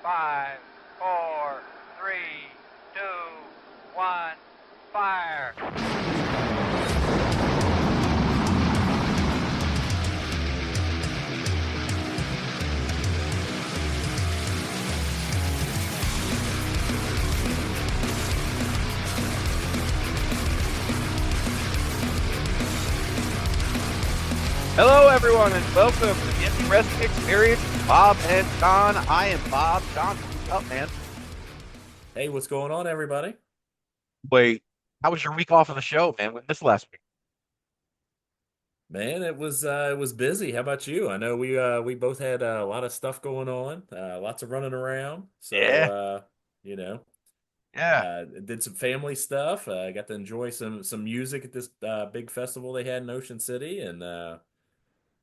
5, 4, 3, 2, 1, fire. Hello, everyone, and welcome to the Indie Wrestling Experience. Bob and Jon. I am Bob. Jon, what's up, man? Hey, what's going on, everybody? Wait, how was your week off of the show, man? We missed last week. Man, it was busy. How about you? I know we both had a lot of stuff going on, lots of running around. So Yeah, you know, yeah. did some family stuff. Got to enjoy some music at this big festival they had in Ocean City. And how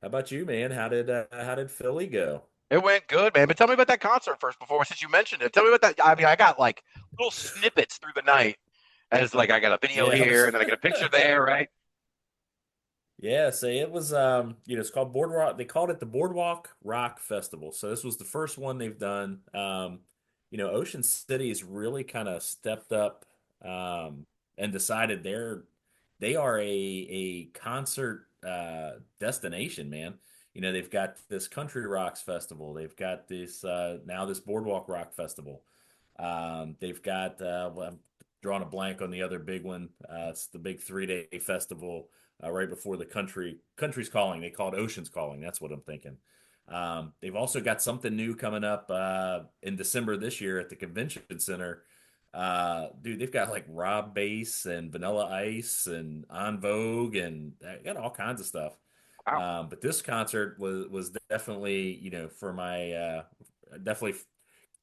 about you, man? How did Philly go? It went good, man. But tell me about that concert first before, since you mentioned it. Tell me about that. I mean, I got like little snippets through the night as like I got a video Yeah, it here was. and then I got a picture there, right? Yeah, say it was it's called Boardwalk. They called it the Boardwalk Rock Festival. So this was the first one they've done. Ocean City's really kind of stepped up and decided they are a concert destination, man. They've got this Country Rocks Festival. They've got this now this Boardwalk Rock Festival. They've got well, I'm drawing a blank on the other big one. It's the big 3-day festival right before the country's calling. They call it Ocean's Calling. That's what I'm thinking. They've also got something new coming up in December this year at the convention center. Dude, they've got like Rob Bass and Vanilla Ice and On Vogue, and they got all kinds of stuff. Wow. But this concert was definitely, for my definitely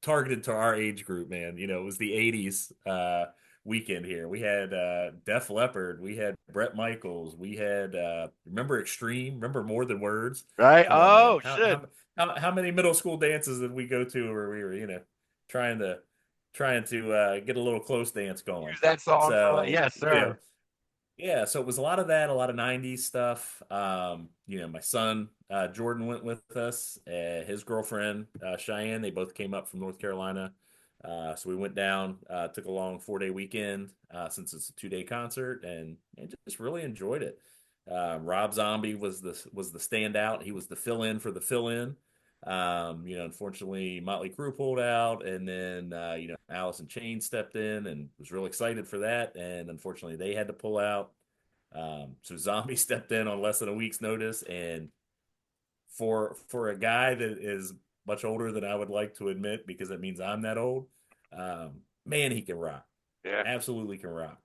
targeted to our age group, man. It was the 80s weekend here. We had Def Leppard, we had Brett Michaels, we had remember Extreme, remember More Than Words. Right? Come on, man. Oh, How shit. how how many middle school dances did we go to where we were, trying to get a little close dance going. Use that song for, So, yes, sir. yeah, so it was a lot of that, a lot of 90s stuff. My son Jordan went with us, his girlfriend Cheyenne, they both came up from North Carolina. So we went down, took a long 4-day weekend since it's a 2-day concert, and just really enjoyed it. Rob Zombie was the standout. He was the fill-in for the fill-in. Unfortunately, Motley Crue pulled out, and then Alice in Chains stepped in, and was real excited for that. And unfortunately, they had to pull out. So Zombie stepped in on less than a week's notice, and for a guy that is much older than I would like to admit, because that means I'm that old, man, he can rock. Yeah. Absolutely can rock.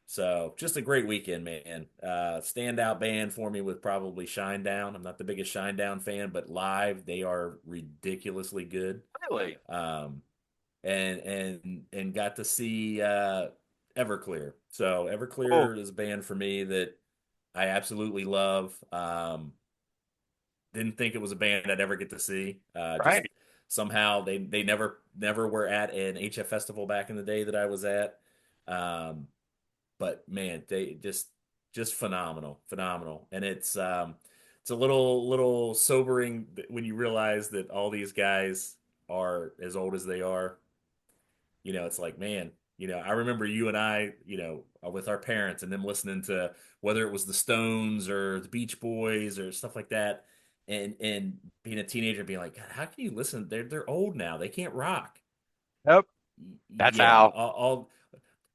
So just a great weekend, man. Standout band for me with probably Shinedown. I'm not the biggest Shinedown fan, but live they are ridiculously good. Really? Um, and got to see Everclear. So Oh, Everclear is a band for me that I absolutely love. Didn't think it was a band I'd ever get to see. Just right. somehow they never were at an HF festival back in the day that I was at. Um, but man, they just phenomenal, phenomenal, and it's a little sobering when you realize that all these guys are as old as they are. It's like, man, I remember you and I, with our parents and them listening to whether it was the Stones or the Beach Boys or stuff like that, and being a teenager being like, God, how can you listen? They're old now. They can't rock. Yep. That's Yeah, how. all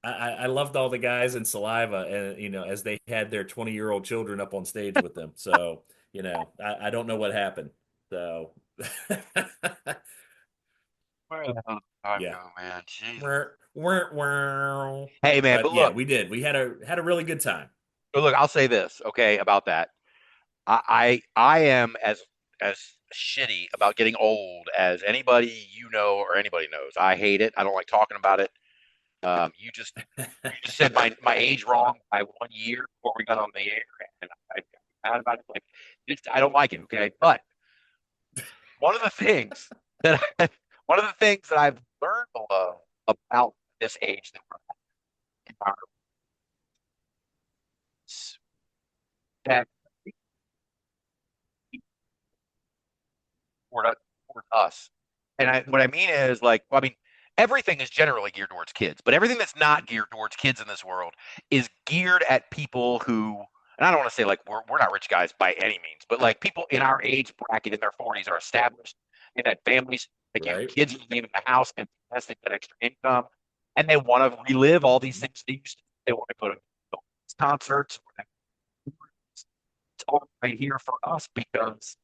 I loved all the guys in Saliva, and as they had their 20-year-old children up on stage with them. So, I don't know what happened. So, Where the hell did time yeah. go, man? Jesus. Wah, wah, wah. Hey, man, But but yeah, look, we did. We had a really good time. I'll say this, okay, about that. I am as shitty about getting old as anybody you know or anybody knows. I hate it. I don't like talking about it. You just said my age wrong by 1 year before we got on the air, and I mad about it. Like, I don't like it. Okay, but one of the things that one of the things that I've learned to love about this age that we're in, that toward us And what I mean is like, well, I mean, everything is generally geared towards kids, but everything that's not geared towards kids in this world is geared at people who, and I don't want to say like we're not rich guys by any means, but like people in our age bracket in their 40s are established and had families, like you have Right. kids leaving the house and investing that extra income, and they want to relive all these things they used to. They want to go to concerts. It's all right here for us because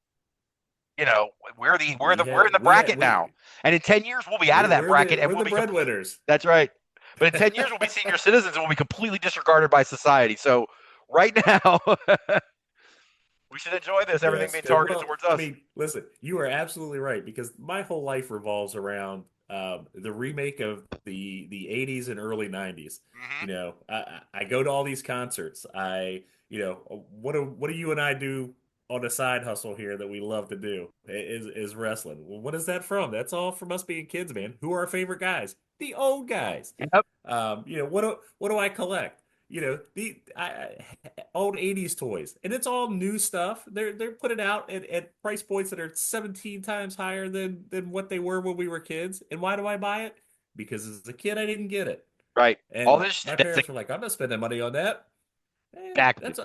we're in the bracket now, and in 10 years we'll be out of that bracket, and we're the breadwinners. That's right. But in 10 years we'll be senior citizens and we'll be completely disregarded by society. So right now we should enjoy this. Everything being targeted towards us. I mean, listen, you are absolutely right because my whole life revolves around the remake of the 80s and early 90s. Mm-hmm. I go to all these concerts. What do you and I do on a side hustle here that we love to do is wrestling. Well, what is that from? That's all from us being kids, man. Who are our favorite guys? The old guys. Yep. What do I collect? The old 80s toys, and it's all new stuff. They're putting out at price points that are 17 times higher than what they were when we were kids. And why do I buy it? Because as a kid I didn't get it. Right. And all this my parents were like, I'm not spending money on that. Exactly. That's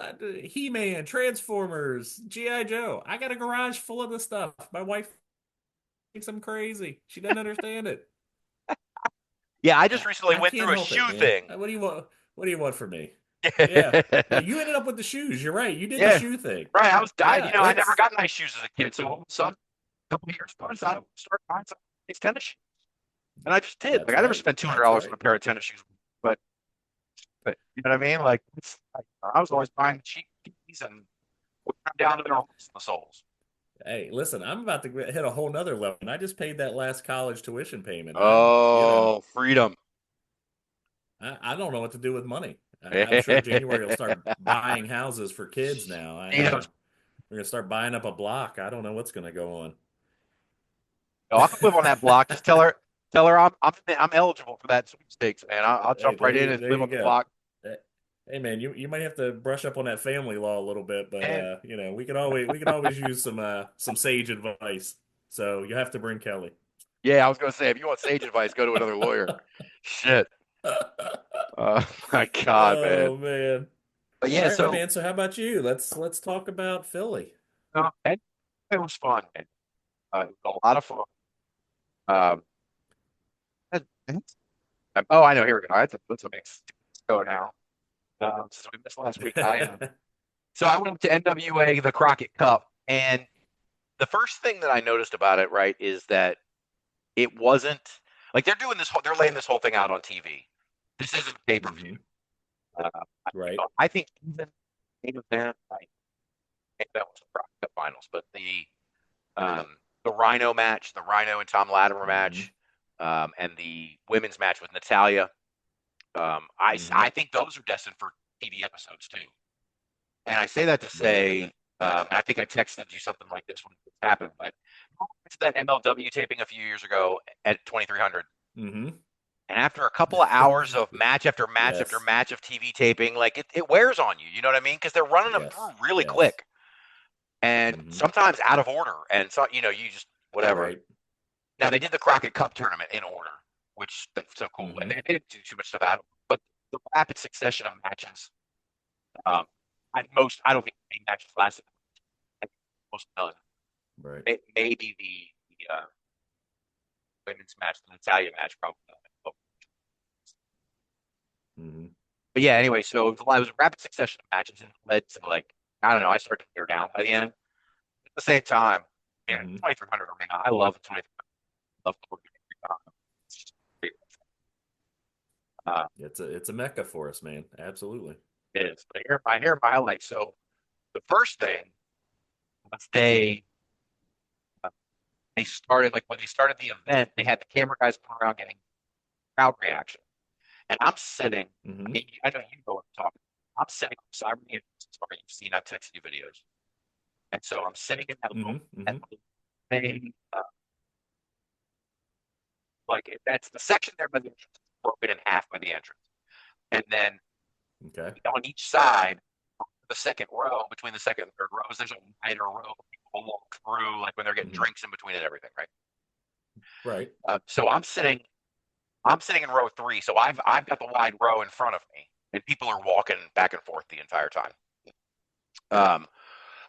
He-Man, Transformers, G.I. Joe. I got a garage full of this stuff. My wife thinks I'm crazy. She doesn't understand it. Yeah, I just recently went can't through a help it, shoe man. thing. What do you want? What do you want from me? Yeah. Well, you ended up with the shoes. You're right. You did the shoe thing. Right. I was dying. Yeah, I never got nice shoes as a kid. So all of a sudden, a couple of years ago, I decided to start buying some nice tennis shoes. And I just did. Like I never spent $200 on a pair of tennis shoes, but you know what I mean? Like I was always buying cheap tees and down to their holes in the soles. Hey, listen, I'm about to hit a whole nother level. And I just paid that last college tuition payment. Oh, freedom. I don't know what to do with money. I'm sure January will start buying houses for kids now. We're going to start buying up a block. I don't know what's going to go on. No, I can live on that block. Just tell her I'm eligible for that sweepstakes, man. I'll jump right in and live on the block. Hey man, you might have to brush up on that family law a little bit, but we can always use some sage advice. So you have to bring Kelly. Yeah, I was gonna say if you want sage advice, go to another lawyer. Shit. Oh my God, man. Oh man. But yeah, right, man. So how about you? Let's talk about Philly. It was fun. It was a lot of fun. Oh, I know. Here we go. Let's go now. Since we missed last week, so I went to NWA, the Crockett Cup, and the first thing that I noticed about it, right, is that it wasn't like they're laying this whole thing out on TV. This isn't pay-per-view. Right. I think even main event, maybe that was the Crockett Cup finals, but the Rhino match, the Rhino and Tom Latimer match, and the women's match with Natalya. I think those are destined for TV episodes too. And I say that to say, I think I texted you something like this when it happened, but it's that MLW taping a few years ago at 2300. Mm-hmm. And after a couple of hours of match after match after match of TV taping, like it wears on you. You know what I mean? Because they're running them through really quick, and sometimes out of order. And so you just whatever. Right. Now they did the Crockett Cup tournament in order, which is so cool. And they didn't do too much stuff out of it. But the rapid succession of matches, I don't think any matches lasted most none. Right. Maybe the women's match, the Natalya match, probably. But yeah, anyway, so it was a rapid succession of matches and led to I don't know, I started to tear down by the end. At the same time, 2300 arena, I love the 2300. It's a mecca for us, man. Absolutely. It is. But here my highlights. So the first thing was they started when they started the event, they had the camera guys going around getting crowd reaction. And I'm sitting, I know you know what I'm talking about. I'm sitting beside me. Sorry, you've seen, I've texted you videos. And so I'm sitting in that little thing. That's the section there by the entrance, broken in half by the entrance. And then on each side, the second row, between the second and third rows, there's a wider row. People walk through, when they're getting drinks in between and everything, right? Right. So I'm sitting in row 3, so I've got the wide row in front of me, and people are walking back and forth the entire time. Um,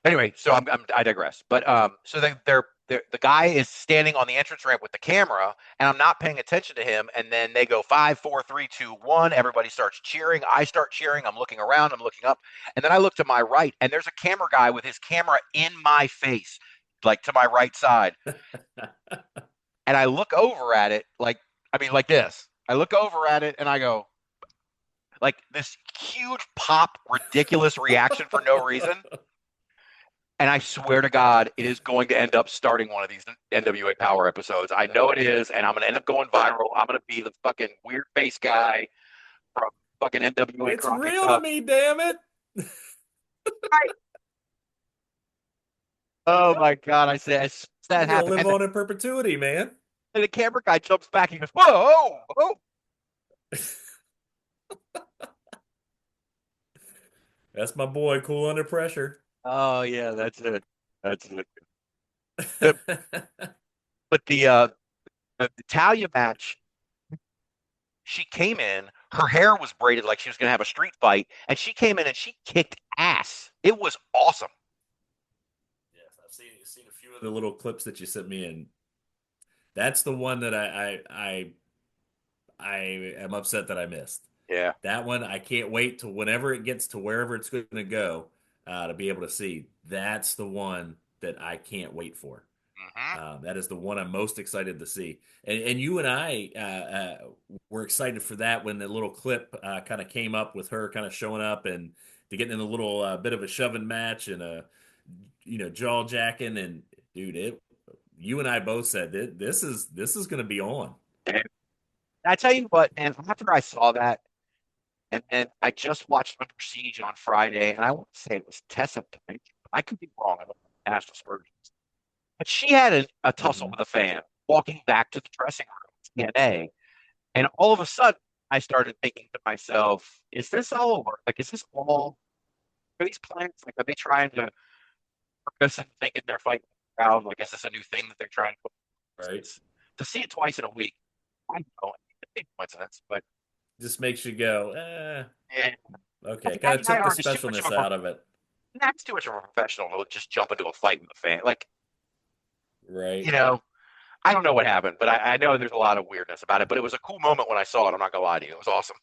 anyway, so I digress. But so the guy is standing on the entrance ramp with the camera, and I'm not paying attention to him. And then they go 5, 4, 3, 2, 1. Everybody starts cheering. I start cheering. I'm looking around. I'm looking up, and then I look to my right, and there's a camera guy with his camera in my face, like to my right side. And I look over at it, like this. I look over at it, and I go, like this huge pop, ridiculous reaction for no reason. And I swear to God, it is going to end up starting one of these NWA Power episodes. I know it is, and I'm going to end up going viral. I'm going to be the fucking weird face guy from fucking NWA It's Crockett real Cup. to me, damn it. Oh my God! I said that You're gonna happened, live and on in perpetuity, man. the camera guy jumps back and goes, "Whoa, whoa!" That's my boy, cool under pressure. Oh yeah, that's it. That's it. But, but the Talia match, she came in, her hair was braided like she was going to have a street fight, and she came in and she kicked ass. It was awesome. Yes, I've seen a few of the little clips that you sent me, and that's the one that I am upset that I missed. Yeah. That one I can't wait till whenever it gets to wherever it's going to go to be able to see. That's the one that I can't wait for. That is the one I'm most excited to see. And you and I were excited for that when the little clip kind of came up with her kind of showing up and to get in a little bit of a shoving match and a jaw jacking and dude, you and I both said that this is going to be on. And I tell you what, and after I saw that, and I just watched Under Siege on Friday, and I want to say it was Tessa Pike. I could be wrong. I don't know National Spurgeon. But she had a tussle with a fan walking back to the dressing room, TNA. And all of a sudden, I started thinking to myself, is this all over? Like, is this all, are these plans? Like, are they trying to purpose and thinking they're fighting the crowd? Like, is this a new thing that they're trying to put? Right. To see it twice in a week, I don't know. It's a big coincidence, but. Just makes you go, Yeah. okay. Kind of took the specialness out of it. That's too much of a professional to just jump into a fight with a fan. Like, right. I don't know what happened, but I know there's a lot of weirdness about it. But it was a cool moment when I saw it. I'm not gonna lie to you. It was awesome.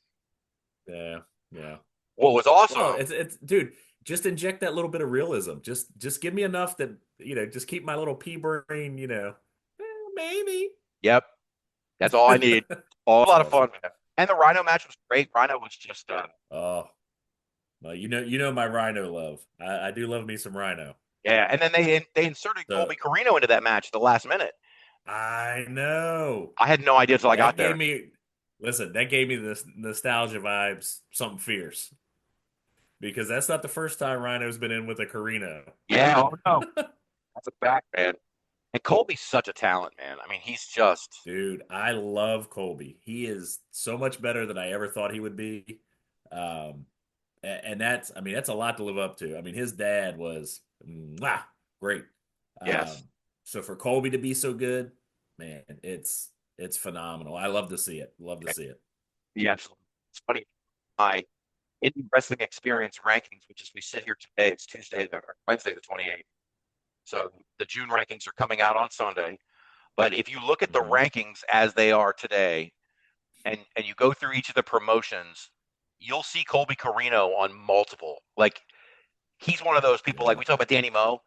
Yeah, yeah. What was awesome? Well, it's dude. Just inject that little bit of realism. Just give me enough that just keep my little pea brain. Maybe. Yep, that's all I need. A lot of fun, man. And the Rhino match was great. Rhino was just oh, well, you know my Rhino love. I do love me some Rhino. Yeah, and then they inserted Colby Carino into that match at the last minute. I know. I had no idea until I got there. That gave me this nostalgia vibes, something fierce. Because that's not the first time Rhino's been in with a Carino. Yeah, oh no. That's a fact, man. And Colby's such a talent, man. I mean, he's just... Dude, I love Colby. He is so much better than I ever thought he would be. And that's a lot to live up to. I mean, his dad was great. Yes. So for Colby to be so good, man, it's phenomenal. I love to see it. Yeah, absolutely. It's funny. My indie wrestling experience rankings, which is we sit here today, it's Wednesday the 28th. So the June rankings are coming out on Sunday. But if you look at the rankings as they are today, and you go through each of the promotions, you'll see Colby Carino on multiple. Like, he's one of those people, like we talk about Danny Moe.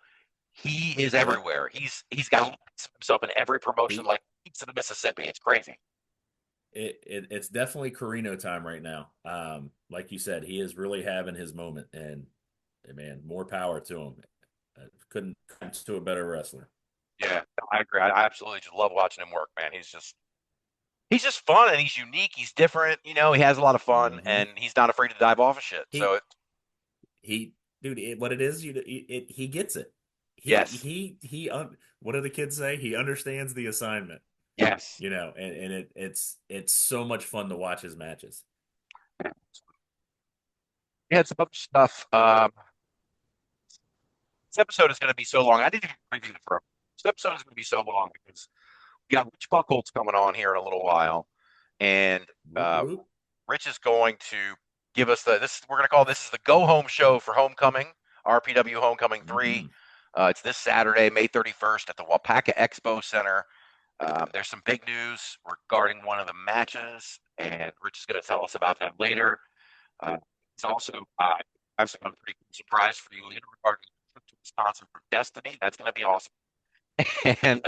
He is everywhere. He's got himself in every promotion, like he's in the Mississippi. It's crazy. It's definitely Carino time right now. Like you said, he is really having his moment, and man, more power to him. Couldn't come to a better wrestler. Yeah, I agree. I absolutely just love watching him work, man. He's just fun, and he's unique. He's different. He has a lot of fun, and he's not afraid to dive off of shit. What it is, he gets it. Yes. What do the kids say? He understands the assignment. Yes. And it's so much fun to watch his matches. Yeah, some other stuff. This episode is going to be so long. I didn't even preview the program. This episode is going to be so long because we got Rich Buchholtz coming on here in a little while, and Whoop, whoop. Rich is going to give us we're going to call this is the go home show for Homecoming, RPW Homecoming 3. It's this Saturday, May 31st at the Waupaca Expo Center. There's some big news regarding one of the matches, and Rich is going to tell us about that later. It's also, I have some pretty cool surprise for you later regarding the trip to Wisconsin for Destiny. That's going to be awesome. And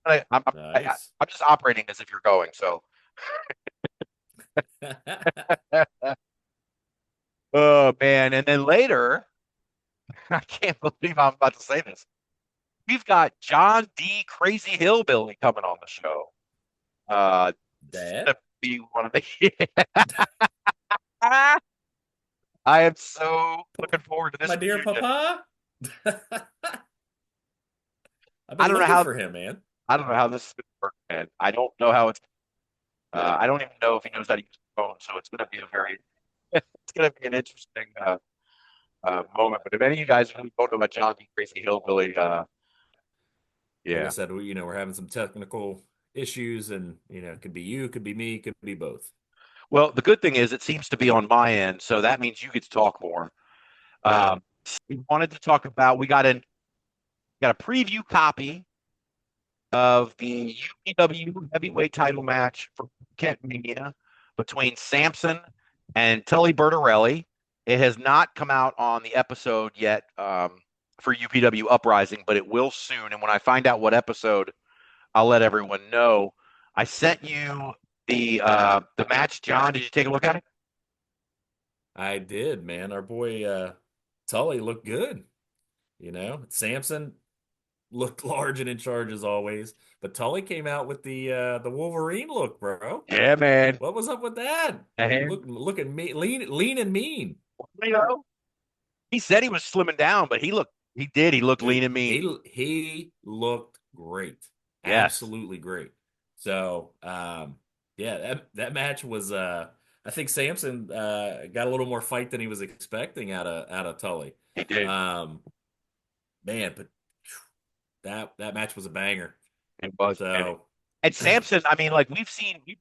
Nice. I'm just operating as if you're going. So, oh man! And then later, I can't believe I'm about to say this. We've got John D. Crazy Hillbilly coming on the show. Dad? Be one of the. I am so looking forward to this. My dear reunion. Papa? I've I been don't know looking how for him, man. I don't know how this is going to work, man. I don't know how it's. I don't even know if he knows how to use the phone, so it's going to be it's going to be an interesting moment. But if any of you guys really don't know about John D. Crazy Hillbilly, Like I yeah. said, we're having some technical issues, and it could be you, could be me, could be both. Well, the good thing is it seems to be on my end, so that means you get to talk more. We wanted to talk about we got a preview copy of the UPW heavyweight title match for Kent Mania between Sampson and Tully Bertorelli. It has not come out on the episode yet for UPW Uprising, but it will soon. And when I find out what episode, I'll let everyone know. I sent you the match, John. Did you take a look at it? I did, man. Our boy Tully looked good. Sampson looked large and in charge as always, but Tully came out with the Wolverine look, bro. Yeah, man. What was up with that? Looking lean and mean. He said he was slimming down, but he looked lean and mean. He looked great. Yes. Absolutely great. So, yeah, that match was I think Sampson got a little more fight than he was expecting out of Tully. He did. Man, but that match was a banger. It was. So, and Sampson, I mean, like we've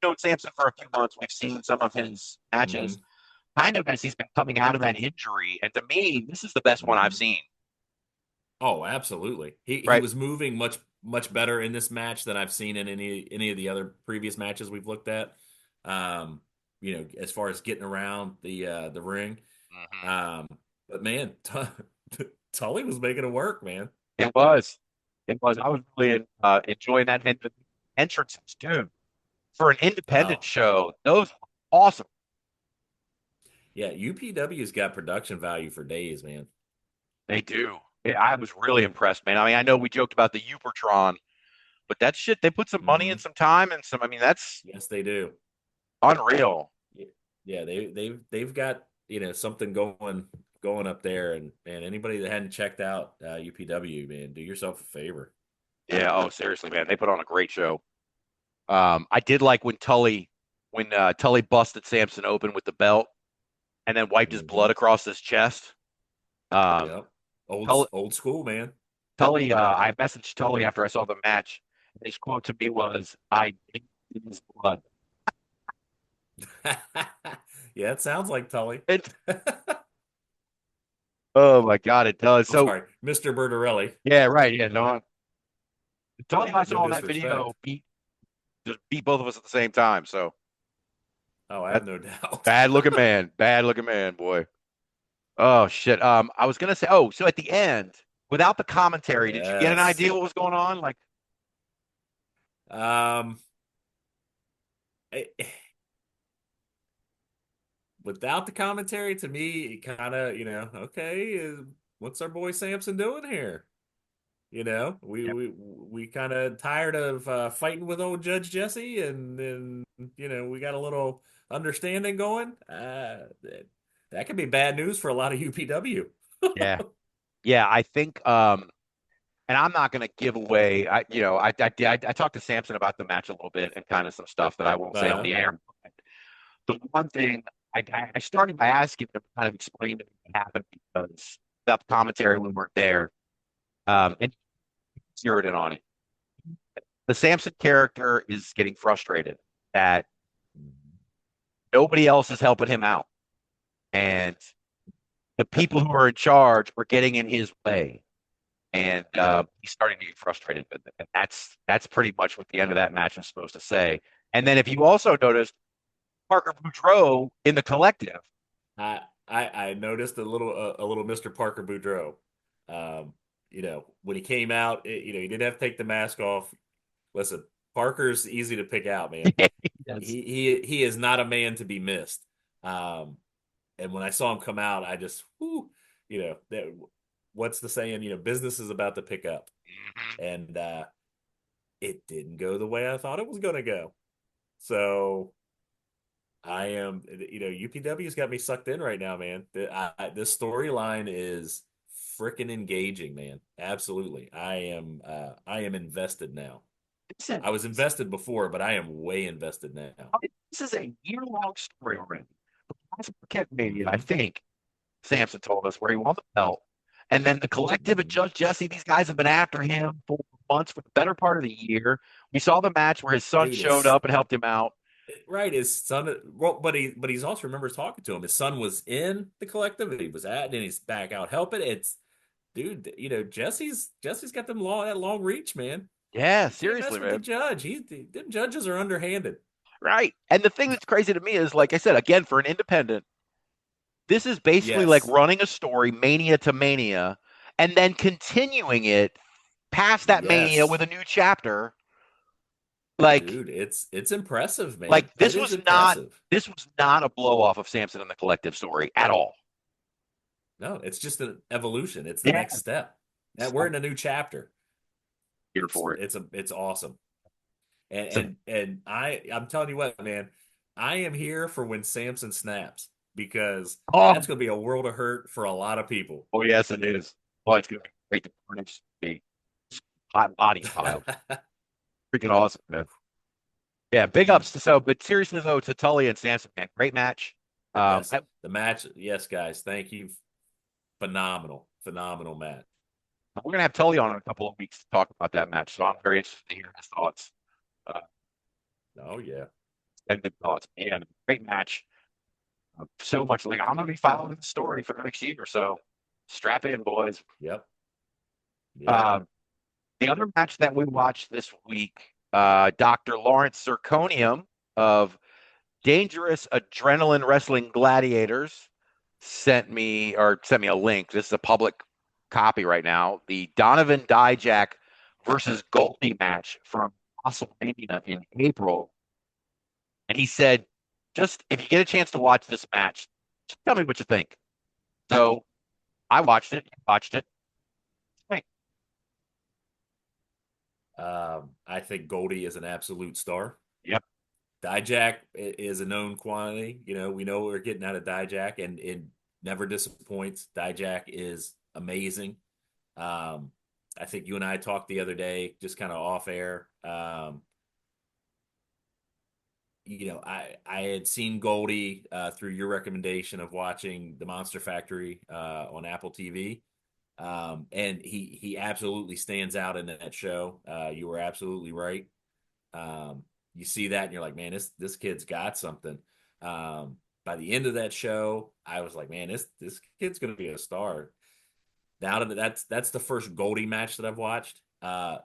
known Sampson for a few months. We've seen some of his matches kind of as he's been coming out of that injury. And to me, this is the best one I've seen. Oh, absolutely. He was moving much better in this match than I've seen in any of the other previous matches we've looked at. As far as getting around the ring. But man, Tully was making it work, man. It was. I was really enjoying that entrance too. For an independent show, those were awesome. Yeah, UPW's got production value for days, man. They do. I was really impressed, man. I mean, I know we joked about the Upertron, but that shit, they put some money and some time and some. I mean, that's yes, they do. Unreal. Yeah, they've got something going up there, and anybody that hadn't checked out UPW, man, do yourself a favor. Yeah. Oh, seriously, man, they put on a great show. I did like when Tully busted Sampson open with the belt, and then wiped his blood across his chest. Yep. Old school, man. Tully, I messaged Tully after I saw the match. His quote to me was, "I did his blood." Yeah, it sounds like Tully. Oh my God, it does. Sorry, Mr. Bertorelli. Yeah, right. Yeah, no. Tully and I saw that video beat both of us at the same time. So. Oh, I have no doubt. Bad looking man, boy. Oh shit. I was gonna say. Oh, so at the end, without the commentary, did you get an idea what was going on? Like, without the commentary, to me, it kind of, okay, what's our boy Sampson doing here? We kind of tired of fighting with old Judge Jesse, and then we got a little understanding going. That could be bad news for a lot of UPW. yeah. I think, and I'm not going to give away. I talked to Sampson about the match a little bit and kind of some stuff that I won't say on the air. The one thing I started by asking him to kind of explain to me what happened because without the commentary we weren't there, and zeroed in on it. the Sampson character is getting frustrated that nobody else is helping him out. And the people who are in charge are getting in his way. And he's starting to get frustrated with it. And that's pretty much what the end of that match is supposed to say. And then if you also noticed, Parker Boudreaux in the collective. I noticed a little Mr. Parker Boudreaux. When he came out, he didn't have to take the mask off. Listen, Parker's easy to pick out, man. Yes. He is not a man to be missed. And when I saw him come out, I just, what's the saying? Business is about to pick up, and it didn't go the way I thought it was going to go. So I am, UPW's got me sucked in right now, man. This storyline is freaking engaging, man. Absolutely. I am invested now. I was invested before, but I am way invested now. This is a year-long story already. That's Marquette Mania, I think Sampson told us, where he won the belt. And then the collective and Judge Jesse, these guys have been after him for months, for the better part of the year. We saw the match where his son showed up and helped him out. Right, his son. Well, but he's also remembers talking to him. His son was in the collective, and he was and he's back out helping. It's, dude, Jesse's got that long reach, man. Yeah, seriously, man. The judge, them judges are underhanded. Right, and the thing that's crazy to me is, like I said, again, for an independent, this is basically like running a story, mania to mania, and then continuing it past that mania with a new chapter. Like, dude, it's impressive, man. Like this was not a blow off of Sampson and the collective story at all. No, it's just an evolution. It's the next step. And we're in a new chapter. Here for it. It's awesome. And I'm telling you what, man, I am here for when Sampson snaps, because that's going to be a world of hurt for a lot of people. Oh yes, it is. Oh, it's going to be great to furnish the hot body pile. Freaking awesome, man. Yeah, big ups. But seriously though, to Tully and Sampson, man, great match. Yes, the match, yes, guys, thank you. Phenomenal match. We're gonna have Tully on in a couple of weeks to talk about that match, so I'm very interested to hear his thoughts. Oh yeah, and good thoughts. And great match. So much like I'm gonna be following the story for the next year or so. Strap in, boys. Yep. The other match that we watched this week, Dr. Lawrence Zirconium of Dangerous Adrenaline Wrestling Gladiators sent me a link. This is a public copy right now. The Donovan Dijak versus Goldy match from WrestleMania in April. And he said, just if you get a chance to watch this match, just tell me what you think. So I watched it. I think Goldy is an absolute star. Yep. Dijak is a known quantity. We know what we're getting out of Dijak, and it never disappoints. Dijak is amazing. I think you and I talked the other day, just kind of off air. I had seen Goldy through your recommendation of watching The Monster Factory on Apple TV. And he absolutely stands out in that show. You were absolutely right. You see that and you're like, man, this kid's got something. By the end of that show, I was like, man, this kid's going to be a star. Now that's the first Goldy match that I've watched.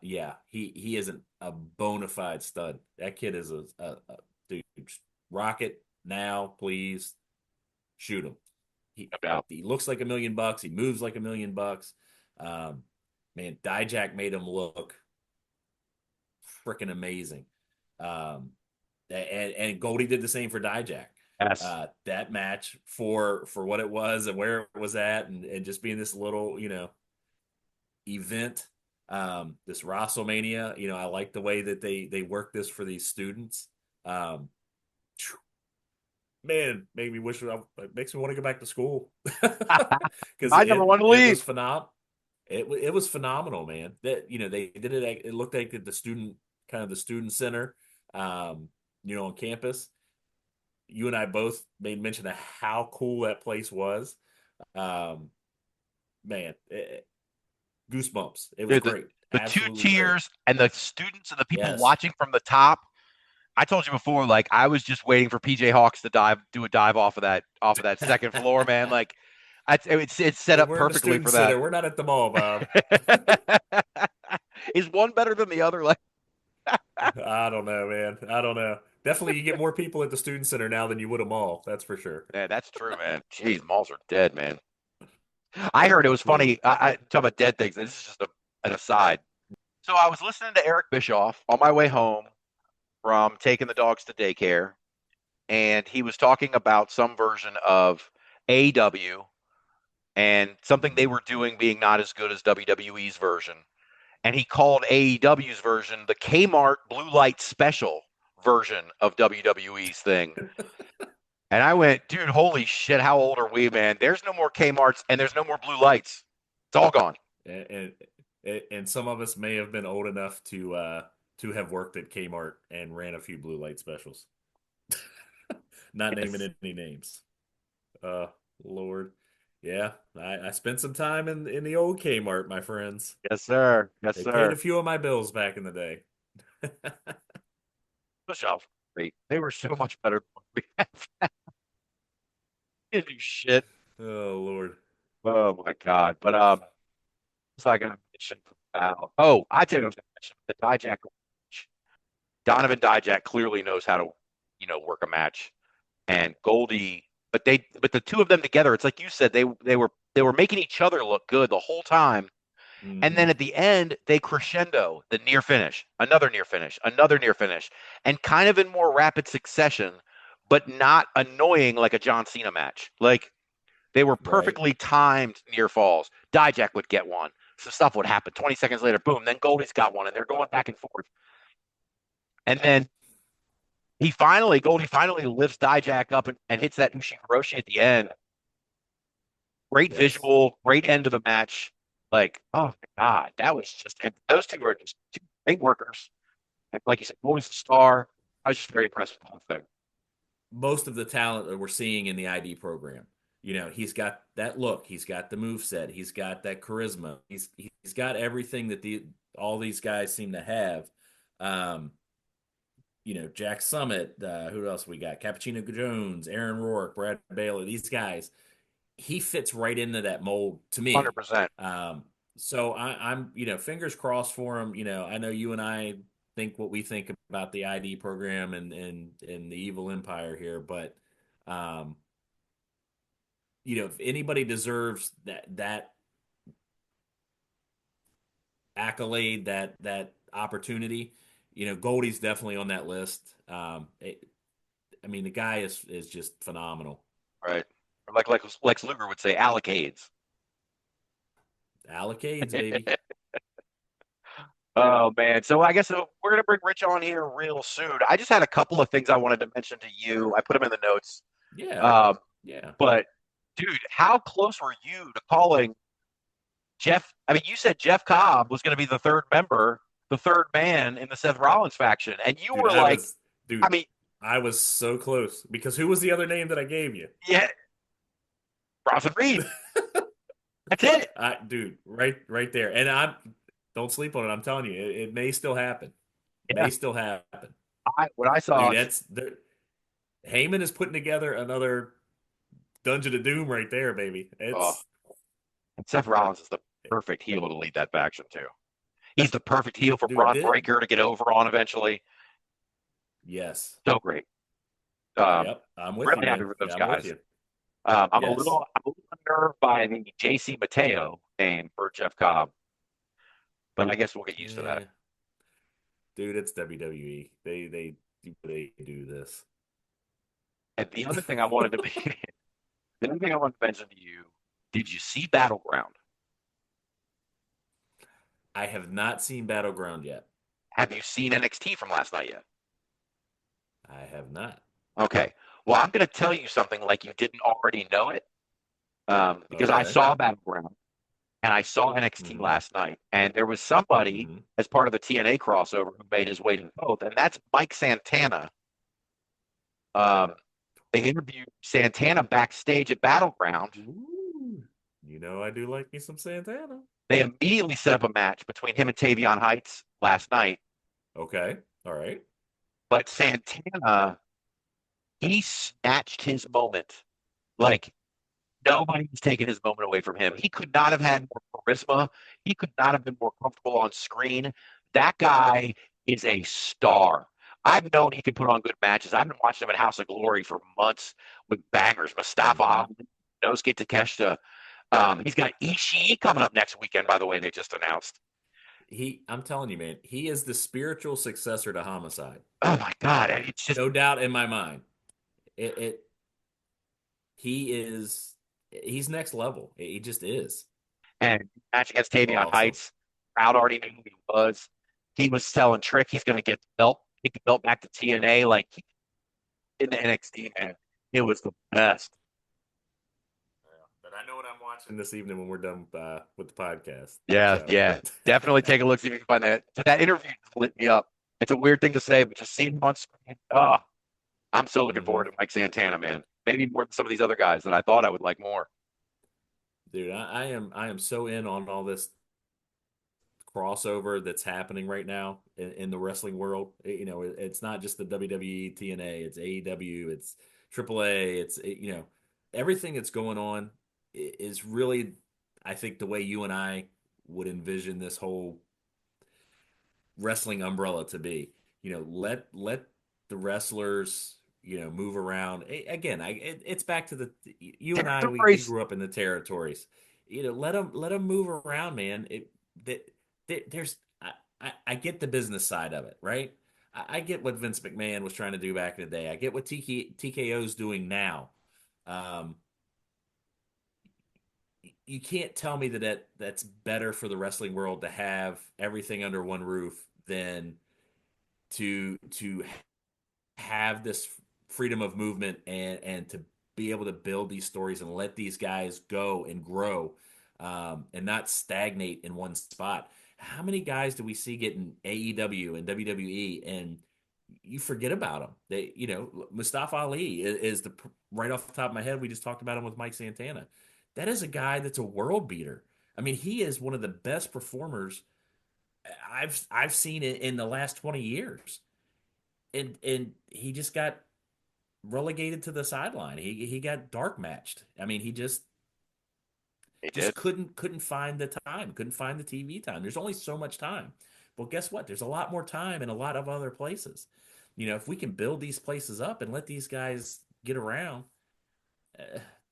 He isn't a bona fide stud. That kid is a dude. Rocket now, please shoot him. He looks like $1 million. He moves like $1 million. Man, Dijak made him look freaking amazing. And Goldy did the same for Dijak. Yes. That match for what it was and where it was at, and just being this little, event, this WrestleMania. I like the way that they work this for these students. Man, makes me want to go back to school, because I never want to leave. It was phenomenal. It was phenomenal, man. That they did it. It looked like the student center, on campus. You and I both made mention of how cool that place was. Man, goosebumps. It was great. The two Absolutely great. tiers and the students and the people Yes. watching from the top. I told you before, like I was just waiting for PJ Hawks to do a dive off of that second floor, man. Like it's set Hey, up we're in the perfectly student for that. center. We're not at the mall, Bob. Is one better than the other? Like, I don't know, man. I don't know. Definitely, you get more people at the student center now than you would a mall. That's for sure. yeah, that's true, man. Jeez, malls are dead, man. I heard it was Dude. funny. I talk about dead things. This is just an aside. So I was listening to Eric Bischoff on my way home from taking the dogs to daycare, and he was talking about some version of AEW and something they were doing being not as good as WWE's version. And he called AEW's version the Kmart Blue Light Special version of WWE's thing. And I went, dude, holy shit, how old are we, man? There's no more Kmarts and there's no more blue lights. It's all gone. And some of us may have been old enough to have worked at Kmart and ran a few blue light specials. Not naming any names. Lord. Yeah, I spent some time in the old Kmart, my friends. Yes, sir. Yes, They sir. paid a few of my bills back in the day. Bischoff, they were so much better than what we have. Didn't do shit. Oh, Lord. Oh my God. But so I got mentioned about. Oh, I did mention the Dijak. Donovan Dijak clearly knows how to, work a match, and Goldy. But the two of them together, it's like you said, they were making each other look good the whole time. And then at the end, they crescendo the near finish, another near finish, another near finish, and kind of in more rapid succession, but not annoying like a John Cena match. Like they were perfectly timed near falls. Dijak would get one. So stuff would happen. 20 seconds later, boom, then Goldie's got one, and they're going back and forth. And then Goldie finally lifts Dijak up and hits that Ushi at the end. Great visual, great end of the match. Like, oh my God, that was those two are just two great workers. And like you said, Goldie's the star. I was just very impressed with the whole thing. Most of the talent that we're seeing in the ID program, he's got that look, he's got the move set, he's got that charisma, he's got everything that all these guys seem to have. Jack Summit, who else we got? Cappuccino Jones, Aaron Rourke, Brad Bailey, these guys. He fits right into that mold to me. 100%. So I'm, fingers crossed for him. I know you and I think what we think about the ID program and the evil empire here, but if anybody deserves that accolade, that opportunity, Goldie's definitely on that list. The guy is just phenomenal. Right. Or like Lex Luger would say, allocades. Allocades, baby. Oh man. So I guess we're gonna bring Rich on here real soon. I just had a couple of things I wanted to mention to you. I put them in the notes. Yeah. Yeah. But dude, how close were you to calling Jeff? I mean, you said Jeff Cobb was going to be the third member, the third man in the Seth Rollins faction, and you were like, I was so close because who was the other name that I gave you? Yeah, Bronson Reed. That's it, dude. Right there, and don't sleep on it. I'm telling you, it may still happen. It may still happen. What I saw, dude, Heyman is putting together another Dungeon of Doom right there, baby. And Seth Rollins is the perfect heel to lead that faction too. He's the perfect heel for Braun Breaker to get over on eventually. Yes. So great. Yep, I'm with really you. Happy with those I'm guys. with you. I'm a little unnerved by the JC Mateo name for Jeff Cobb, but I guess we'll get used to that. Dude, it's WWE. They do this. And the other thing I wanted to mention to you, did you see Battleground? I have not seen Battleground yet. Have you seen NXT from last night yet? I have not. Okay. Well, I'm going to tell you something like you didn't already know it, because I saw Battleground and I saw NXT last night, and there was somebody as part of the TNA crossover who made his way to both, and that's Mike Santana. They interviewed Santana backstage at Battleground, You know, I do like me some Santana. They immediately set up a match between him and Tavion Heights last night. Okay. All right. But Santana, he snatched his moment. Like nobody's taken his moment away from him. He could not have had more charisma. He could not have been more comfortable on screen. That guy is a star. I've known he could put on good matches. I've been watching him at House of Glory for months with bangers. Mustafa Ali, Nosuke Takeshita. He's got Ishii coming up next weekend, by the way, they just announced. I'm telling you, man, he is the spiritual successor to Homicide. Oh my God. It's just No doubt in my mind. It he's next level. He just is. and match against Tavion Awesome. Heights. Crowd already knew who he was. He was selling trick. He's going to get the belt, take the belt back to TNA. Like in the NXT, man, it was the best. Yeah, but I know what I'm watching this evening when we're done with the podcast. Yeah, So. yeah. Definitely take a look, see if you can find that. That interview lit me up. It's a weird thing to say, but just seeing him on screen, I'm so looking forward to Mike Santana, man. Maybe more than some of these other guys that I thought I would like more. Dude, I am so in on all this crossover that's happening right now in the wrestling world. You know, it's not just the WWE, TNA, it's AEW, it's AAA, you know, everything that's going on is really, I think, the way you and I would envision this whole wrestling umbrella to be. You know, let the wrestlers, you know, move around. Again, it's back to the you and I. We Territories, grew up in the territories. You know, let them move around, man. There's I get the business side of it, right? I get what Vince McMahon was trying to do back in the day. I get what TKO's doing now. Um, you can't tell me that's better for the wrestling world to have everything under one roof than to have this freedom of movement and to be able to build these stories and let these guys go and grow, and not stagnate in one spot. How many guys do we see getting AEW and WWE and you forget about them? They, you know, Mustafa Ali is the right off the top of my head. We just talked about him with Mike Santana. That is a guy that's a world beater. I mean, he is one of the best performers I've seen it in the last 20 years. And he just got relegated to the sideline. He got dark matched. I mean, he they just did. couldn't find the time, couldn't find the TV time. There's only so much time. Well, guess what? There's a lot more time in a lot of other places. You know, if we can build these places up and let these guys get around,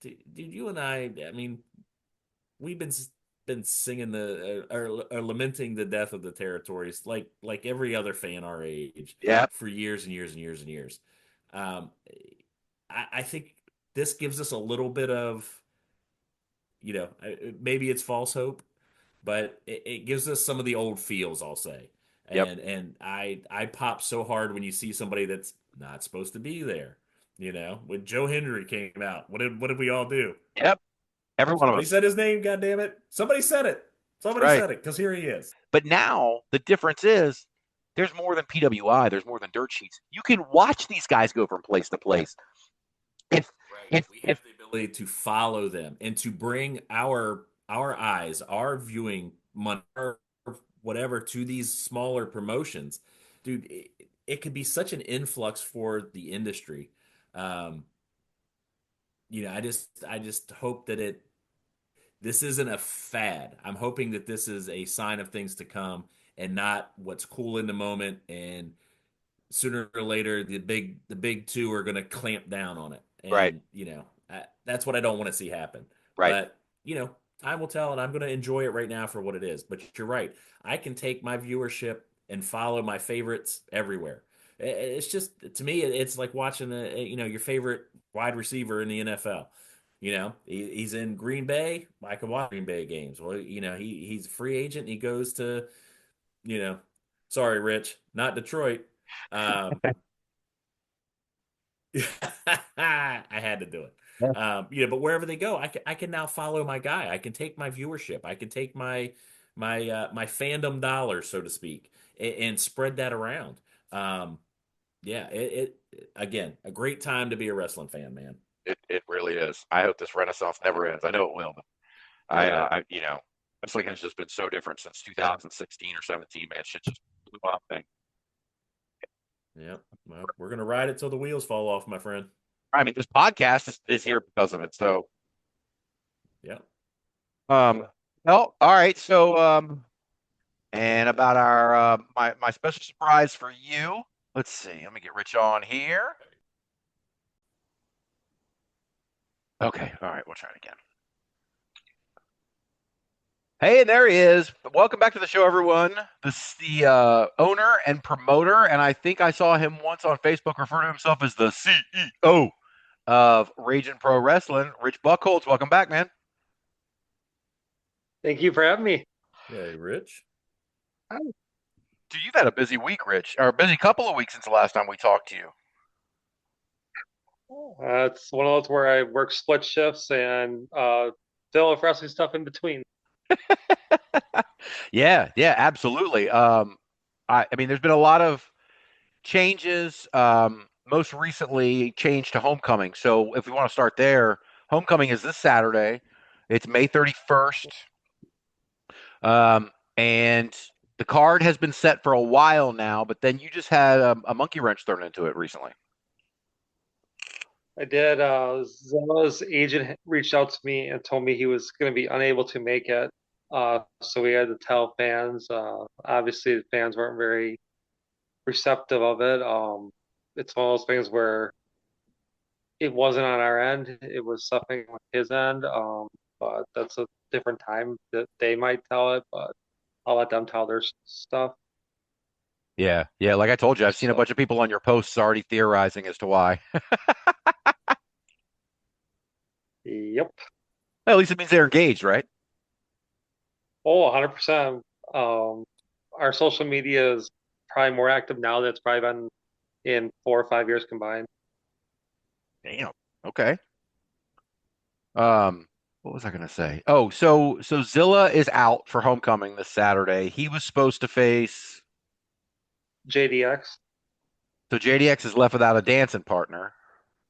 dude, you and I mean, we've been singing or lamenting the death of the territories like every other fan our age Yeah, for years and years and years and years. Um, I think this gives us a little bit of, you know, maybe it's false hope, but it gives us some of the old feels, I'll say. yep, And I pop so hard when you see somebody that's not supposed to be there. You know, when Joe Hendry came out, what did we all do? yep. Every one of Somebody us. said his name, God damn it. Somebody said it. That's Somebody right. said it, because here he is. But now the difference is there's more than PWI, there's more than dirt sheets. You can watch these guys go from place to place. If Right. if We if have the ability to follow them and to bring our eyes, our viewing money, or whatever to these smaller promotions, dude, it could be such an influx for the industry. Um, you know, I just hope that this isn't a fad. I'm hoping that this is a sign of things to come and not what's cool in the moment. And sooner or later, the big two are going to clamp down on it. right, And you know, that's what I don't want to see happen. right, But you know, time will tell, and I'm going to enjoy it right now for what it is. But you're right. I can take my viewership and follow my favorites everywhere. It's just, to me, it's like watching you know, your favorite wide receiver in the NFL. You know, he's in Green Bay. I can watch Green Bay games. Well, you know, he's a free agent. And he goes to, you know, sorry, Rich, not Detroit. Um, I had to do it. yeah, You know, but wherever they go, I can now follow my guy. I can take my viewership. I can take my fandom dollars, so to speak, and spread that around. Um, yeah, it again, a great time to be a wrestling fan, man. it really is. I hope this renaissance never ends. I know it will. wrestling has just been so different since 2016 or 17, man. Shit just blew up, thing. Yep. Well, we're gonna ride it till the wheels fall off, my friend. I mean, this podcast is here because of it. So, Yeah. well, all right. So, and about our my special surprise for you. Let's see. Let me get Rich on here. Okay. All right. We'll try it again. Hey, and there he is. Welcome back to the show, everyone. This is the owner and promoter, and I think I saw him once on Facebook refer to himself as the CEO of Raging Pro Wrestling. Rich Buchholtz, welcome back, man. Thank you for having me. Hey, Rich. Dude, you've had a busy week, Rich, or a busy couple of weeks since the last time we talked to you. It's one of those where I work split shifts and fill with wrestling stuff in between. Yeah, absolutely. I mean, there's been a lot of changes. Most recently, change to Homecoming. So, if we want to start there, Homecoming is this Saturday. It's May 31st, and the card has been set for a while now. But then you just had a monkey wrench thrown into it recently. I did. Zilla's agent reached out to me and told me he was going to be unable to make it. So we had to tell fans. Obviously, the fans weren't very receptive of it. It's one of those things where it wasn't on our end. It was something on his end. But that's a different time that they might tell it. But I'll let them tell their stuff. Yeah. Like I told you, I've seen a bunch of people on your posts already theorizing as to why. Yep. Well, at least it means they're engaged, right? Oh, 100%. Our social media is probably more active now than it's probably been in 4 or 5 years combined. Damn. Okay. What was I gonna say? Oh, so Zilla is out for Homecoming this Saturday. He was supposed to face. JDX. So JDX is left without a dancing partner.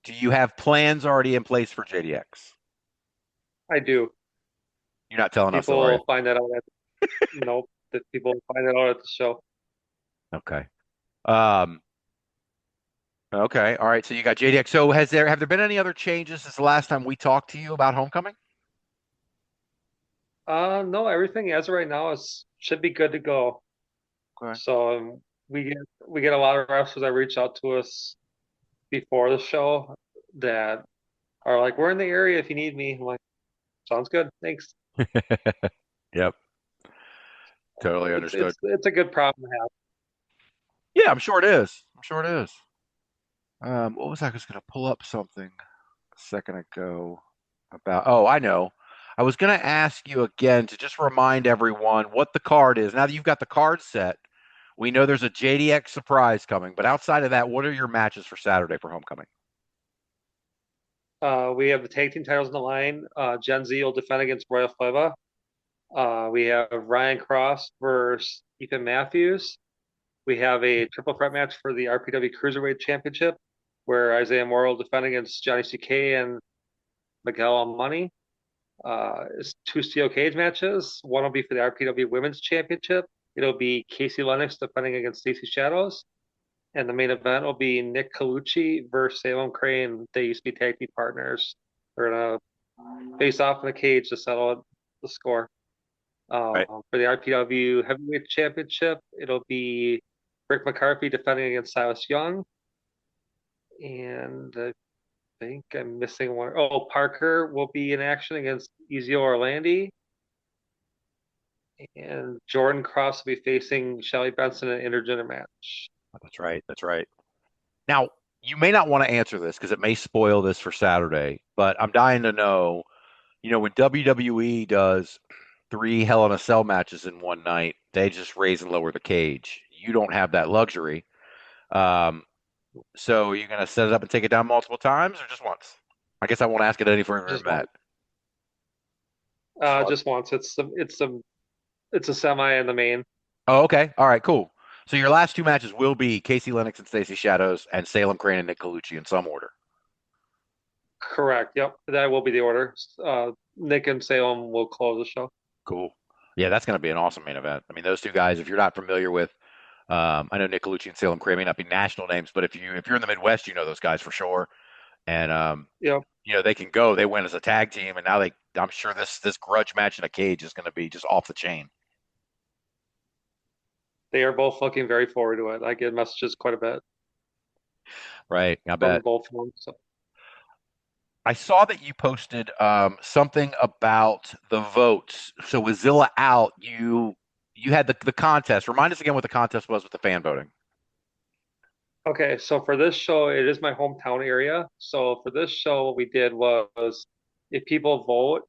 Do you have plans already in place for JDX? I do. You're not telling us, People are you? will find that out nope. That people will find that out at the show. Okay. Okay. All right. So you got JDX. So have there been any other changes since the last time we talked to you about Homecoming? No, everything as of right now should be good to go. Okay. So we get a lot of wrestlers that reach out to us before the show that are like, "We're in the area if you need me." I'm like, "Sounds good, thanks." Yep. Totally understood. It's a good problem to have. Yeah, I'm sure it is. What was I just gonna pull up something a second ago about? Oh, I know. I was gonna ask you again to just remind everyone what the card is. Now that you've got the card set, we know there's a JDX surprise coming, but outside of that, what are your matches for Saturday for Homecoming? We have the tag team titles on the line. Gen Z will defend against Royal Flava. We have Ryan Cross versus Ethan Matthews. We have a triple threat match for the RPW Cruiserweight Championship, where Isaiah Moore will defend against Johnny CK and Miguel Money. It's 2 steel cage matches. One will be for the RPW Women's Championship. It'll be Casey Lennox defending against Stacey Shadows. And the main event will be Nick Colucci versus Salem Crane. They used to be tag team partners. They're going to face off in the cage to settle the score. Right. For the RPW Heavyweight Championship, it'll be Rick McCarthy defending against Silas Young. And I think I'm missing one. Oh, Parker will be in action against Ezio Orlandi. And Jordan Cross will be facing Shelly Benson in an intergender match. That's right. Now, you may not want to answer this because it may spoil this for Saturday, but I'm dying to know, when WWE does 3 Hell in a Cell matches in one night, they just raise and lower the cage. You don't have that luxury. So are you going to set it up and take it down multiple times or just once? I guess I won't ask it any further than that. Just once. It's a semi and the main. Oh, okay. All right, cool. So your last 2 matches will be Casey Lennox and Stacey Shadows and Salem Crane and Nick Colucci in some order. Correct. Yep. That will be the order. Nick and Salem will close the show. Cool. Yeah, that's going to be an awesome main event. I mean, those two guys, if you're not familiar with, I know Nick Colucci and Salem Cray may not be national names, but if you're in the Midwest, you know those guys for sure. And Yep. they can go. They win as a tag team, and now I'm sure this grudge match in a cage is going to be just off the chain. They are both looking very forward to it. I get messages quite a bit Right. I from bet. both of them. So. I saw that you posted something about the votes. So with Zilla out, you had the contest. Remind us again what the contest was with the fan voting. Okay, so for this show, it is my hometown area. So for this show, what we did was if people vote,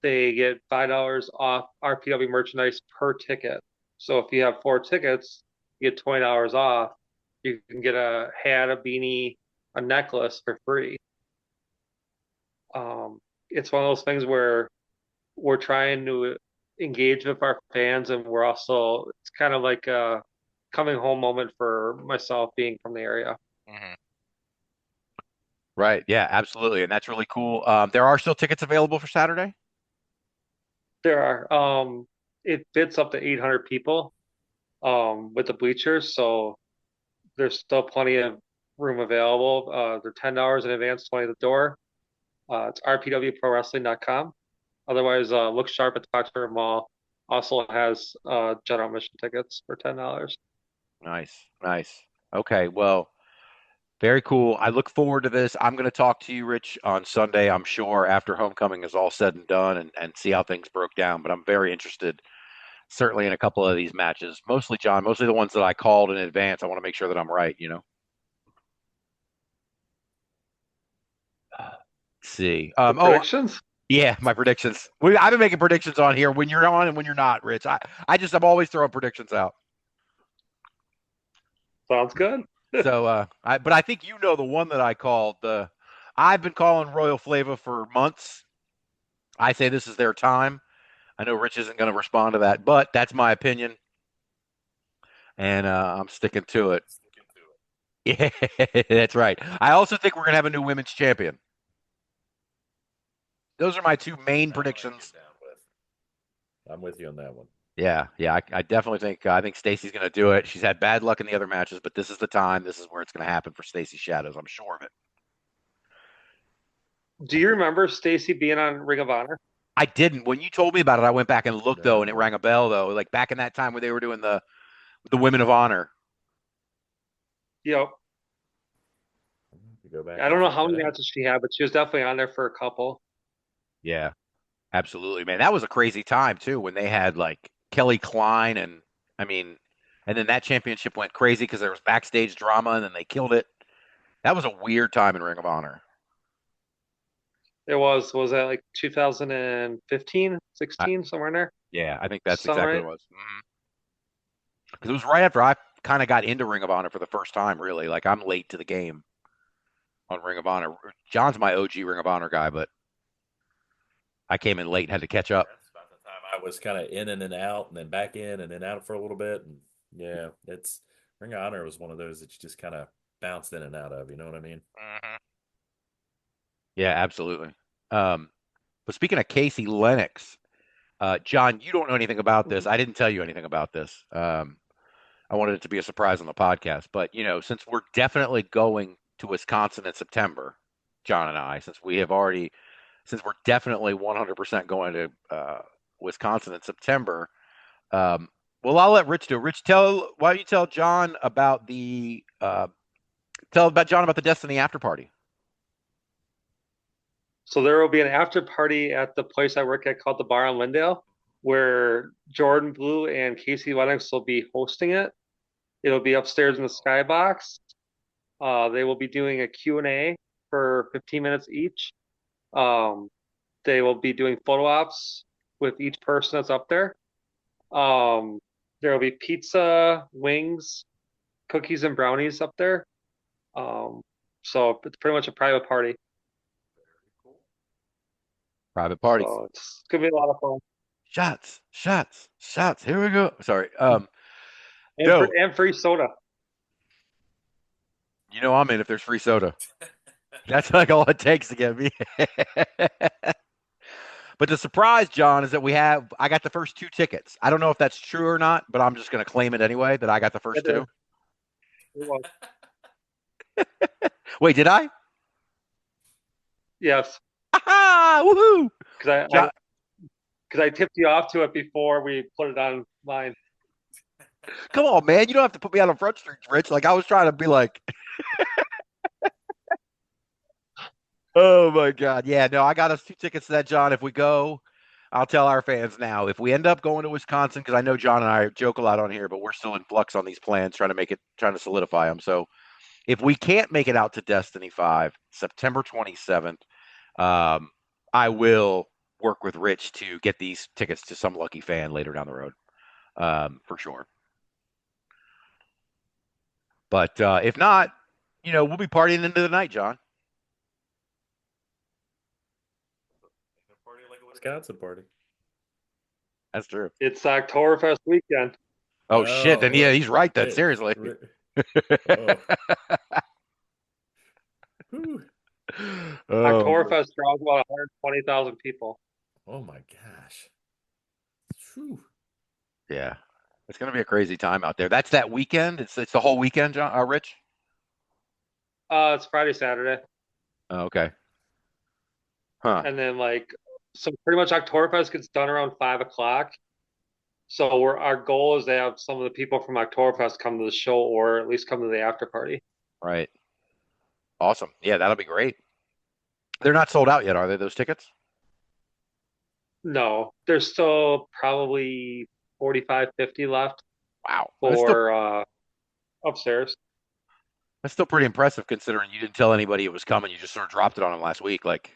they get $5 off RPW merchandise per ticket. So if you have 4 tickets, you get $20 off. You can get a hat, a beanie, a necklace for free. It's one of those things where we're trying to engage with our fans, and it's kind of like a coming home moment for myself being from the area. Mm-hmm. Right. Yeah, absolutely. And that's really cool. There are still tickets available for Saturday? There are. It fits up to 800 people with the bleachers, so there's still plenty of room available. They're $10 in advance, 20 at the door. It's rpwprowrestling.com. Otherwise, look sharp at the Foxborough Mall. Also has general admission tickets for $10. Nice. Okay, well, very cool. I look forward to this. I'm going to talk to you, Rich, on Sunday, I'm sure, after homecoming is all said and done and see how things broke down. But I'm very interested, certainly, in a couple of these matches. Mostly, John, mostly the ones that I called in advance. I want to make sure that I'm right, Let's see. Predictions? Yeah, my predictions. I've been making predictions on here when you're on and when you're not, Rich. I'm always throwing predictions out. Sounds good. So, but I think the one that I called. I've been calling Royal Flava for months. I say this is their time. I know Rich isn't going to respond to that, but that's my opinion, and I'm sticking to it. Yeah, that's right. I also think we're going to have a new women's champion. Those are my two main predictions. I'm with you on that one. Yeah. I definitely think Stacy's going to do it. She's had bad luck in the other matches, but this is the time. This is where it's going to happen for Stacy Shadows. I'm sure of it. Do you remember Stacy being on Ring of Honor? I didn't. When you told me about it, I went back and looked though, and it rang a bell though. Like back in that time when they were doing the Women of Honor. Yep. Go back. I don't know how many matches she had, but she was definitely on there for a couple. Yeah, absolutely, man. That was a crazy time too when they had like Kelly Klein and then that championship went crazy because there was backstage drama and then they killed it. That was a weird time in Ring of Honor. It was that like 2015, 16, somewhere in there? Yeah, I think that's exactly what it was. Because it was right after I kind of got into Ring of Honor for the first time, really. Like I'm late to the game on Ring of Honor. John's my OG Ring of Honor guy, but I came in late and had to catch up. That's about the time I was kind of in and then out and then back in and then out for a little bit. And yeah, Ring of Honor was one of those that you just kind of bounced in and out of. You know what I mean? Mm-hmm. Yeah, absolutely. But speaking of Casey Lennox, John, you don't know anything about this. I didn't tell you anything about this. I wanted it to be a surprise on the podcast. But, since we're definitely going to Wisconsin in September, John and I, since we're definitely 100% going to Wisconsin in September, well, I'll let Rich do. Rich, why don't you tell John about John about the Destiny after party? So there will be an after party at the place I work at called the Bar on Lindale, where Jordan Blue and Casey Lennox will be hosting it. It'll be upstairs in the skybox. They will be doing a Q&A for 15 minutes each. They will be doing photo ops with each person that's up there. There will be pizza, wings, cookies, and brownies up there. So it's pretty much a private party. Private party. So it's gonna be a lot of fun. Shots. Here we go. Sorry. And free soda. I'm in if there's free soda. That's like all it takes to get me. But the surprise, John, is that I got the first 2 tickets. I don't know if that's true or not, but I'm just going to claim it anyway that I got the first 2. Wait, did I? Yes, Woohoo! because John, I tipped you off to it before we put it online. come on, man. You don't have to put me out on Front Street, Rich. Like, I was trying to be like, oh my God. Yeah, no, I got us 2 tickets to that, John. If we go, I'll tell our fans now. If we end up going to Wisconsin, because I know John and I joke a lot on here, but we're still in flux on these plans, trying to solidify them. So if we can't make it out to Destiny 5, September 27th, I will work with Rich to get these tickets to some lucky fan later down the road, for sure. But if not, we'll be partying into the night, John. Party like a Wisconsin party. That's true. It's Oktoberfest weekend. Oh shit! Then yeah, well, he's right. Then hey, seriously. oh. Whew. Oktoberfest draws about 120,000 people. Oh my gosh. Whew. Yeah, it's gonna be a crazy time out there. That's that weekend. It's the whole weekend, John. Rich. It's Friday, Saturday, Oh, okay. Huh. and then so pretty much Oktoberfest gets done around 5 o'clock. So our goal is to have some of the people from Oktoberfest come to the show, or at least come to the after party. Right. Awesome. Yeah, that'll be great. They're not sold out yet, are they? Those tickets? No, there's still probably 45, 50 left Wow. for upstairs. That's still pretty impressive considering you didn't tell anybody it was coming. You just sort of dropped it on them last week. Like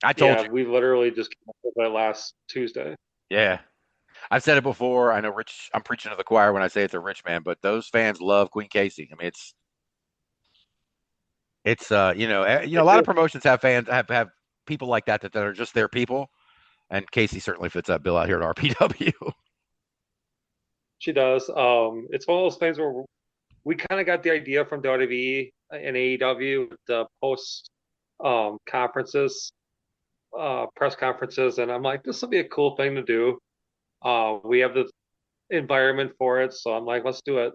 I told Yeah, you. we literally just came up with that last Tuesday. Yeah. I've said it before. I know Rich, I'm preaching to the choir when I say it's a Rich man, but those fans love Queen Casey. I mean, it's a lot of promotions have fans have people like that are just their people, and Casey certainly fits that bill out here at RPW. She does. It's one of those things where we kind of got the idea from WWE and AEW, the post conferences, press conferences, and I'm like, this will be a cool thing to do. We have the environment for it, so I'm like, let's do it.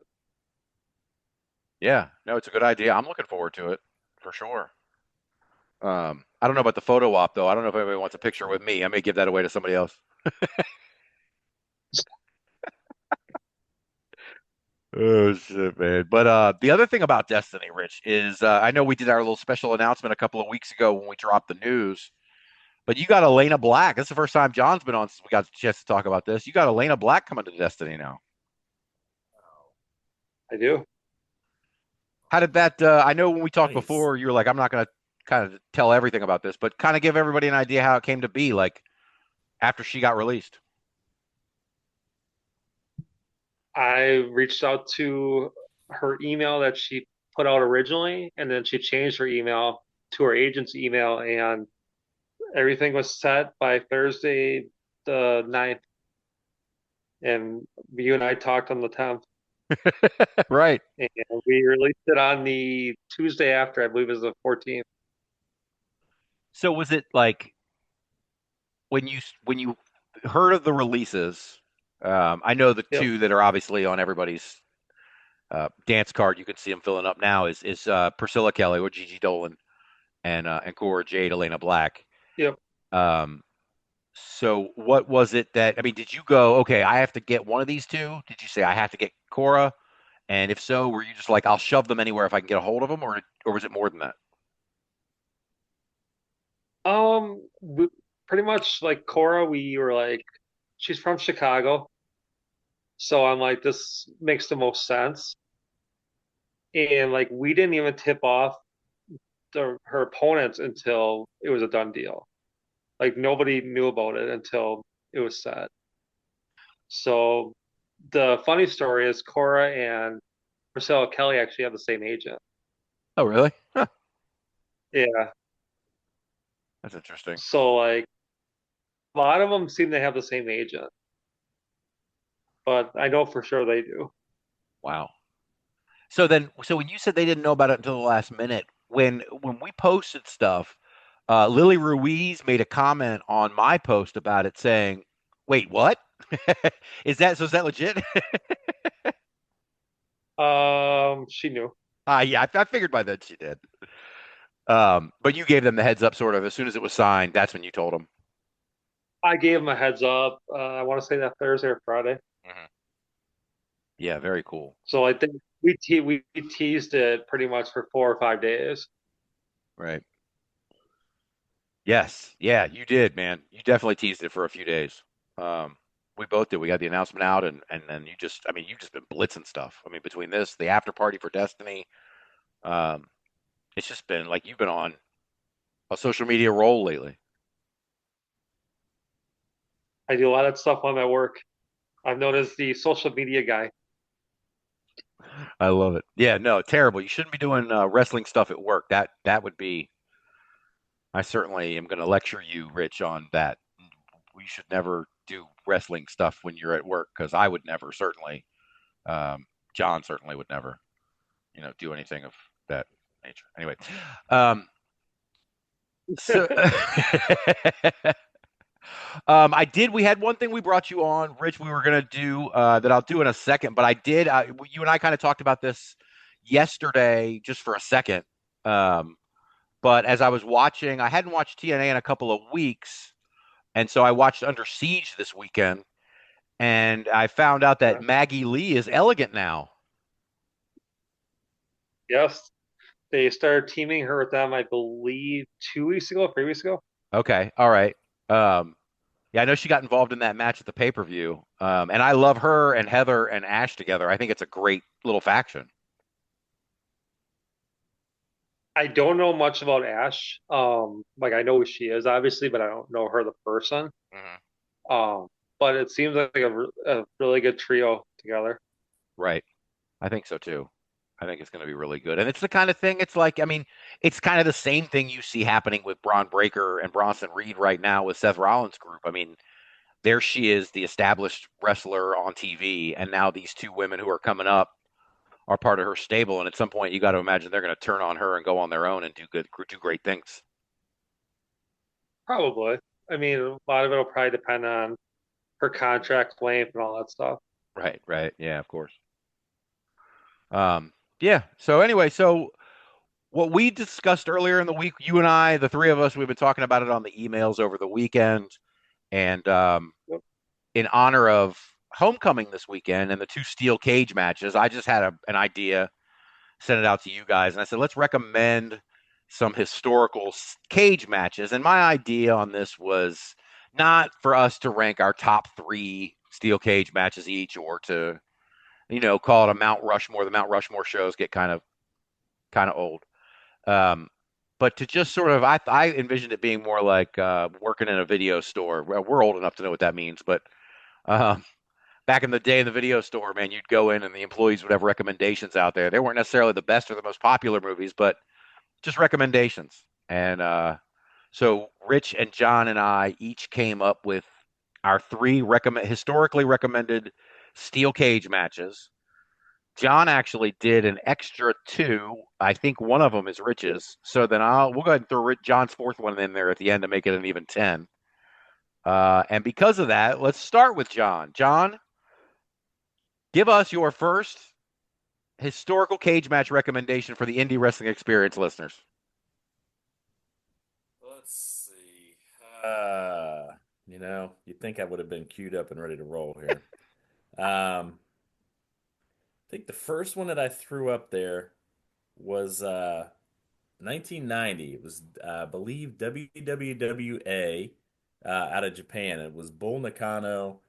Yeah, no, it's a good idea. I'm looking forward to it for sure. I don't know about the photo op though. I don't know if anybody wants a picture with me. I may give that away to somebody else. Oh shit, man. But the other thing about Destiny, Rich, is I know we did our little special announcement a couple of weeks ago when we dropped the news. But you got Elena Black. That's the first time John's been on since we got the chance to talk about this. You got Elena Black coming to Destiny now. I do. How did that? I know when we talked Nice. before, you were like, "I'm not going to kind of tell everything about this, but kind of give everybody an idea how it came to be." Like after she got released. I reached out to her email that she put out originally, and then she changed her email to her agent's email, and everything was set by Thursday the 9th. And you and I talked on the 10th, Right. and we released it on the Tuesday after, I believe it was the 14th. So was it like when you heard of the releases? I know the Yep. two that are obviously on everybody's dance card. You can see them filling up now. Is Priscilla Kelly or Gigi Dolan and Cora Jade, Elena Black. Yep. So what was it that I mean? Did you go, okay, I have to get one of these two? Did you say I have to get Cora? And if so, were you just like, I'll shove them anywhere if I can get a hold of them, or was it more than that? Pretty much like Cora, we were like, she's from Chicago, so I'm like, this makes the most sense. And like, we didn't even tip off her opponents until it was a done deal. Like nobody knew about it until it was set. So the funny story is Cora and Priscilla Kelly actually have the same agent. Oh, really? Huh, Yeah. that's interesting. So like a lot of them seem to have the same agent, but I know for sure they do. Wow. So when you said they didn't know about it until the last minute, when we posted stuff, Lily Ruiz made a comment on my post about it saying, "Wait, what? Is that legit?" She knew. Yeah, I figured by then she did. But you gave them the heads up sort of as soon as it was signed. That's when you told them. I gave him a heads up. I want to say that Thursday or Friday. Mhm. Yeah, very cool. So I think we teased it pretty much for 4 or 5 days. Right. Yes. Yeah, you did, man. You definitely teased it for a few days. We both did. We got the announcement out and then you've just been blitzing stuff. I mean, between this, the after party for Destiny, um, it's just been like you've been on a social media roll lately. I do a lot of stuff on my work. I'm known as the social media guy. I love it. Yeah, no, terrible. You shouldn't be doing wrestling stuff at work. That would be. I certainly am going to lecture you, Rich, on that. We should never do wrestling stuff when you're at work because I would never, certainly. Jon certainly would never, do anything of that nature. Anyway, so I did. We had one thing we brought you on, Rich. We were gonna do that. I'll do in a second, but I did. You and I kind of talked about this yesterday, just for a second. But as I was watching, I hadn't watched TNA in a couple of weeks, and so I watched Under Siege this weekend, and I found out that Maggie Lee is Elegant now. Yes, they started teaming her with them, I believe, 2 weeks ago, 3 weeks ago. Okay, all right. Yeah, I know she got involved in that match at the pay-per-view. And I love her and Heather and Ash together. I think it's a great little faction. I don't know much about Ash. Like I know who she is, obviously, but I don't know her the person. Mm-hmm. But it seems like a really good trio together. Right. I think so too. I think it's going to be really good. And it's the kind of thing, it's like, I mean, it's kind of the same thing you see happening with Braun Breaker and Bronson Reed right now with Seth Rollins' group. I mean, there she is, the established wrestler on TV, and now these two women who are coming up are part of her stable. And at some point, you got to imagine they're going to turn on her and go on their own and do great things. Probably. I mean, a lot of it will probably depend on her contract length and all that stuff. Right, right. Yeah, of course. Yeah. So anyway, so what we discussed earlier in the week, you and I, the three of us, we've been talking about it on the emails over the weekend. And Yep. in honor of Homecoming this weekend and the two steel cage matches, I just had an idea, sent it out to you guys, and I said, let's recommend some historical cage matches. And my idea on this was not for us to rank our top three steel cage matches each or to, call it a Mount Rushmore. The Mount Rushmore shows get kind of old. But to just sort of, I envisioned it being more like working in a video store. Well, we're old enough to know what that means, but back in the day in the video store, man, you'd go in and the employees would have recommendations out there. They weren't necessarily the best or the most popular movies, but just recommendations. And so Rich and Jon and I each came up with our three historically recommended steel cage matches. Jon actually did an extra two. I think one of them is Rich's. So then we'll go ahead and throw Jon's fourth one in there at the end to make it an even 10. And because of that, let's start with Jon. Jon, give us your first historical cage match recommendation for the Indie Wrestling Experience listeners. Let's see. You'd think I would have been queued up and ready to roll here. I think the first one that I threw up there was 1990. It was, I believe, WWWA out of Japan. It was Bull Nakano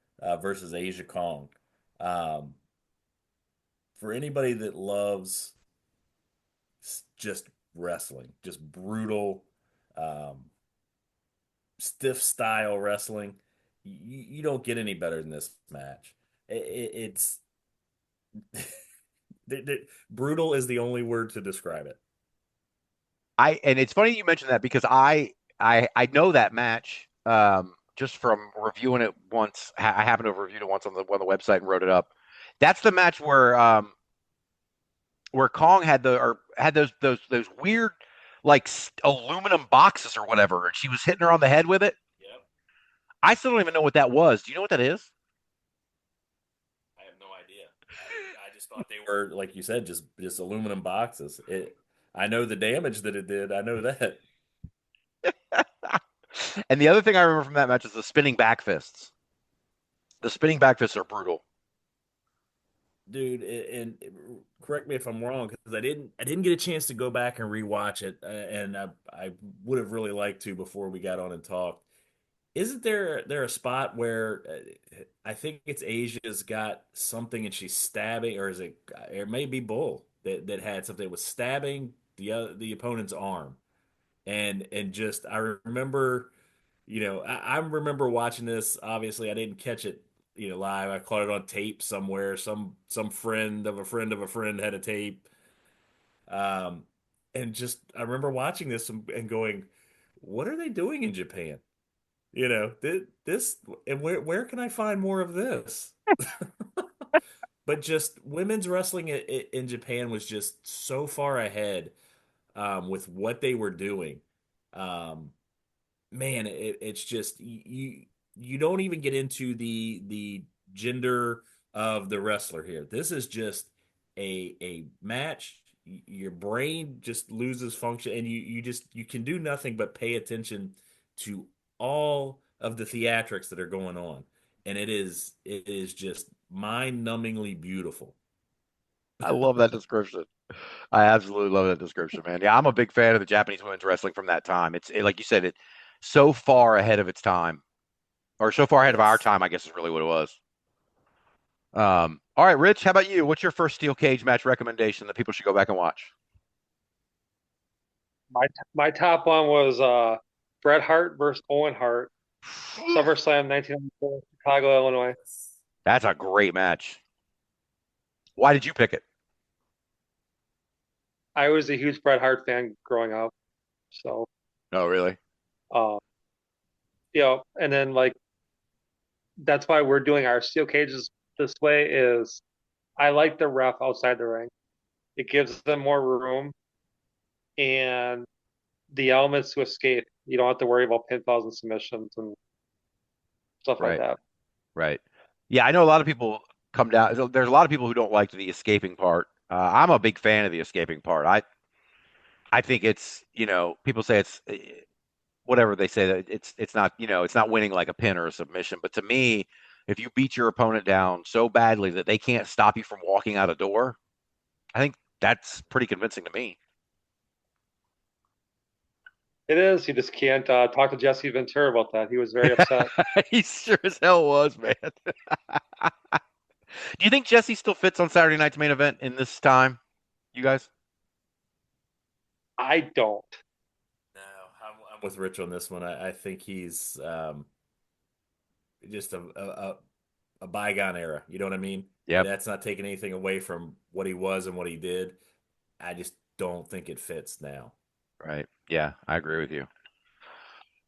versus Asia Kong. For anybody that loves just wrestling, just brutal, stiff style wrestling, you don't get any better than this match. It's brutal is the only word to describe it. And it's funny you mentioned that because I know that match just from reviewing it once. I happened to have reviewed it once on the website and wrote it up. That's the match where Kong had those weird like aluminum boxes or whatever, and she was hitting her on the head with it. Yep. I still don't even know what that was. Do you know what that is? I have no idea. I just thought they were, like you said, just aluminum boxes. I know the damage that it did. I know that. And the other thing I remember from that match is the spinning back fists. The spinning back fists are brutal. Dude, and correct me if I'm wrong, because I didn't get a chance to go back and rewatch it, and I would have really liked to before we got on and talked. Isn't there a spot where I think it's Asia's got something and she's stabbing, or is it? It may be Bull that had something that was stabbing the opponent's arm, and just I remember, I remember watching this. Obviously, I didn't catch it, live. I caught it on tape somewhere. Some friend of a friend of a friend had a tape, um, and just I remember watching this and going, "What are they doing in Japan?" This and where can I find more of this? But just women's wrestling in Japan was just so far ahead, with what they were doing. Um, Man, it's just you don't even get into the gender of the wrestler here. This is just a match. Your brain just loses function, and you can do nothing but pay attention to all of the theatrics that are going on, and it is just mind-numbingly beautiful. I love that description. I absolutely love that description, man. Yeah, I'm a big fan of the Japanese women's wrestling from that time. Like you said, it so far ahead of its time, or so far ahead of our Yes. time, I guess is really what it was. All right, Rich, how about you? What's your first steel cage match recommendation that people should go back and watch? My top one was Bret Hart versus Owen Hart, SummerSlam 1994, Chicago, Illinois. That's a great match. Why did you pick it? I was a huge Bret Hart fan growing up, so Oh, really? uh, and then like that's why we're doing our steel cages this way. Is I like the ref outside the ring. It gives them more room and the elements to escape. You don't have to worry about pinfalls and submissions and stuff like Right, that. right. Yeah, I know a lot of people come down. There's a lot of people who don't like the escaping part. I'm a big fan of the escaping part. I think it's, people say it's whatever they say that it's not, it's not winning like a pin or a submission. But to me, if you beat your opponent down so badly that they can't stop you from walking out a door, I think that's pretty convincing to me. It is. You just can't talk to Jesse Ventura about that. He was very upset. He sure as hell was, man. Do you think Jesse still fits on Saturday night's main event in this time, you guys? I don't. No, I'm with Rich on this one. I think he's just a bygone era. You know what I mean? Yep. That's not taking anything away from what he was and what he did. I just don't think it fits now. Right. Yeah, I agree with you.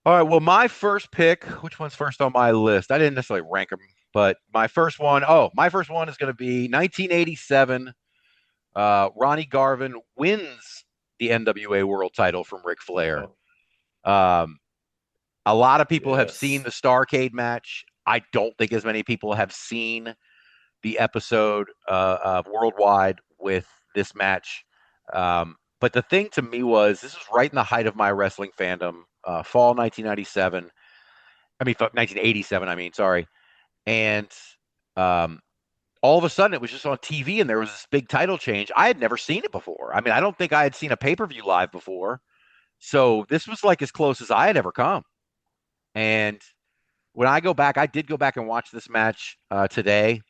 All right. Well, my first pick, which one's first on my list? I didn't necessarily rank them, but my first one is going to be 1987. Ronnie Garvin wins the NWA World Title from Ric Flair. Oh, Um, a lot of people have seen yes. the Starcade match. I don't think as many people have seen the episode of Worldwide with this match. But the thing to me was this was right in the height of my wrestling fandom, fall 1997. I mean, 1987, I mean, sorry. And um, all of a sudden it was just on TV and there was this big title change. I had never seen it before. I mean, I don't think I had seen a pay-per-view live before. So this was like as close as I had ever come. And when I go back, I did go back and watch this match today,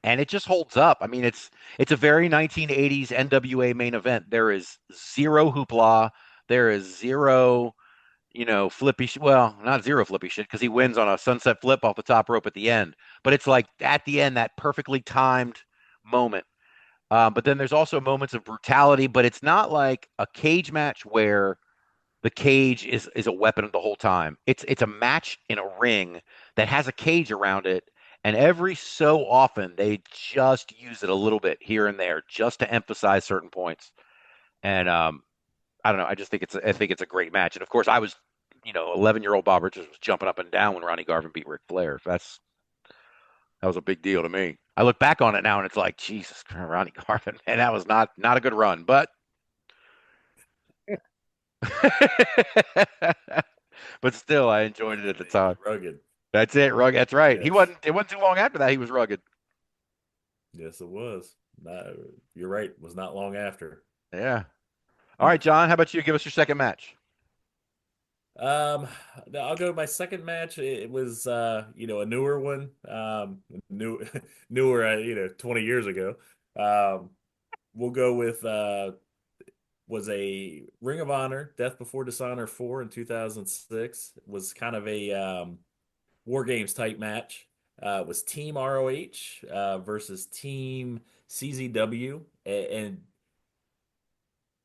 and it just holds up. I mean, it's a very 1980s NWA main event. There is zero hoopla. There is zero, flippy. Well, not zero flippy shit because he wins on a sunset flip off the top rope at the end. But it's like at the end that perfectly timed moment. But then there's also moments of brutality. But it's not like a cage match where the cage is a weapon the whole time. It's a match in a ring that has a cage around it, and every so often they just use it a little bit here and there just to emphasize certain points. And I don't know. I just think it's a great match. And of course, I was, 11-year-old Bob Richards was jumping up and down when Ronnie Garvin beat Ric Flair. That was a big deal to me. I look back on it now and it's like, Jesus Christ, Ronnie Garvin, man, that was not a good run, but but still, I enjoyed it at the time. Rugged. That's it, rugged. That's right. Yes. It wasn't too long after that he was rugged. Yes, it was. You're right. It was not long after. Yeah. All right, John, how about you give us your second match? Um, I'll go with my second match. It was a newer one. Newer, 20 years ago. Um, we'll go with was a Ring of Honor Death Before Dishonor 4 in 2006. It was kind of a War Games type match. It was Team ROH versus Team CZW, and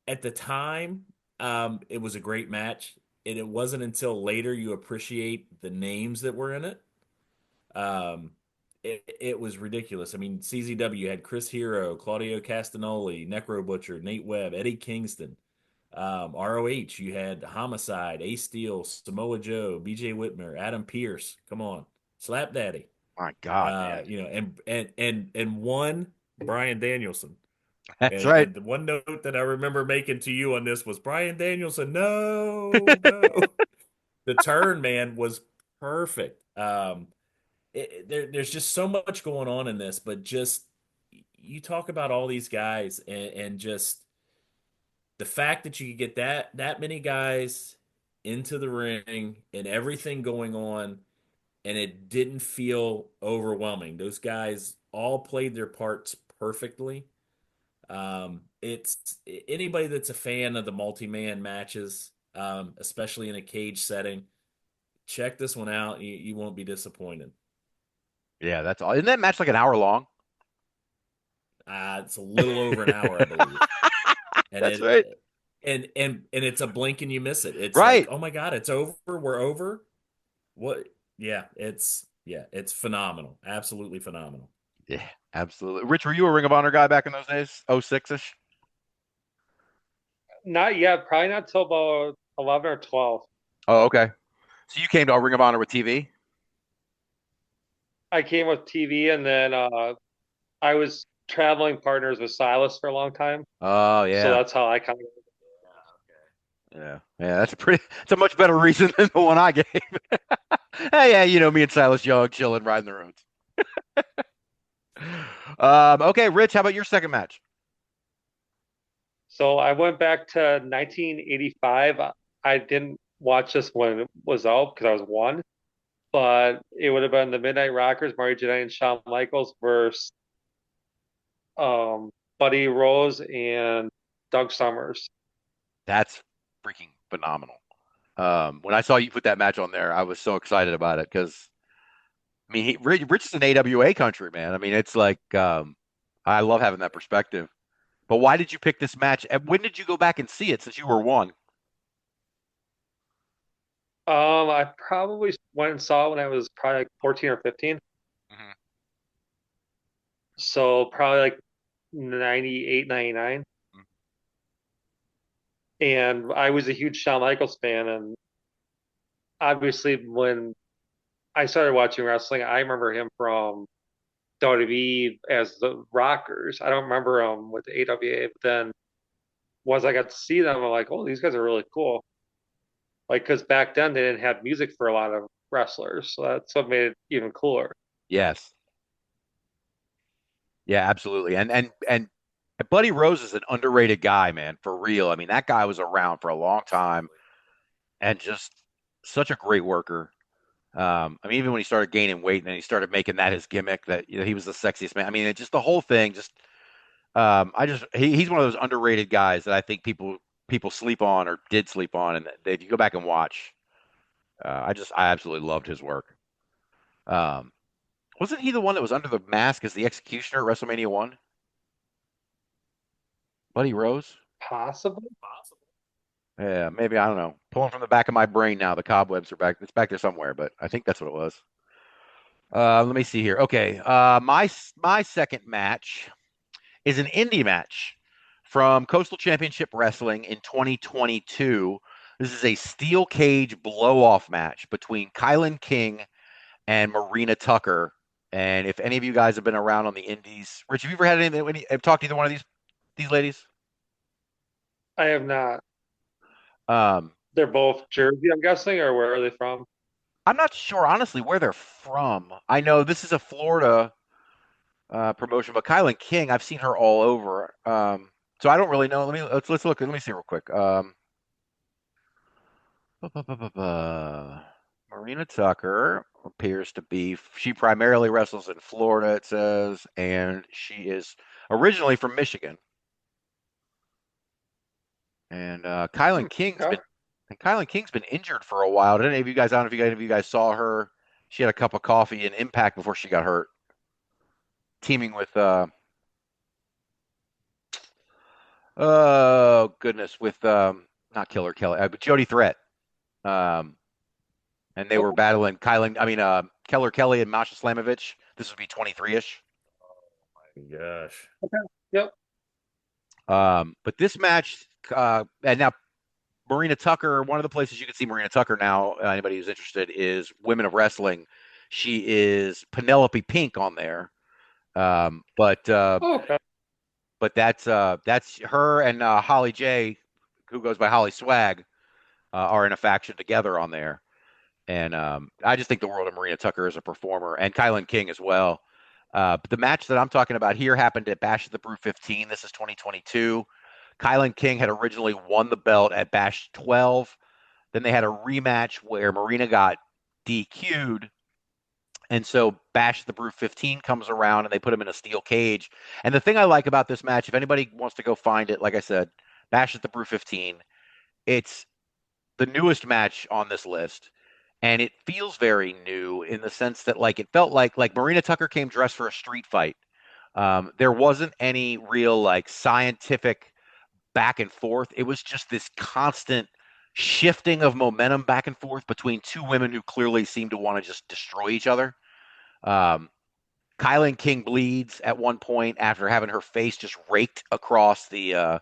at the time, it was a great match. And it wasn't until later you appreciate the names that were in it. Um, it was ridiculous. I mean, CZW had Chris Hero, Claudio Castagnoli, Necro Butcher, Nate Webb, Eddie Kingston. ROH, you had Homicide, Ace Steel, Samoa Joe, BJ Whitmer, Adam Pierce. Come on, Slap Daddy. My God, man. And one Brian Danielson. That's right. And the one note that I remember making to you on this was Brian Danielson. No, no. The turn, man, was perfect. There's just so much going on in this, but just you talk about all these guys and just the fact that you could get that many guys into the ring and everything going on, and it didn't feel overwhelming. Those guys all played their parts perfectly. It's anybody that's a fan of the multi-man matches, especially in a cage setting, check this one out. You won't be disappointed. Yeah, that's all. Isn't that match like an hour long? It's a little over an hour, I believe. And That's right. And it's a blink and you miss it. It's right. like, oh my God, it's over. We're over. What? Yeah, it's phenomenal. Absolutely phenomenal. Yeah, absolutely. Rich, were you a Ring of Honor guy back in those days? 06-ish? Not yet. Probably not till about 11 or 12. Oh, okay. So you came to a Ring of Honor with TV? I came with TV, and then I was traveling partners with Silas for a long time. Oh, yeah. So that's how I kind of. Yeah, that's it's a much better reason than the one I gave. Hey, yeah, me and Silas Young chilling, riding the roads. Okay, Rich, how about your second match? So I went back to 1985. I didn't watch this when it was out because I was one, but it would have been the Midnight Rockers, Marty Jannetty and Shawn Michaels versus Buddy Rose and Doug Summers. That's freaking phenomenal. When I saw you put that match on there, I was so excited about it because, I mean, Rich is an AWA country, man. I mean, it's like, I love having that perspective. But why did you pick this match? And when did you go back and see it since you were one? I probably went and saw it when I was probably like 14 or 15. Mhm. So probably like 98, 99. Mhm. And I was a huge Shawn Michaels fan, and obviously when I started watching wrestling, I remember him from WWE as the Rockers. I don't remember him with the AWA, but then once I got to see them, I'm like, oh, these guys are really cool. Like, because back then they didn't have music for a lot of wrestlers, so that's what made it even cooler. Yes. Yeah, absolutely. And Buddy Rose is an underrated guy, man, for real. I mean, that guy was around for a long time and just such a great worker. I mean, even when he started gaining weight and then he started making that his gimmick that he was the sexiest man. I mean, it just the whole thing just he's one of those underrated guys that I think people sleep on or did sleep on, and if you go back and watch, I absolutely loved his work. Um, wasn't he the one that was under the mask as the Executioner at WrestleMania 1? Buddy Rose? Possibly. Yeah, maybe, I don't know. Pulling from the back of my brain now. The cobwebs are back. It's back there somewhere, but I think that's what it was. Let me see here. Okay, my second match is an indie match from Coastal Championship Wrestling in 2022. This is a steel cage blow-off match between Kylan King and Marina Tucker. And if any of you guys have been around on the indies, Rich, have you ever had anything? Have talked to either one of these ladies? I have not. Um, They're both Jersey, I'm guessing, or where are they from? I'm not sure, honestly, where they're from. I know this is a Florida promotion, but Kylan King, I've seen her all over. So I don't really know. Let's look. Let me see real quick. Marina Tucker appears to be. She primarily wrestles in Florida, it says, and she is originally from Michigan. And Kylan King's been injured for a while. Did any of you guys? I don't know if any of you guys saw her. She had a cup of coffee in Impact before she got hurt, teaming with oh goodness, with not Killer Kelly, but Jody Threat. And they were battling Keller Kelly and Masha Slamovich. This would be 23-ish. Oh my gosh. Okay. Yep. But this match, and now Marina Tucker, one of the places you can see Marina Tucker now, anybody who's interested, is Women of Wrestling. She is Penelope Pink on there. But that's her and Holly J, who goes by Holly Swag, are in a faction together on there. And I just think the world of Marina Tucker as a performer, and Kylan King as well. But the match that I'm talking about here happened at Bash at the Brew 15. This is 2022. Kylan King had originally won the belt at Bash 12. Then they had a rematch where Marina got DQ'd. And so Bash at the Brew 15 comes around and they put him in a steel cage. And the thing I like about this match, if anybody wants to go find it, like I said, Bash at the Brew 15, it's the newest match on this list. And it feels very new in the sense that it felt like Marina Tucker came dressed for a street fight. There wasn't any real scientific back and forth. It was just this constant shifting of momentum back and forth between two women who clearly seemed to want to just destroy each other. Kylan King bleeds at one point after having her face just raked across the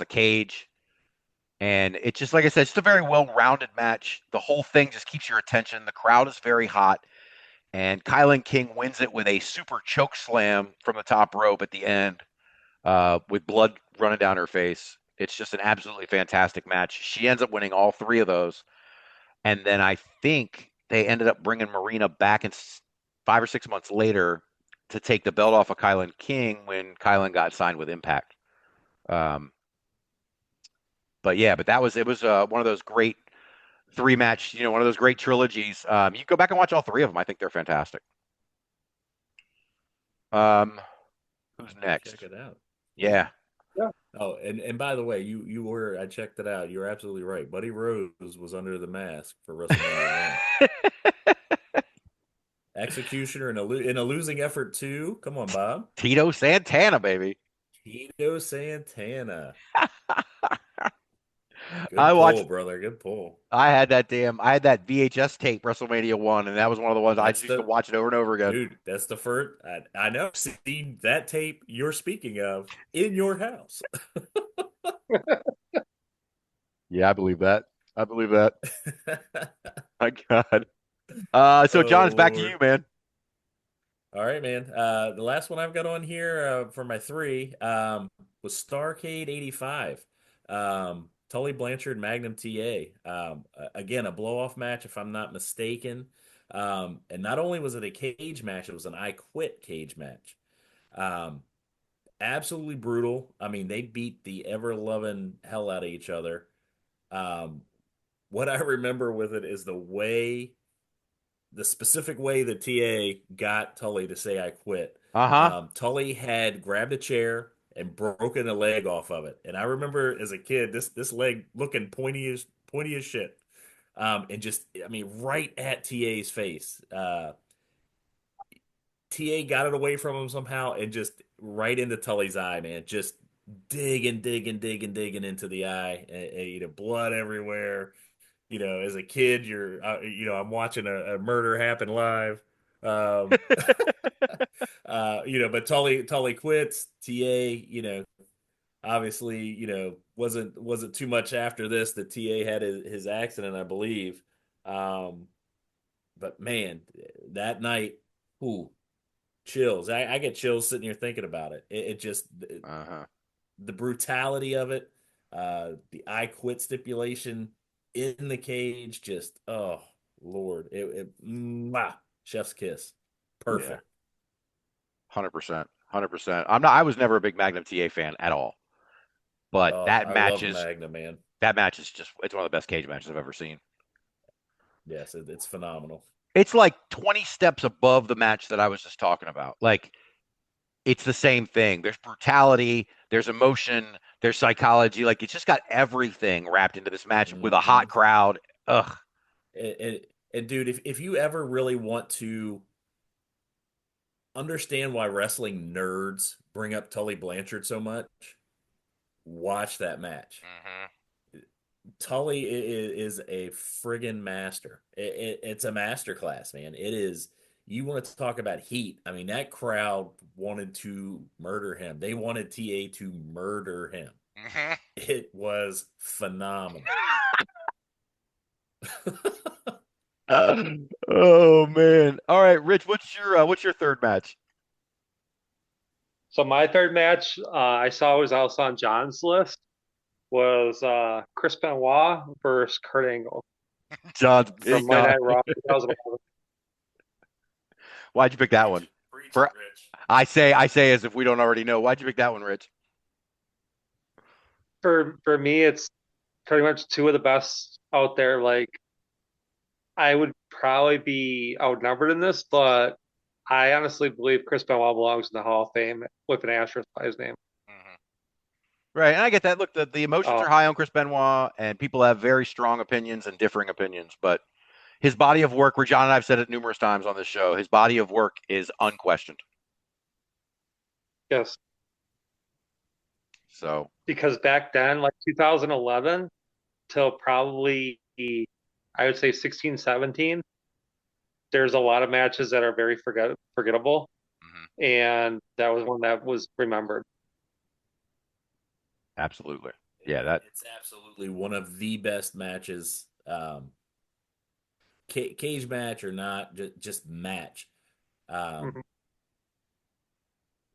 cage. And it's just, like I said, it's a very well-rounded match. The whole thing just keeps your attention. The crowd is very hot. And Kylan King wins it with a super choke slam from the top rope at the end with blood running down her face. It's just an absolutely fantastic match. She ends up winning all three of those. And then I think they ended up bringing Marina back in 5 or 6 months later to take the belt off of Kylan King when Kylan got signed with Impact. But it was one of those great three-match, one of those great trilogies. You go back and watch all three of them. I think they're fantastic. Who's next? Check it out. Yeah. Oh, and by the way, you were, I checked it out. You're absolutely right. Buddy Rose was under the mask for WrestleMania 1. Executioner in a losing effort too. Come on, Bob. Tito Santana, baby. Tito Santana. Good pull, brother. Good pull. I had that VHS tape, WrestleMania 1, and that was one of the ones I used to watch it over and over again. Dude, that's the first. I know. Seen that tape you're speaking of in your house. Yeah, I believe that. My God. So John, it's back to you, man. All right, man. The last one I've got on here for my three was Starrcade 85. Tully Blanchard, Magnum TA. Again, a blow-off match, if I'm not mistaken. And not only was it a cage match, it was an I Quit cage match. Absolutely brutal. I mean, they beat the ever-loving hell out of each other. What I remember with it is the specific way that TA got Tully to say I quit. Tully had grabbed a chair and broken a leg off of it. And I remember as a kid, this leg looking pointy as shit. And just, right at TA's face. TA got it away from him somehow and just right into Tully's eye, man. Just digging into the eye. Blood everywhere. As a kid, I'm watching a murder happen live. But Tully quits. TA, obviously, wasn't too much after this that TA had his accident, I believe. But man, that night, ooh, chills. I get chills sitting here thinking about it. It just the brutality of it, the I quit stipulation in the cage, just oh Lord, chef's kiss, perfect. 100%, 100%. I was never a big Magnum TA fan at all, but I love Magnum, man. That match is it's one of the best cage matches I've ever seen. Yes, it's phenomenal. It's like 20 steps above the match that I was just talking about. Like, it's the same thing. There's brutality, there's emotion, there's psychology. Like, it's just got everything wrapped into this match with a hot crowd. Ugh. And dude, if you ever really want to understand why wrestling nerds bring up Tully Blanchard so much, watch that match. Tully is a friggin' master. It's a master class, man. It is. You want to talk about heat? I mean, that crowd wanted to murder him. They wanted TA to murder him. It was phenomenal. Oh man! All right, Rich, what's your third match? So my third match, I saw was also on John's list, was Chris Benoit versus Kurt Angle John's from Monday Night Raw 2011. Why'd you pick that one? Rich. I say as if we don't already know. Why'd you pick that one, Rich? For me, it's pretty much two of the best out there. Like, I would probably be outnumbered in this, but I honestly believe Chris Benoit belongs in the Hall of Fame with an asterisk by his name. Right, and I get that. Look, the emotions are high on Chris Benoit, and people have very strong opinions and differing opinions, but his body of work, where John and I have said it numerous times on this show, his body of work is unquestioned. Yes. So, because back then, like 2011 till probably, I would say 16, 17, there's a lot of matches that are very forgettable. And that was one that was remembered. Absolutely. Yeah, it's absolutely one of the best matches, cage match or not, just match,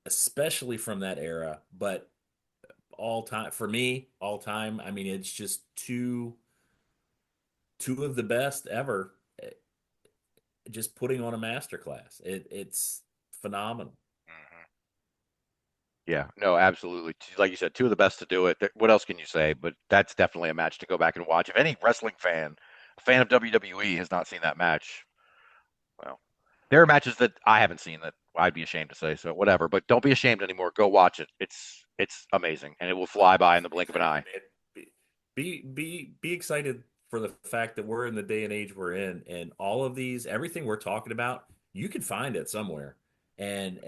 especially from that era. But all time for me, all time. I mean, it's just two of the best ever. Just putting on a masterclass. It's phenomenal. Yeah, no, absolutely. Like you said, two of the best to do it. What else can you say? But that's definitely a match to go back and watch. If any wrestling fan, a fan of WWE, has not seen that match, well, there are matches that I haven't seen that I'd be ashamed to say. So whatever. But don't be ashamed anymore. Go watch it. It's amazing, and it will fly by in the blink of an eye. Be excited for the fact that we're in the day and age we're in, and all of these, everything we're talking about, you can find it somewhere. And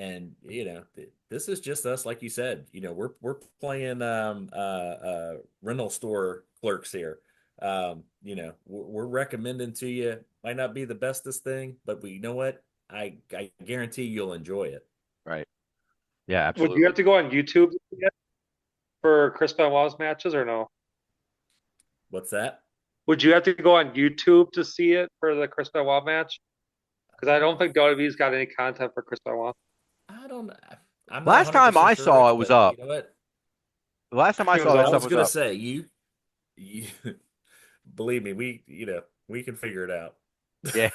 this is just us, like you said. We're playing rental store clerks here. We're recommending to you. Might not be the bestest thing, but you know what? I guarantee you'll enjoy it. Right. Yeah, absolutely. Would you have to go on YouTube for Chris Benoit's matches or no? What's that? Would you have to go on YouTube to see it for the Chris Benoit match? Because I don't think WWE's got any content for Chris Benoit. I don't. Last time I saw it was up. You know what? The last time I saw that stuff was up. I was gonna say you believe me, we can figure it out. Yeah,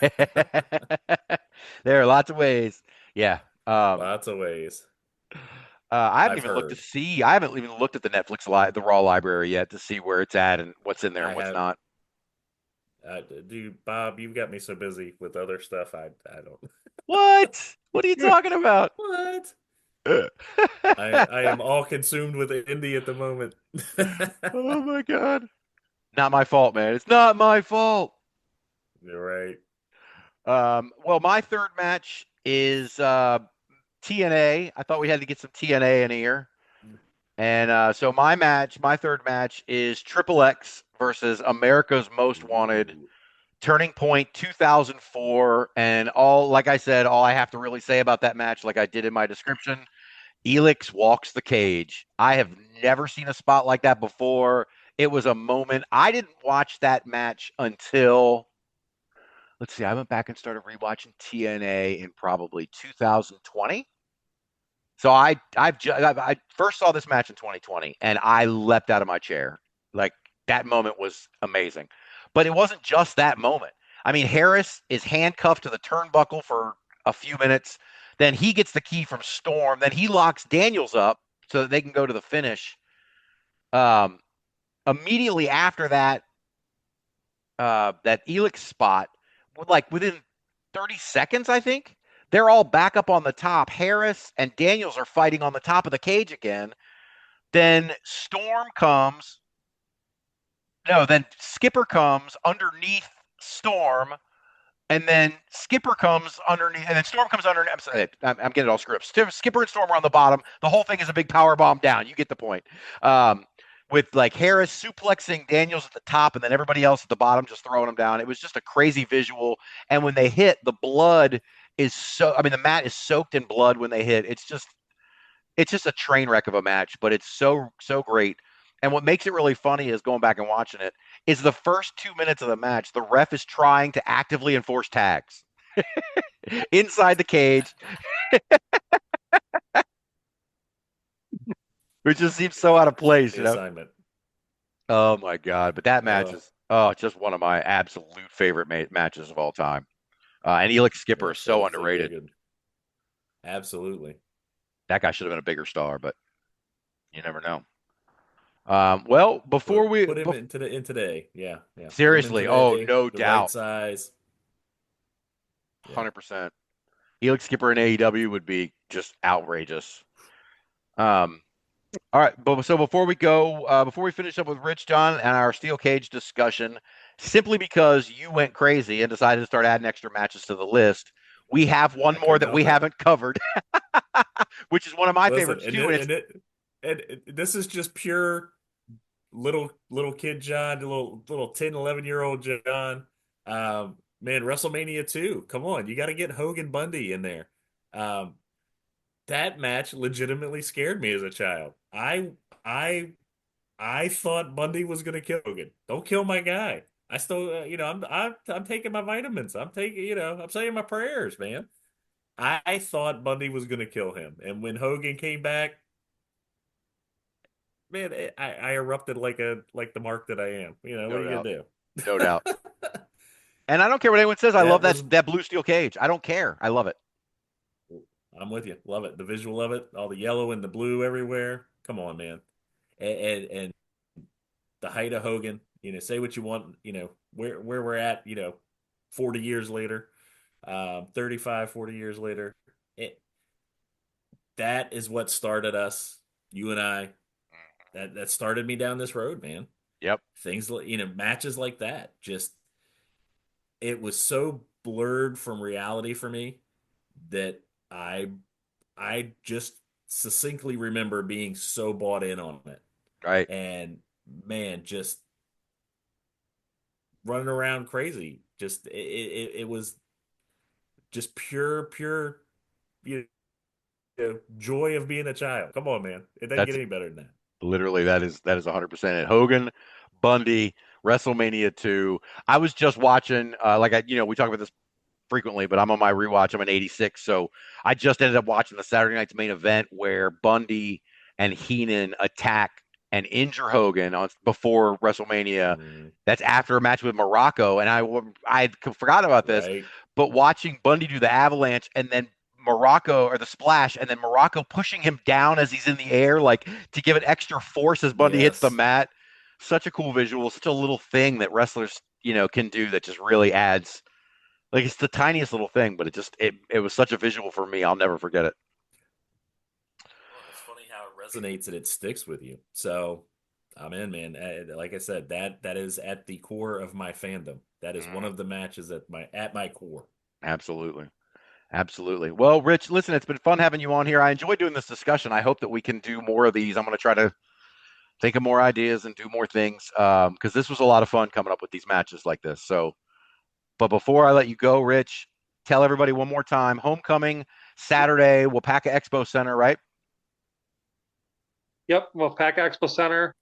there are lots of ways. Yeah, lots of ways. I haven't even looked to see. I haven't even looked at the Netflix the Raw library yet to see where it's at and what's in there and what's not. Dude, Bob, you've got me so busy with other stuff. I don't. What? What are you talking about? What? I am all consumed with indie at the moment. Oh my God. Not my fault, man. It's not my fault. You're right. Well, my third match is TNA. I thought we had to get some TNA in here. And so my third match is Triple X versus America's Most Wanted, Turning Point 2004, and all, like I said, all I have to really say about that match, like I did in my description, Elix walks the cage. I have never seen a spot like that before. It was a moment. I didn't watch that match until, let's see, I went back and started rewatching TNA in probably 2020. So I first saw this match in 2020, and I leapt out of my chair. Like, that moment was amazing. But it wasn't just that moment. I mean, Harris is handcuffed to the turnbuckle for a few minutes. Then he gets the key from Storm. Then he locks Daniels up so that they can go to the finish. Immediately after that, that Elix spot, like within 30 seconds, I think, they're all back up on the top. Harris and Daniels are fighting on the top of the cage again. Then Storm comes. No, then Skipper comes underneath Storm, and then Skipper comes underneath, and then Storm comes underneath. I'm getting it all screwed up. Skipper and Storm are on the bottom. The whole thing is a big power bomb down. You get the point. With like Harris suplexing Daniels at the top, and then everybody else at the bottom just throwing them down. It was just a crazy visual. And when they hit, the blood is so. I mean, the mat is soaked in blood when they hit. It's just a train wreck of a match, but it's so great. And what makes it really funny is going back and watching it is the first 2 minutes of the match, the ref is trying to actively enforce tags inside the cage, which just seems so out of place, you know? Assignment. Oh my God. But that match is just one of my absolute favorite matches of all time. And Elix Skipper is so underrated. Absolutely. That guy should have been a bigger star, but you never know. Well, before we put him in today, yeah. Seriously, today, no doubt, right size, 100%. Elix Skipper in AEW would be just outrageous. All right, but so before we go, before we finish up with Rich, Jon, and our steel cage discussion, simply because you went crazy and decided to start adding extra matches to the list, we have one more that we haven't covered, which is one of my favorites too. And this is just pure little kid Jon, little 10, 11-year-old Jon. Man, WrestleMania 2. Come on, you got to get Hogan Bundy in there. That match legitimately scared me as a child. I thought Bundy was going to kill Hogan. Don't kill my guy. I still, I'm taking my vitamins. I'm taking, I'm saying my prayers, man. I thought Bundy was going to kill him, and when Hogan came back, man, I erupted like the mark that I am. What are you gonna do? No doubt. And I don't care what anyone says. I love that blue steel cage. I don't care. I love it. I'm with you. Love it. The visual of it. All the yellow and the blue everywhere. Come on, man. And the height of Hogan. Say what you want. Where we're at. 40 years later, 35, 40 years later. That is what started us. You and I. That started me down this road, man. Yep. Things like, matches like that. Just, it was so blurred from reality for me that I just succinctly remember being so bought in on it. Right. And man, just running around crazy. Just, it was just pure, joy of being a child. Come on, man. It doesn't get any better than that. Literally, that is 100% it. Hogan, Bundy, WrestleMania 2. I was just watching, we talk about this frequently, but I'm on my rewatch. I'm an 86, so I just ended up watching the Saturday night's main event where Bundy and Heenan attack and injure Hogan before WrestleMania. That's after a match with Morocco, and I forgot about this, right. But watching Bundy do the avalanche and then Morocco or the splash, and then Morocco pushing him down as he's in the air, like to give it extra force as Bundy hits the mat. Such a cool visual, such a little thing that wrestlers, can do that just really adds. Like, it's the tiniest little thing, but it was such a visual for me. I'll never forget it. Well, it's funny how it resonates and it sticks with you. So I'm in, man. Like I said, that is at the core of my fandom. That is one of the matches at my core. Absolutely. Absolutely. Well, Rich, listen, it's been fun having you on here. I enjoyed doing this discussion. I hope that we can do more of these. I'm going to try to think of more ideas and do more things because this was a lot of fun coming up with these matches like this. So But before I let you go, Rich, tell everybody one more time. Homecoming Saturday, Waupaca Expo Center, right? Yep, Waupaca Expo Center.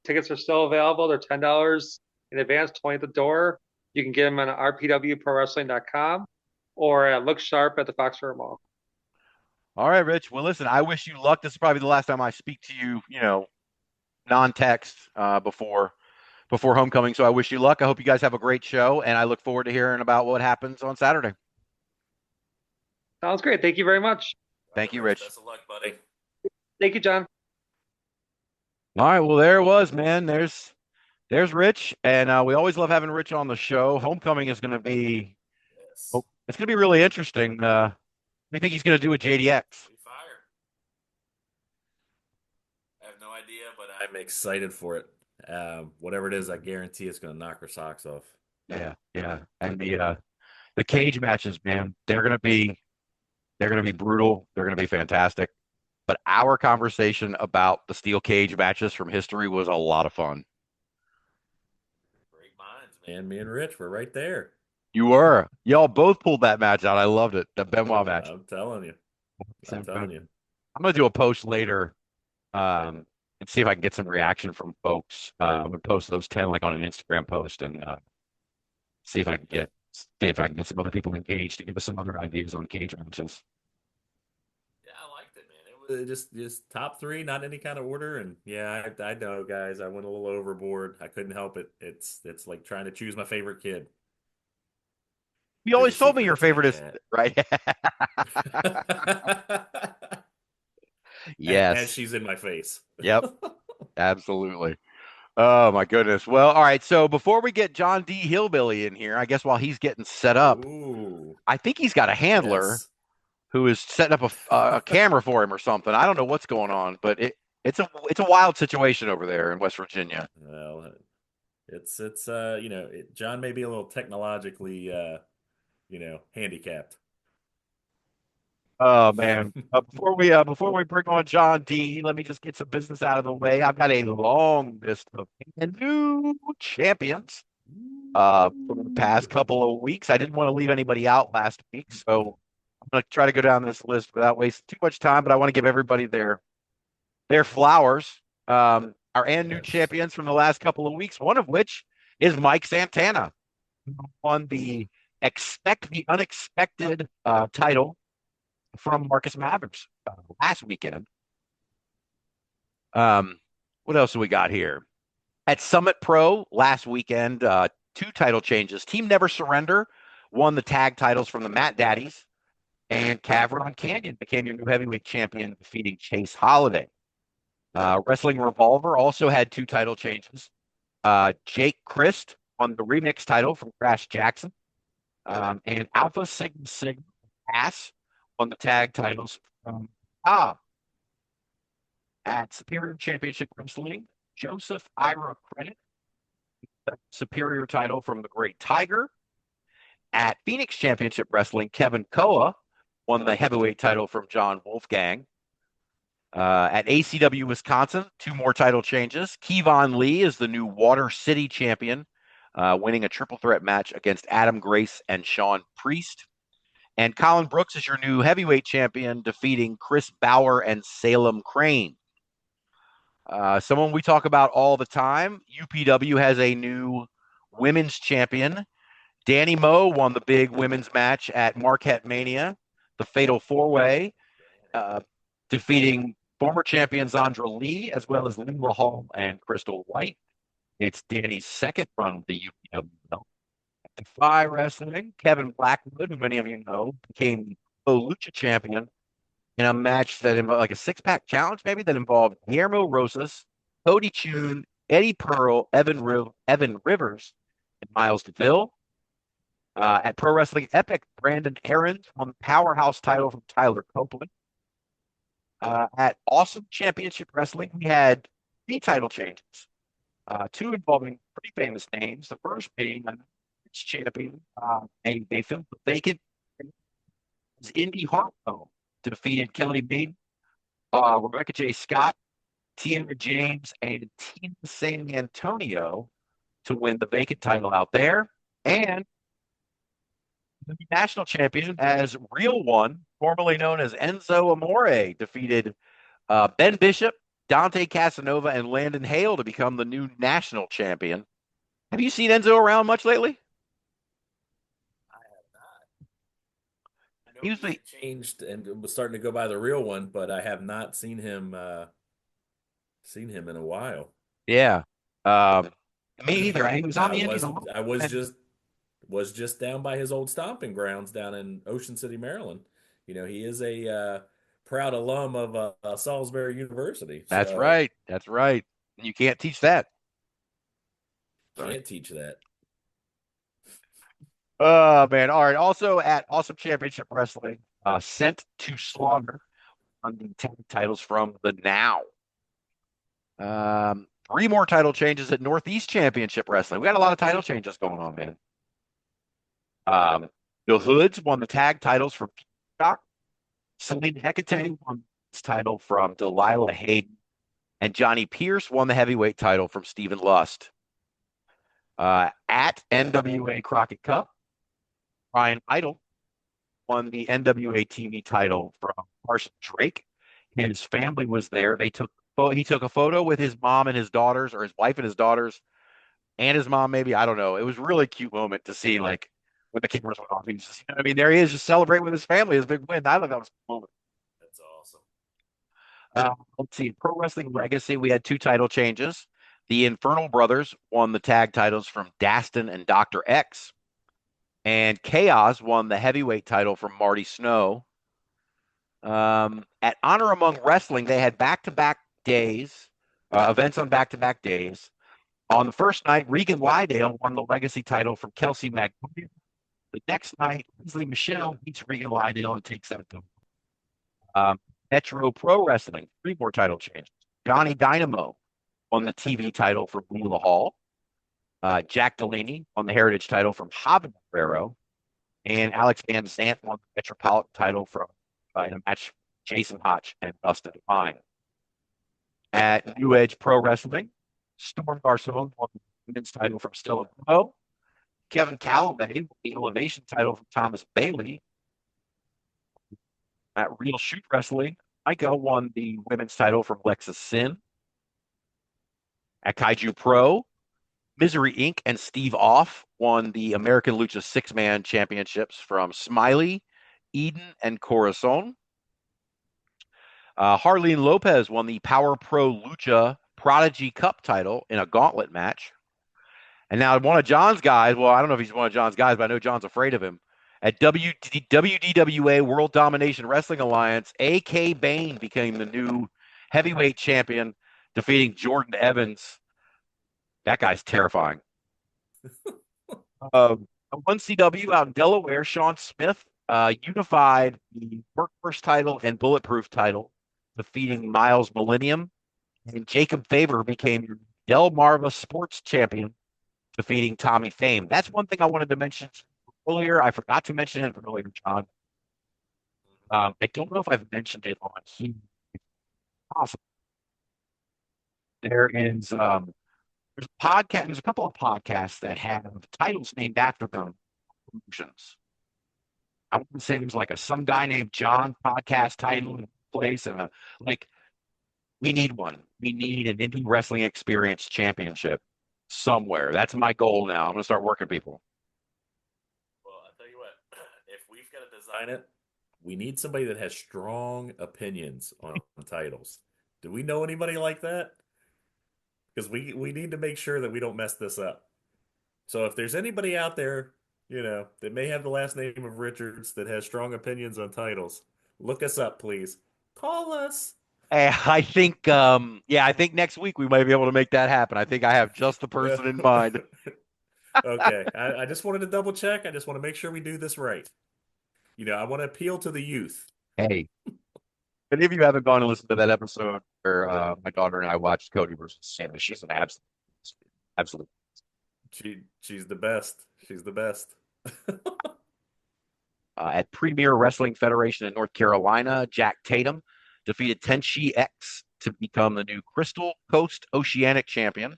Tickets are still available. They're $10 in advance, 20 at the door. You can get them on rpwprowrestling.com or at Look Sharp at the Fox River Mall. All right, Rich. Well, listen, I wish you luck. This is probably the last time I speak to you, non-text before homecoming. So I wish you luck. I hope you guys have a great show, and I look forward to hearing about what happens on Saturday. Sounds great. Thank you very much. Thank you, Rich. Best of luck, buddy. Thank you, John. All right. Well, there it was, man. There's Rich, and we always love having Rich on the show. Homecoming is going to be Yes. it's going to be really interesting. I think he's going to do a JDX. Fire. I have no idea, but I'm excited for it. Whatever it is, I guarantee it's going to knock her socks off. Yeah, and the cage matches, man, they're going to be brutal. They're going to be fantastic. But our conversation about the steel cage matches from history was a lot of fun. Great minds, man. Me and Rich, we're right there. You were. Y'all both pulled that match out. I loved it. The Benoit match. I'm telling you. I'm telling you. I'm going to do a post later and see if I can get some reaction from folks. I'm going to post those 10 like on an Instagram post and see if I can get some other people engaged to give us some other ideas on cage matches. Yeah, I liked it, man. It was just top three, not any kind of order. And yeah, I know, guys, I went a little overboard. I couldn't help it. It's like trying to choose my favorite kid. You always told me your favorite is right. Yes. And she's in my face. Yep. Absolutely. Oh my goodness. Well, all right. So before we get John D. Hillbilly in here, I guess while he's getting set up, Ooh. I think he's got a handler who is setting up a camera for him or something. I don't know what's going on, but it's a wild situation over there in West Virginia. Well, it's John may be a little technologically handicapped. Oh man! Before we bring on John D, let me just get some business out of the way. I've got a long list of new champions for the past couple of weeks. I didn't want to leave anybody out last week, so I'm going to try to go down this list without wasting too much time. But I want to give everybody their flowers. Our ANDNEW champions from the last couple of weeks, one of which is Mike Santana, who won the unexpected title from Marcus Mathers last weekend. What else do we got here? At Summit Pro last weekend, 2 title changes. Team Never Surrender won the tag titles from the Matt Daddies, and Cavron Canyon became your new heavyweight champion, defeating Chase Holiday. Wrestling Revolver also had 2 title changes. Jake Christ won the remix title from Crash Jackson, and Alpha Sigma Sigma Ass won the tag titles from at Superior Championship Wrestling. Joseph Ira Credit, the Superior title from the Great Tiger. At Phoenix Championship Wrestling, Kevin Koa won the heavyweight title from John Wolfgang. At ACW Wisconsin, 2 more title changes. Kevon Lee is the new Water City champion, winning a triple threat match against Adam Grace and Sean Priest. And Colin Brooks is your new heavyweight champion, defeating Chris Bauer and Salem Crane. Someone we talk about all the time, UPW has a new women's champion. Danny Moe won the big women's match at Marquette Mania, the Fatal 4-Way, defeating former champions Zandra Lee, as well as Lila Hall and Crystal White. It's Danny's second run with the UPW belt. Defy Wrestling, Kevin Blackwood, who many of you know, became the Lucha champion in a match that involved like a 6-pack challenge, maybe, that involved Guillermo Rosas, Cody Chun, Eddie Pearl, Evan Rivers, and Miles DeVille. At Pro Wrestling Epic, Brandon Aarons won the Powerhouse title from Tyler Copeland. At Awesome Championship Wrestling, we had 3 title changes, 2 involving pretty famous names. The first being a champion, they filled the vacant was Indy Harpo, defeated Kelly Baden, Rebecca J. Scott, Tiana James, and Tina San Antonio to win the vacant title out there. And the national champion, as Real One, formerly known as Enzo Amore, defeated Ben Bishop, Dante Casanova, and Landon Hale to become the new national champion. Have you seen Enzo around much lately? I have not. I know He was he had changed and was starting to go by the Real One, but I have not seen him in a while. yeah. Um, Me either. He was on I the Indies was a little I was bit. just down by his old stomping grounds down in Ocean City, Maryland. He is a proud alum of Salisbury University, That's so right. That's right. You can't teach that. can't teach that. Oh man. All right. Also at Awesome Championship Wrestling, Sent to Slaughter on the tag titles from the Now. Three more title changes at Northeast Championship Wrestling. We got a lot of title changes going on, man. The Hoods won the tag titles from Peacock. Celine Hecate won this title from Delilah Hayden. And Johnny Pierce won the heavyweight title from Stephen Lust. At NWA Crockett Cup, Ryan Idle won the NWA TV title from Carson Drake. His family was there. He took a photo with his mom and his daughters, or his wife and his daughters, and his mom, maybe. I don't know. It was a really cute moment to see, like, when the cameras went off. He's just, I mean, there he is, just celebrating with his family, his big win. I thought that was a cool moment. That's awesome. Let's see. Pro Wrestling Legacy, we had two title changes. The Infernal Brothers won the tag titles from Daston and Dr. X. And Chaos won the heavyweight title from Marty Snow. At Honor Among Wrestling, they had back-to-back days, events on back-to-back days. On the first night, Regan Lydale won the legacy title from Kelsey Magnolia. The next night, Leslie Michelle beats Regan Lydale and takes that to Metro Pro Wrestling, three more title changes. Johnny Dynamo won the TV title from Wheeler Hall. Jack Delaney won the Heritage title from Javi Guerrero. And Alex Van Zant won the Metropolitan title from in a match Jason Hotch and Dustin Devine. At New Edge Pro Wrestling, Storm Garcon won the women's title from Stella Pro. Kevin Calloway won the Elevation title from Thomas Bailey. At Real Shoot Wrestling, Micah won the women's title from Lexus Sin. At Kaiju Pro, Misery Inc. and Steve Off won the American Lucha Six-Man Championships from Smiley, Eden, and Corazon. Harleen Lopez won the Power Pro Lucha Prodigy Cup title in a gauntlet match. And now one of John's guys, well, I don't know if he's one of John's guys, but I know John's afraid of him. At WDWA World Domination Wrestling Alliance, A.K. Bain became the new heavyweight champion, defeating Jordan Evans. That guy's terrifying. At 1CW out in Delaware, Sean Smith unified the Workforce title and Bulletproof title, defeating Miles Millennium. And Jacob Faber became Delmarva Sports champion, defeating Tommy Fame. That's one thing I wanted to mention earlier. I forgot to mention it earlier, John. I don't know if I've mentioned it on here. Possible. There's a podcast. There's a couple of podcasts that have titles named after them. Promotions. I wouldn't say there's like some guy named John podcast title in place, and we need one. We need an indie wrestling experience championship somewhere. That's my goal now. I'm gonna start working people. Well, I'll tell you what, if we've got to design it, we need somebody that has strong opinions on titles. Do we know anybody like that? Because we need to make sure that we don't mess this up. So if there's anybody out there, that may have the last name of Richards that has strong opinions on titles, look us up, please. Call us. I think, I think next week we might be able to make that happen. I think I have just the person in mind. Okay, I just wanted to double check. I just want to make sure we do this right. I want to appeal to the youth. Hey, if any of you haven't gone and listened to that episode where my daughter and I watched Cody versus Sammy, she's an absolute. She's the best. She's the best. At Premier Wrestling Federation in North Carolina, Jack Tatum defeated Tenchi X to become the new Crystal Coast Oceanic champion.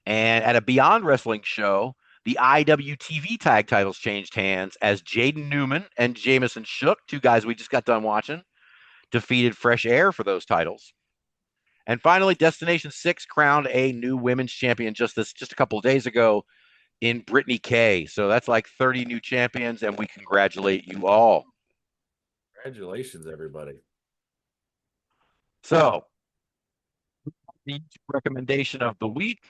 And at a Beyond Wrestling show, The IWTV tag titles changed hands as Jaden Newman and Jamison Shook, two guys we just got done watching, defeated Fresh Air for those titles. And finally, Destination 6 crowned a new women's champion just a couple of days ago in Brittany Kay. So that's like 30 new champions, and we congratulate you all. Congratulations, everybody. So, the recommendation of the week.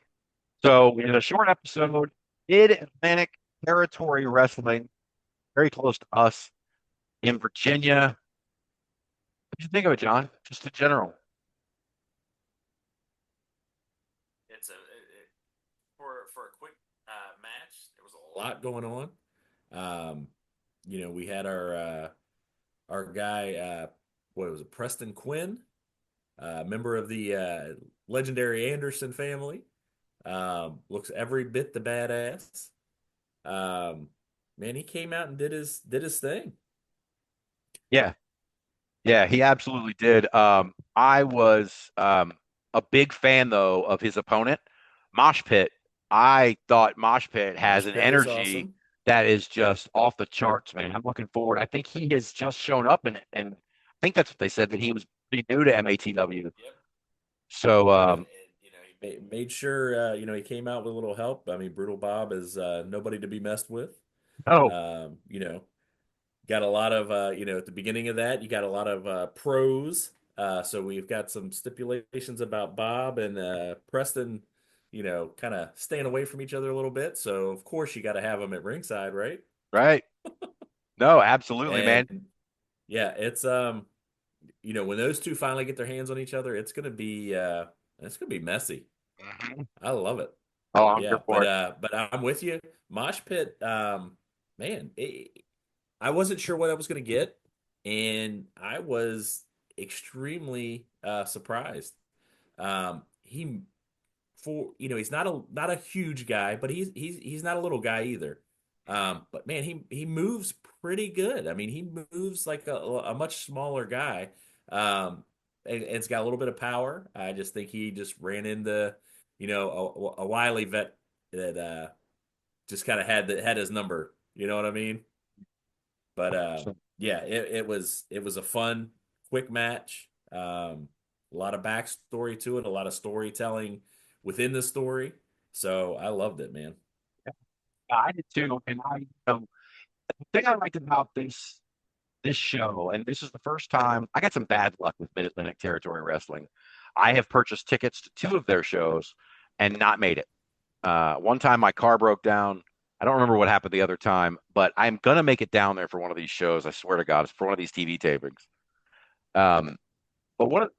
So, in a short episode, Mid-Atlantic Territory Wrestling, very close to us in Virginia. What do you think of it, John? Just in general. It's for a quick match. There was a lot going on. We had our guy, what was it, Preston Quinn, member of the legendary Anderson family. Looks every bit the badass. Man, he came out and did his thing. Yeah. Yeah, he absolutely did. I was a big fan, though, of his opponent, Mosh Pit. I thought Mosh Pit has Mosh an Pit is energy awesome. that is just off the charts, man. I'm looking forward. I think he has just shown up in it, and I think that's what they said, that he was pretty new to MATW. Yep. So, And, he made sure he came out with a little help. I mean, Brutal Bob is nobody to be messed with. oh, Got a lot of at the beginning of that, you got a lot of pros. So we've got some stipulations about Bob and Preston, kind of staying away from each other a little bit. So of course you got to have them at ringside, right? right. No, absolutely, man. And yeah, it's when those two finally get their hands on each other, it's gonna be messy. Mhm. I love it. Oh, I'm Yeah, here for it. but I'm with you. Mosh Pit, man, I wasn't sure what I was going to get, and I was extremely surprised. He he's not a huge guy, but he's not a little guy either. But man, he moves pretty good. I mean, he moves like a much smaller guy. And it's got a little bit of power. I just think he just ran into a wily vet that just kind of had his number. You know what I mean? But yeah, it was a fun, quick match. A lot of backstory to it, a lot of storytelling within the story. So I loved it, man. I did too. And the thing I liked about this show, and this is the first time I got some bad luck with Mid-Atlantic Territory Wrestling. I have purchased tickets to two of their shows and not made it. One time my car broke down. I don't remember what happened the other time, but I'm gonna make it down there for one of these shows. I swear to God, it's for one of these TV tapings. But one of the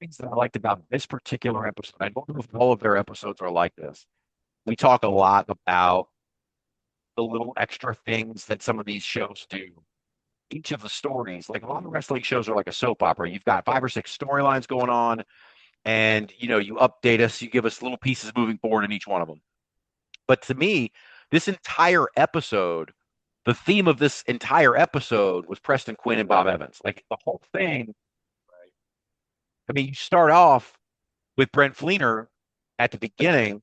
things that I liked about this particular episode, I don't know if all of their episodes are like this. We talk a lot about the little extra things that some of these shows do. Each of the stories, like a lot of wrestling shows are like a soap opera. You've got 5 or 6 storylines going on, and you update us, you give us little pieces moving forward in each one of them. But to me, this entire episode, the theme of this entire episode was Preston Quinn and Bob Evans. Like the whole thing. I mean, you start off with Brent Fleener at the beginning,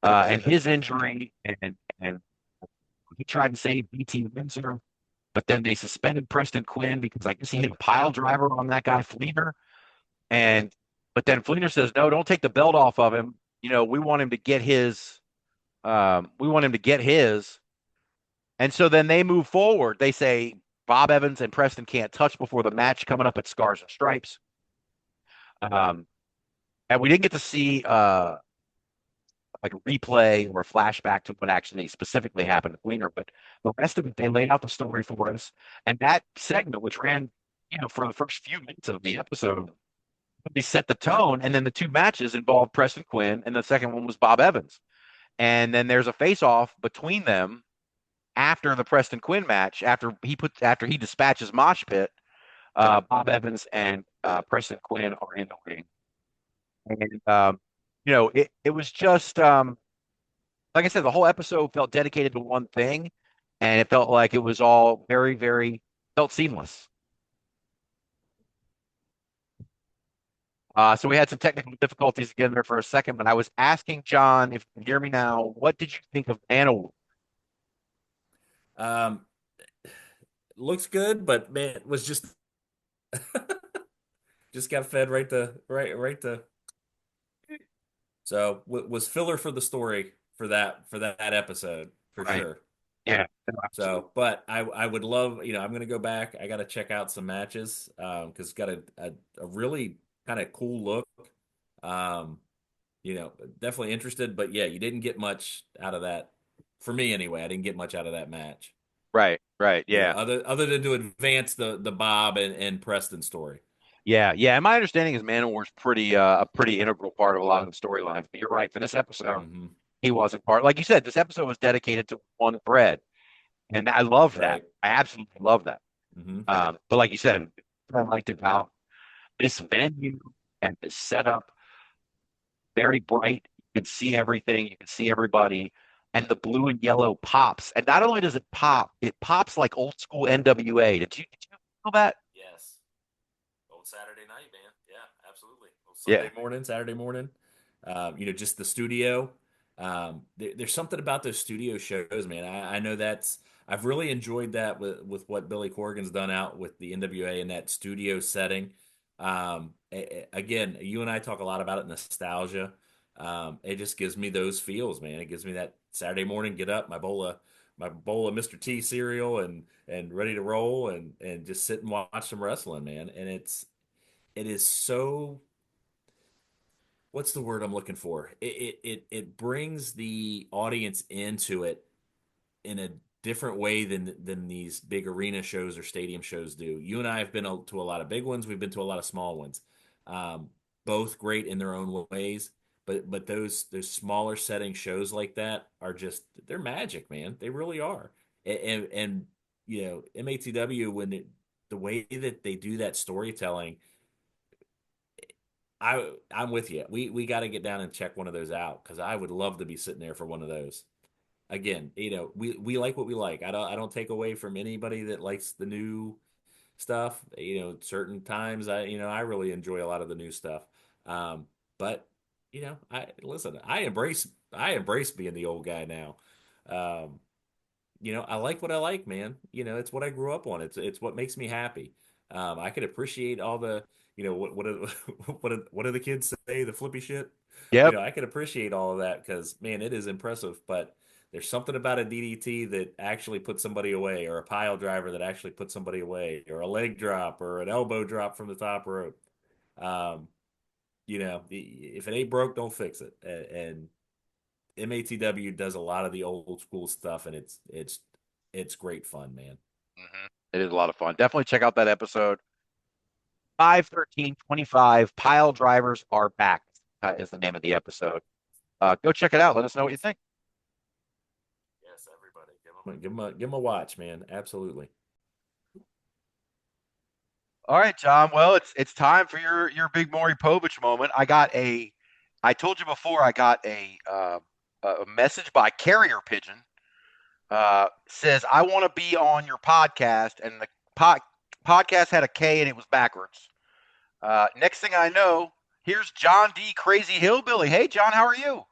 and his injury, and he tried to save BT Windsor, but then they suspended Preston Quinn because I guess he hit a pile driver on that guy Fleener, but then Fleener says, "No, don't take the belt off of him. We want him to get his. We want him to get his." And so then they move forward. They say Bob Evans and Preston can't touch before the match coming up at Scars and Stripes. And we didn't get to see like a replay or a flashback to what actually specifically happened to Fleener, but the rest of it, they laid out the story for us. And that segment, which ran, for the first few minutes of the episode, they set the tone. And then the two matches involved Preston Quinn, and the second one was Bob Evans. And then there's a face-off between them after the Preston Quinn match, after he dispatches Mosh Pit. Bob Evans and Preston Quinn are in the ring, and it was just like I said, the whole episode felt dedicated to one thing, and it felt like it was all very, very felt seamless. So we had some technical difficulties again there for a second, but I was asking John, if you can hear me now, what did you think of ANDNEW Um, looks good, but man, it was just got fed right to right to. So was filler for the story for that episode for Right. sure. Yeah. So, but I would love, I'm going to go back. I got to check out some matches because it's got a really kind of cool look. Um, definitely interested, but yeah, you didn't get much out of that for me anyway. I didn't get much out of that match. Right. Yeah. Other than to advance the Bob and Preston story. Yeah. And my understanding is Manowar's pretty a pretty integral part of a lot of the storylines. But you're right. For this episode, Mm-hmm. he wasn't part. Like you said, this episode was dedicated to one thread, and I love that. Right. I absolutely love that. Mm-hmm. But like you said, I liked about this venue and this setup. Very bright. You can see everything. You can see everybody. And the blue and yellow pops. And not only does it pop, it pops like old school NWA. Did you know that? Yes. Old Saturday night, man. Yeah, absolutely. Old Yeah. Sunday morning, Saturday morning. Just the studio. There's something about those studio shows, man. I know I've really enjoyed that with what Billy Corgan's done out with the NWA in that studio setting. Again, you and I talk a lot about it, nostalgia. It just gives me those feels, man. It gives me that Saturday morning, get up, my bowl of Mr. T cereal and ready to roll and just sit and watch some wrestling, man. And it is so, what's the word I'm looking for? It brings the audience into it in a different way than these big arena shows or stadium shows do. You and I have been to a lot of big ones. We've been to a lot of small ones. Both great in their own ways. But those smaller setting shows like that are they're magic, man. They really are. And MATW the way that they do that storytelling, I'm with you. We got to get down and check one of those out because I would love to be sitting there for one of those. Again, we like what we like. I don't take away from anybody that likes the new stuff. Certain times I really enjoy a lot of the new stuff. But I embrace being the old guy now. I like what I like, man. It's what I grew up on. It's what makes me happy. I could appreciate all the, what do, what do the kids say? The flippy shit. Yep. I could appreciate all of that because man, it is impressive. But there's something about a DDT that actually puts somebody away, or a pile driver that actually puts somebody away, or a leg drop, or an elbow drop from the top rope. If it ain't broke, don't fix it. And MATW does a lot of the old school stuff, and it's great fun, man. Mm-hmm. It is a lot of fun. Definitely check out that episode. 5/13/25. Pile drivers are back. Is the name of the episode. Go check it out. Let us know what you think. Yes, everybody, give them a watch, man. Absolutely. All right, John. Well, it's time for your big Maury Povich moment. I told you before I got a message by carrier pigeon. Says I want to be on your podcast, and the podcast had a K and it was backwards. Next thing I know, here's John D. Crazy Hillbilly. Hey, John, how are you?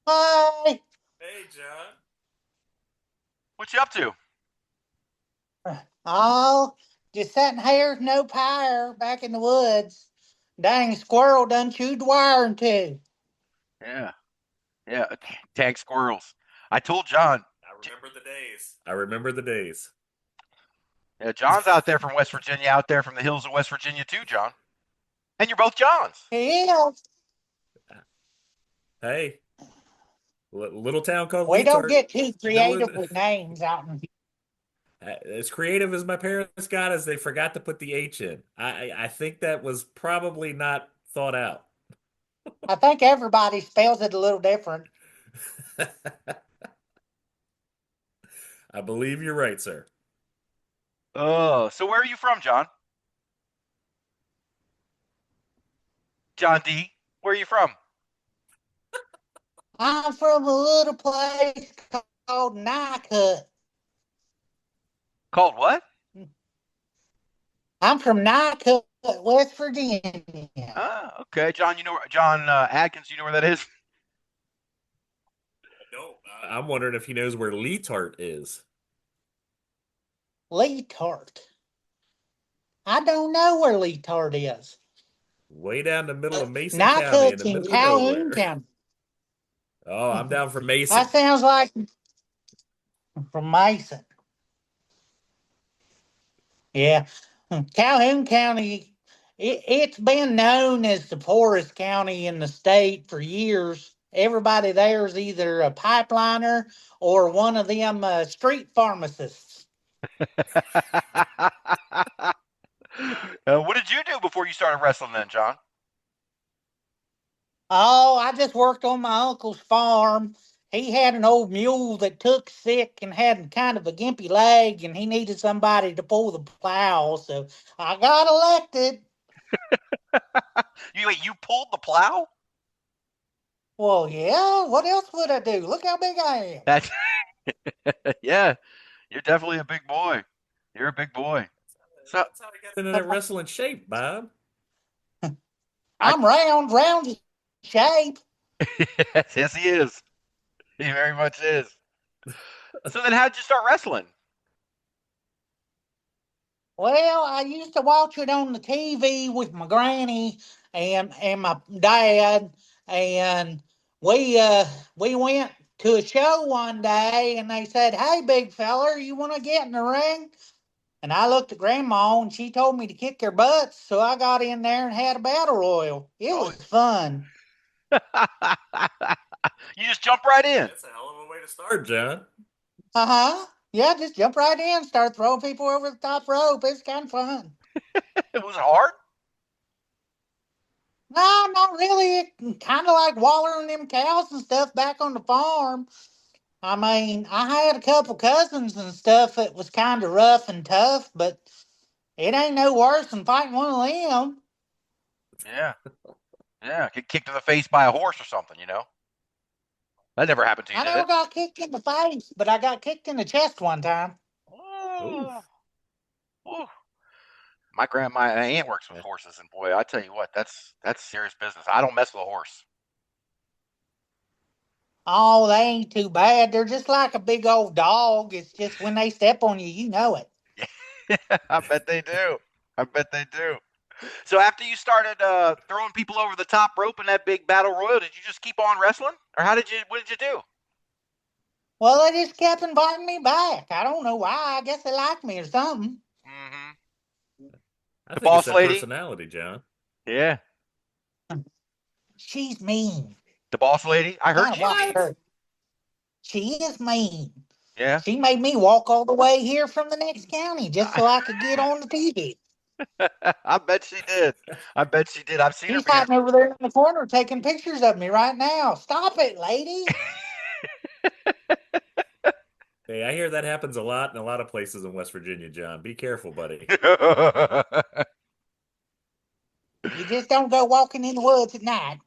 Hi. Hey, John. What you up to? Oh, just sitting here, no power, back in the woods. Dang squirrel done chewed the wire in two. Yeah. Tag squirrels. I told John. I remember the days. Yeah, John's out there from West Virginia, out there from the hills of West Virginia too, John. And you're both Johns. He is. Hey, little town called We don't Leetart. get too creative with names out in. As creative as my parents got us, they forgot to put the H in. I think that was probably not thought out. I think everybody spells it a little different. I believe you're right, sir. Oh, so where are you from, John? John D., where are you from? I'm from a little place called Nycut. Called what? I'm from Nycut, West Virginia. Ah, okay. John, John Adkins, you know where that is? No, I'm wondering if he knows where Leetart is. Leetart. I don't know where Leetart is. Way down the middle of Mason County, in Nycut's the in middle of Calhoun nowhere. County. Oh, I'm down for Mason. That sounds like from Mason. Yeah. Calhoun County, it's been known as the poorest county in the state for years. Everybody there is either a pipeliner or one of them street pharmacists. What did you do before you started wrestling then, John? Oh, I just worked on my uncle's farm. He had an old mule that took sick and had kind of a gimpy leg, and he needed somebody to pull the plow. So I got elected. You pulled the plow? Well, yeah, what else would I do? Look how big I am. That's yeah, you're definitely a big boy. You're a big boy. So That's how I got into that wrestling shape, Bob. I'm round shape. yes, he is. He very much is. So then, how'd you start wrestling? Well, I used to watch it on the TV with my granny and my dad, and we went to a show one day, and they said, "Hey, big feller, you want to get in the ring?" And I looked at Grandma, and she told me to kick their butts, so I got in there and had a battle royal. It was fun. You just jump right in. That's a hell of a way to start, John. Yeah, just jump right in, start throwing people over the top rope. It's kind of fun. It was hard. No, not really. Kind of like watering them cows and stuff back on the farm. I mean, I had a couple cousins and stuff that was kind of rough and tough, but it ain't no worse than fighting one of them. Yeah, get kicked in the face by a horse or something. That never happened to you, I did never it? got kicked in the face, but I got kicked in the chest one time. Oh, ooh. My aunt works with horses, and boy, I tell you what, that's serious business. I don't mess with a horse. Oh, they ain't too bad. They're just like a big old dog. It's just when they step on you, you know it. I bet they do. I bet they do. So after you started throwing people over the top rope in that big battle royal, did you just keep on wrestling, or what did you do? Well, they just kept inviting me back. I don't know why. I guess they like me or something. Mm-hmm. I The think boss it's that lady? personality, John. Yeah. She's mean. The boss lady? I heard Kinda she's watch mean. her. She is mean. Yeah. She made me walk all the way here from the next county just so I could get on the TV. I bet she did. I bet she did. I've seen her She's being. hiding over there in the corner taking pictures of me right now. Stop it, lady. Hey, I hear that happens a lot in a lot of places in West Virginia, John. Be careful, buddy. You just don't go walking in the woods at night.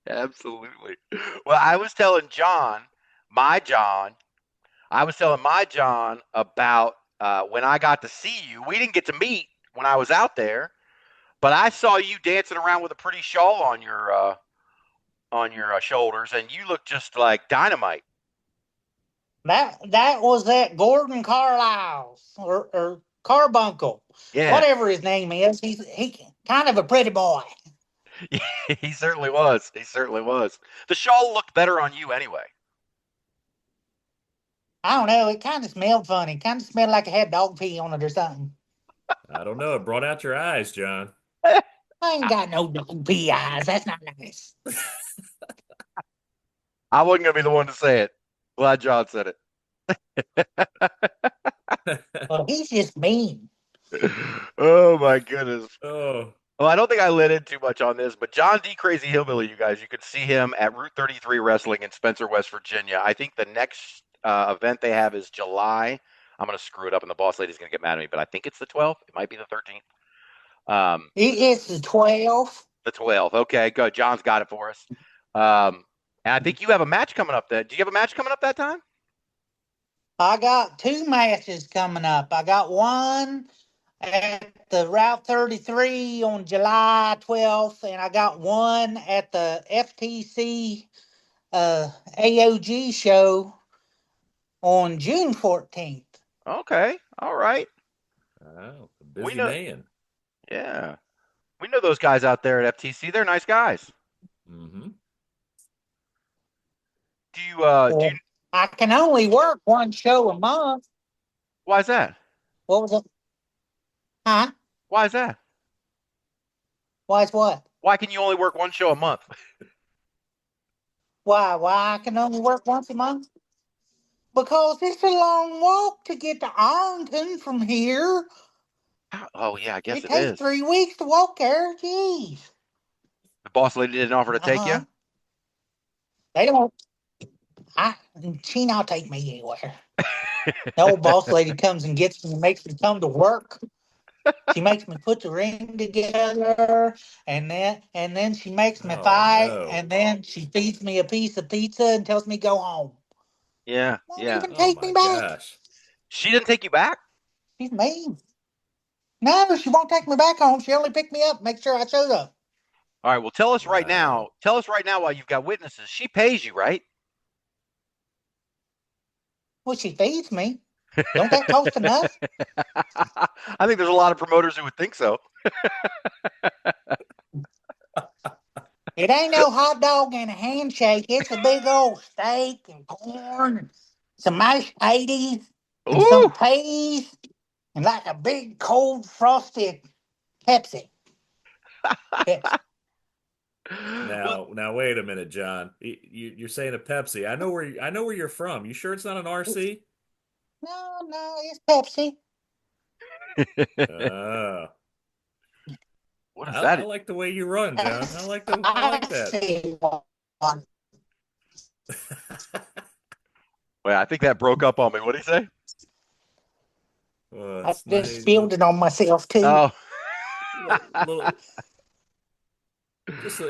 Absolutely. Well, I was telling my John about when I got to see you. We didn't get to meet when I was out there, but I saw you dancing around with a pretty shawl on your shoulders, and you look just like dynamite. That was at Gordon Carlisle's or Carbuncle, Yeah, whatever his name is. He kind of a pretty boy. he certainly was. He certainly was. The shawl looked better on you anyway. I don't know. It kind of smelled funny. Kind of smelled like it had dog pee on it or something. I don't know. It brought out your eyes, John. I ain't got no dog pee eyes. That's not nice. I wasn't gonna be the one to say it. Glad John said it. Well, he's just mean. Oh my goodness. Oh, Well, I don't think I lit in too much on this, but John D. Crazy Hillbilly, you guys, you could see him at Route 33 Wrestling in Spencer, West Virginia. I think the next event they have is July. I'm going to screw it up, and the boss lady's going to get mad at me, but I think it's the 12th. It might be the 13th. It's the 12th. The 12th. Okay, good. John's got it for us. And I think you have a match coming up then. Do you have a match coming up that time? I got 2 matches coming up. I got one at the Route 33 on July 12th, and I got one at the FTC AOG show on June 14th. Okay. All right. Oh, a We busy know. man. Yeah. We know those guys out there at FTC. They're nice guys. Mm-hmm. Do you Well, I can only work one show a month. why is that? What was it? Huh? Why is that? Why is what? Why can you only work one show a month? Why? Why I can only work once a month? Because it's a long walk to get to Arlington from here. Oh yeah, I guess It it takes is. 3 weeks to walk there. Jeez. The boss lady didn't offer to take you? They don't. She not take me anywhere. The old boss lady comes and gets me and makes me come to work. She makes me put the ring together, and then she makes me Oh, fight, no. and then she feeds me a piece of pizza and tells me go home. Yeah, Won't yeah. even Oh, take my me back. gosh. She didn't take you back? She's mean. No, she won't take me back home. She only picked me up, make sure I showed up. All right, well tell us right now. Wow. Tell us right now while you've got witnesses. She pays you, right? Well, she feeds me. Don't that cost enough? I think there's a lot of promoters who would think so. It ain't no hot dog and a handshake. It's a big old steak and corn and some mashed potatoes and Ooh. some peas and like a big cold frosted Pepsi. Pepsi. Well, Now, wait a minute, John. You're saying a Pepsi. I know where you're from. You sure it's not an RC? No, it's Pepsi. Oh, what is I that? like the way you run, John. I like that. see one. Well, I think that broke up on me. What did he say? Oh, I it's just nice. spilled it on myself too. Oh. Little,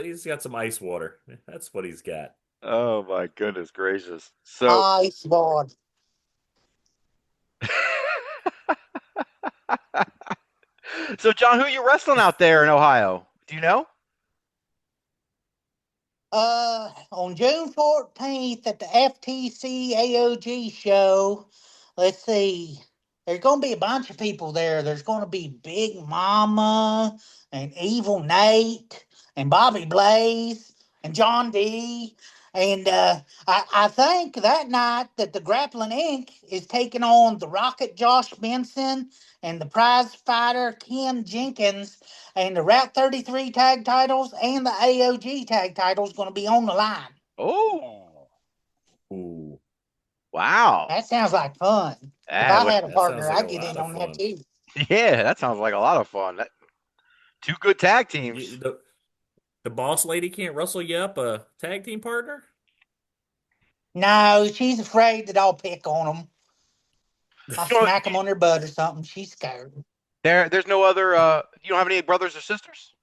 he's got some ice water. That's what he's got. Oh my goodness gracious. So Ice water. So John, who are you wrestling out there in Ohio? Do you know? On June 14th at the FTC AOG show, let's see. There's going to be a bunch of people there. There's going to be Big Mama and Evil Nate and Bobby Blaze and John D. And I think that night that the Grappling Inc. is taking on the Rocket Josh Benson and the prize fighter Ken Jenkins, and the Route 33 tag titles and the AOG tag titles going to be on the line. Oh. Ooh, Wow. That sounds like fun. If Ah, I had a that partner, sounds like I'd a get lot in of on that fun. too. yeah, that sounds like a lot of fun. Two good tag teams. The boss lady can't wrestle you up a tag team partner? No, she's afraid that I'll pick on them. I'll You know, smack them on their butt or something. She's scared. there's no other you don't have any brothers or sisters?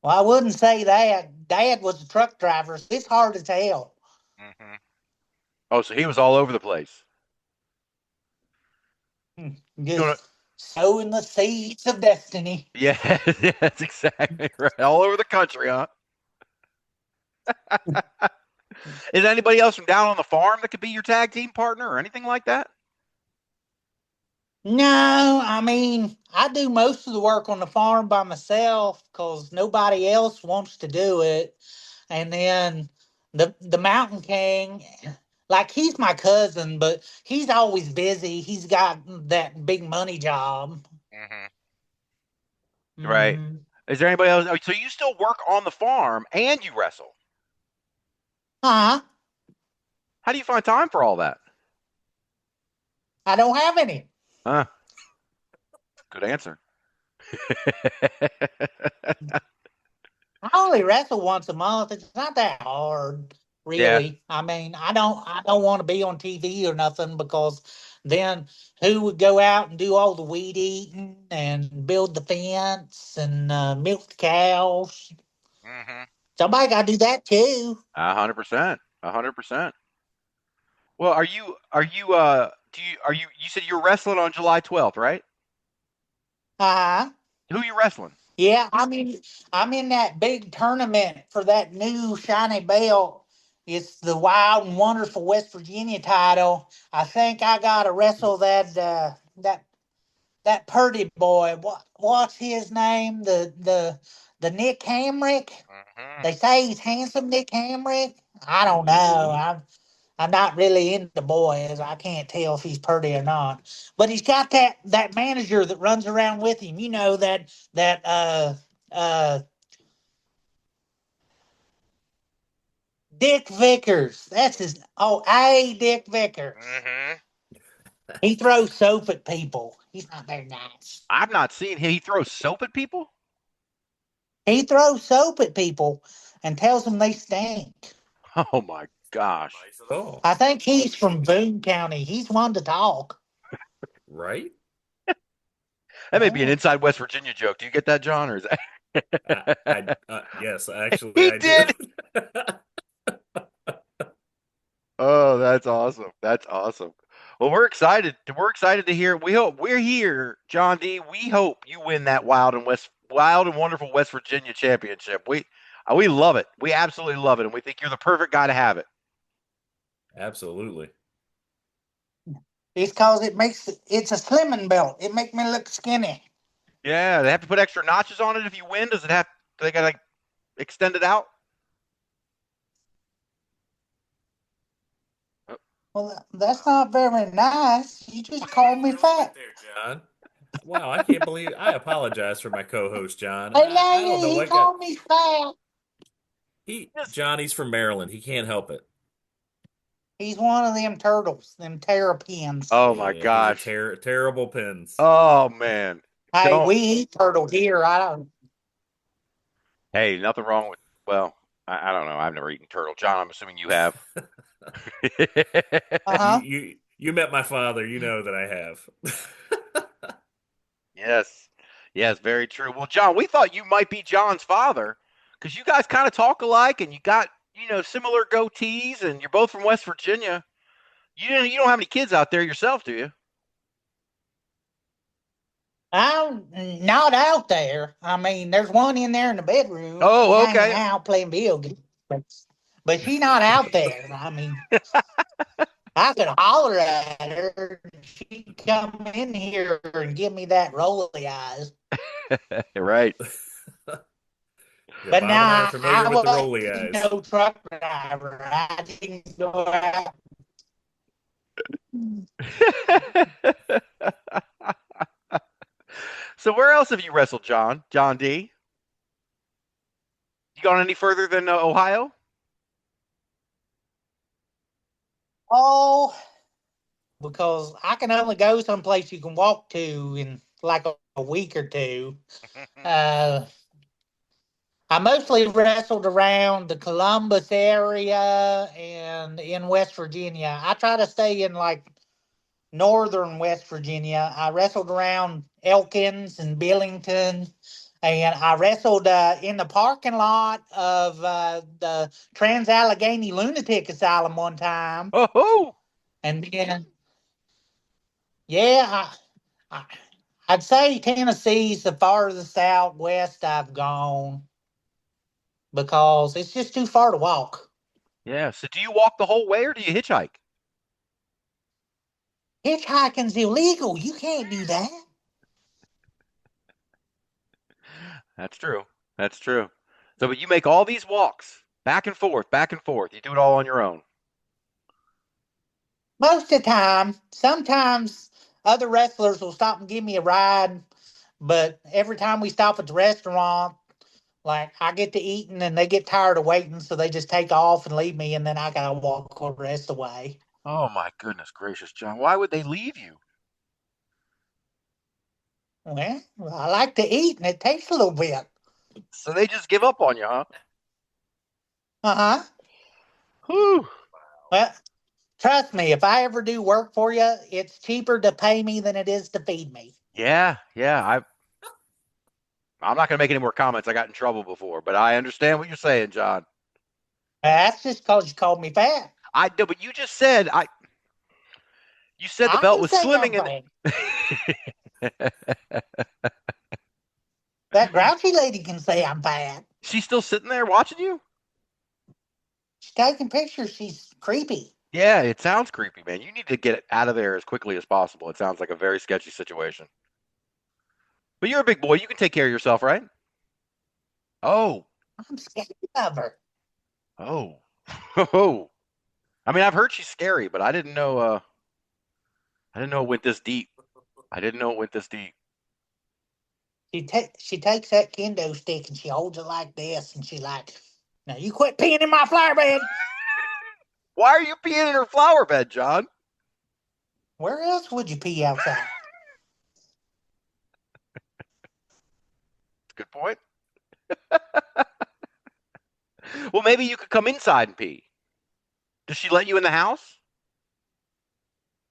Well, I wouldn't say that. Dad was a truck driver, so it's hard to tell. Mm-hmm. Oh, so he was all over the place. Just sowing the seeds of destiny. Yeah, yeah, that's exactly right. All over the country, huh? Is anybody else from down on the farm that could be your tag team partner or anything like that? No, I mean, I do most of the work on the farm by myself because nobody else wants to do it. And then the Mountain King, like he's my cousin, but he's always busy. He's got that big money job. Mm-hmm. Right. Mhm. Is there anybody else? So you still work on the farm and you wrestle? Huh? How do you find time for all that? I don't have any. Huh? Good answer. I only wrestle once a month. It's not that hard, Yeah. really. I mean, I don't want to be on TV or nothing because then who would go out and do all the weed eating and build the fence and milk the cows? Mm-hmm. Somebody got to do that too. 100%. 100%. Well, do you said you're wrestling on July 12th, right? Uh-huh. Who you wrestling? Yeah, I'm in that big tournament for that new shiny belt. It's the Wild and Wonderful West Virginia title. I think I gotta wrestle that purdy boy. What's his name? The Nick Hamrick. They say he's handsome, Nick Hamrick. I don't know. I'm not really into boys. I can't tell if he's pretty or not. But he's got that manager that runs around with him. You know that Dick Vickers. That's his. Oh, Dick Vickers. Mm-hmm. He throws soap at people. He's not very nice. I've not seen him. He throws soap at people? He throws soap at people and tells them they stink. Oh my gosh. Nice at all. I think he's from Boone County. He's one to talk. Right? That may be an inside West Virginia joke. Do you get that, John, or is that? Yes, actually, He I did. do. Oh, that's awesome. That's awesome. Well, we're excited. We're excited to hear. We're here, John D. We hope you win that Wild and Wonderful West Virginia championship. We love it. We absolutely love it, and we think you're the perfect guy to have it. Absolutely. It's because it's a slimming belt. It makes me look skinny. Yeah, they have to put extra notches on it if you win. Do they got to extend it out? Well, that's not very nice. You just called me fat. There, John. Wow, I can't believe. I apologize for my co-host, John. Hey, I don't know lady, he what called me fat. Johnny's from Maryland. He can't help it. He's one of them turtles, them terrapins. Oh my Yeah, gosh. these are terrible pins. Oh man. Hey, we eat turtle here. I don't. Hey, nothing wrong with. Well, I don't know. I've never eaten turtle. John, I'm assuming you have. Uh-huh. You met my father. You know that I have. Yes. Yes, very true. Well, John, we thought you might be John's father because you guys kind of talk alike and you got, similar goatees and you're both from West Virginia. You don't have any kids out there yourself, do you? I'm not out there. I mean, there's one in there in the bedroom. Oh, She's okay. hanging out playing video games. But she's not out there. I mean, I could holler at her. She'd come in here and give me that rolly eyes. Right. Yeah, But Bob now and I are familiar with the wasn't rolly eyes. no truck driver. I didn't go out. So where else have you wrestled, John? John D? You gone any further than Ohio? Oh, because I can only go someplace you can walk to in like a week or two. I mostly wrestled around the Columbus area and in West Virginia. I try to stay in like northern West Virginia. I wrestled around Elkins and Billington, and I wrestled in the parking lot of the Trans-Allegheny Lunatic Asylum one time. Oh, And then, yeah, I'd say Tennessee's the farthest out west I've gone because it's just too far to walk. yeah. So do you walk the whole way or do you hitchhike? Hitchhiking's illegal. You can't do that. That's true. That's true. So, but you make all these walks back and forth, back and forth. You do it all on your own. Most of the time. Sometimes other wrestlers will stop and give me a ride, but every time we stop at the restaurant, like I get to eating and they get tired of waiting, so they just take off and leave me, and then I gotta walk the rest of the way. Oh my goodness gracious, John. Why would they leave you? Well, I like to eat, and it takes a little bit. So they just give up on you, huh? Uh-huh. Whew. Well, trust me, if I ever do work for you, it's cheaper to pay me than it is to feed me. Yeah. I'm not going to make any more comments. I got in trouble before, but I understand what you're saying, John. That's just because you called me fat. I do, but you just said You said the I belt can was say I'm slimming fat. That grouchy lady can say I'm fat. She's still sitting there watching you? She's taking pictures. She's creepy. Yeah, it sounds creepy, man. You need to get out of there as quickly as possible. It sounds like a very sketchy situation. But you're a big boy. You can take care of yourself, right? Oh, I'm scared of her. oh, oh. I mean, I've heard she's scary, but I didn't know. I didn't know it went this deep. I didn't know it went this deep. She takes that kendo stick and she holds it like this, and she's like, "Now you quit peeing in my flower bed." Why are you peeing in her flower bed, John? Where else would you pee outside? Good point. Well, maybe you could come inside and pee. Does she let you in the house?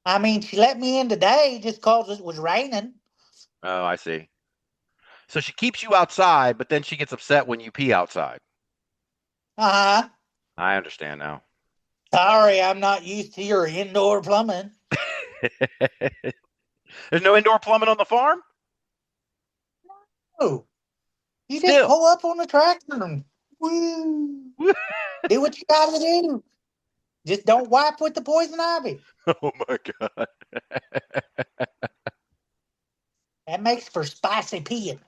I mean, she let me in today just cause it was raining. Oh, I see. So she keeps you outside, but then she gets upset when you pee outside. Uh-huh. I understand now. Sorry, I'm not used to your indoor plumbing. There's no indoor plumbing on the farm? Oh, you Still. just pull up on the tractor and woo, do what you gotta do. Just don't wipe with the poison ivy. Oh my God. That makes for spicy peeing.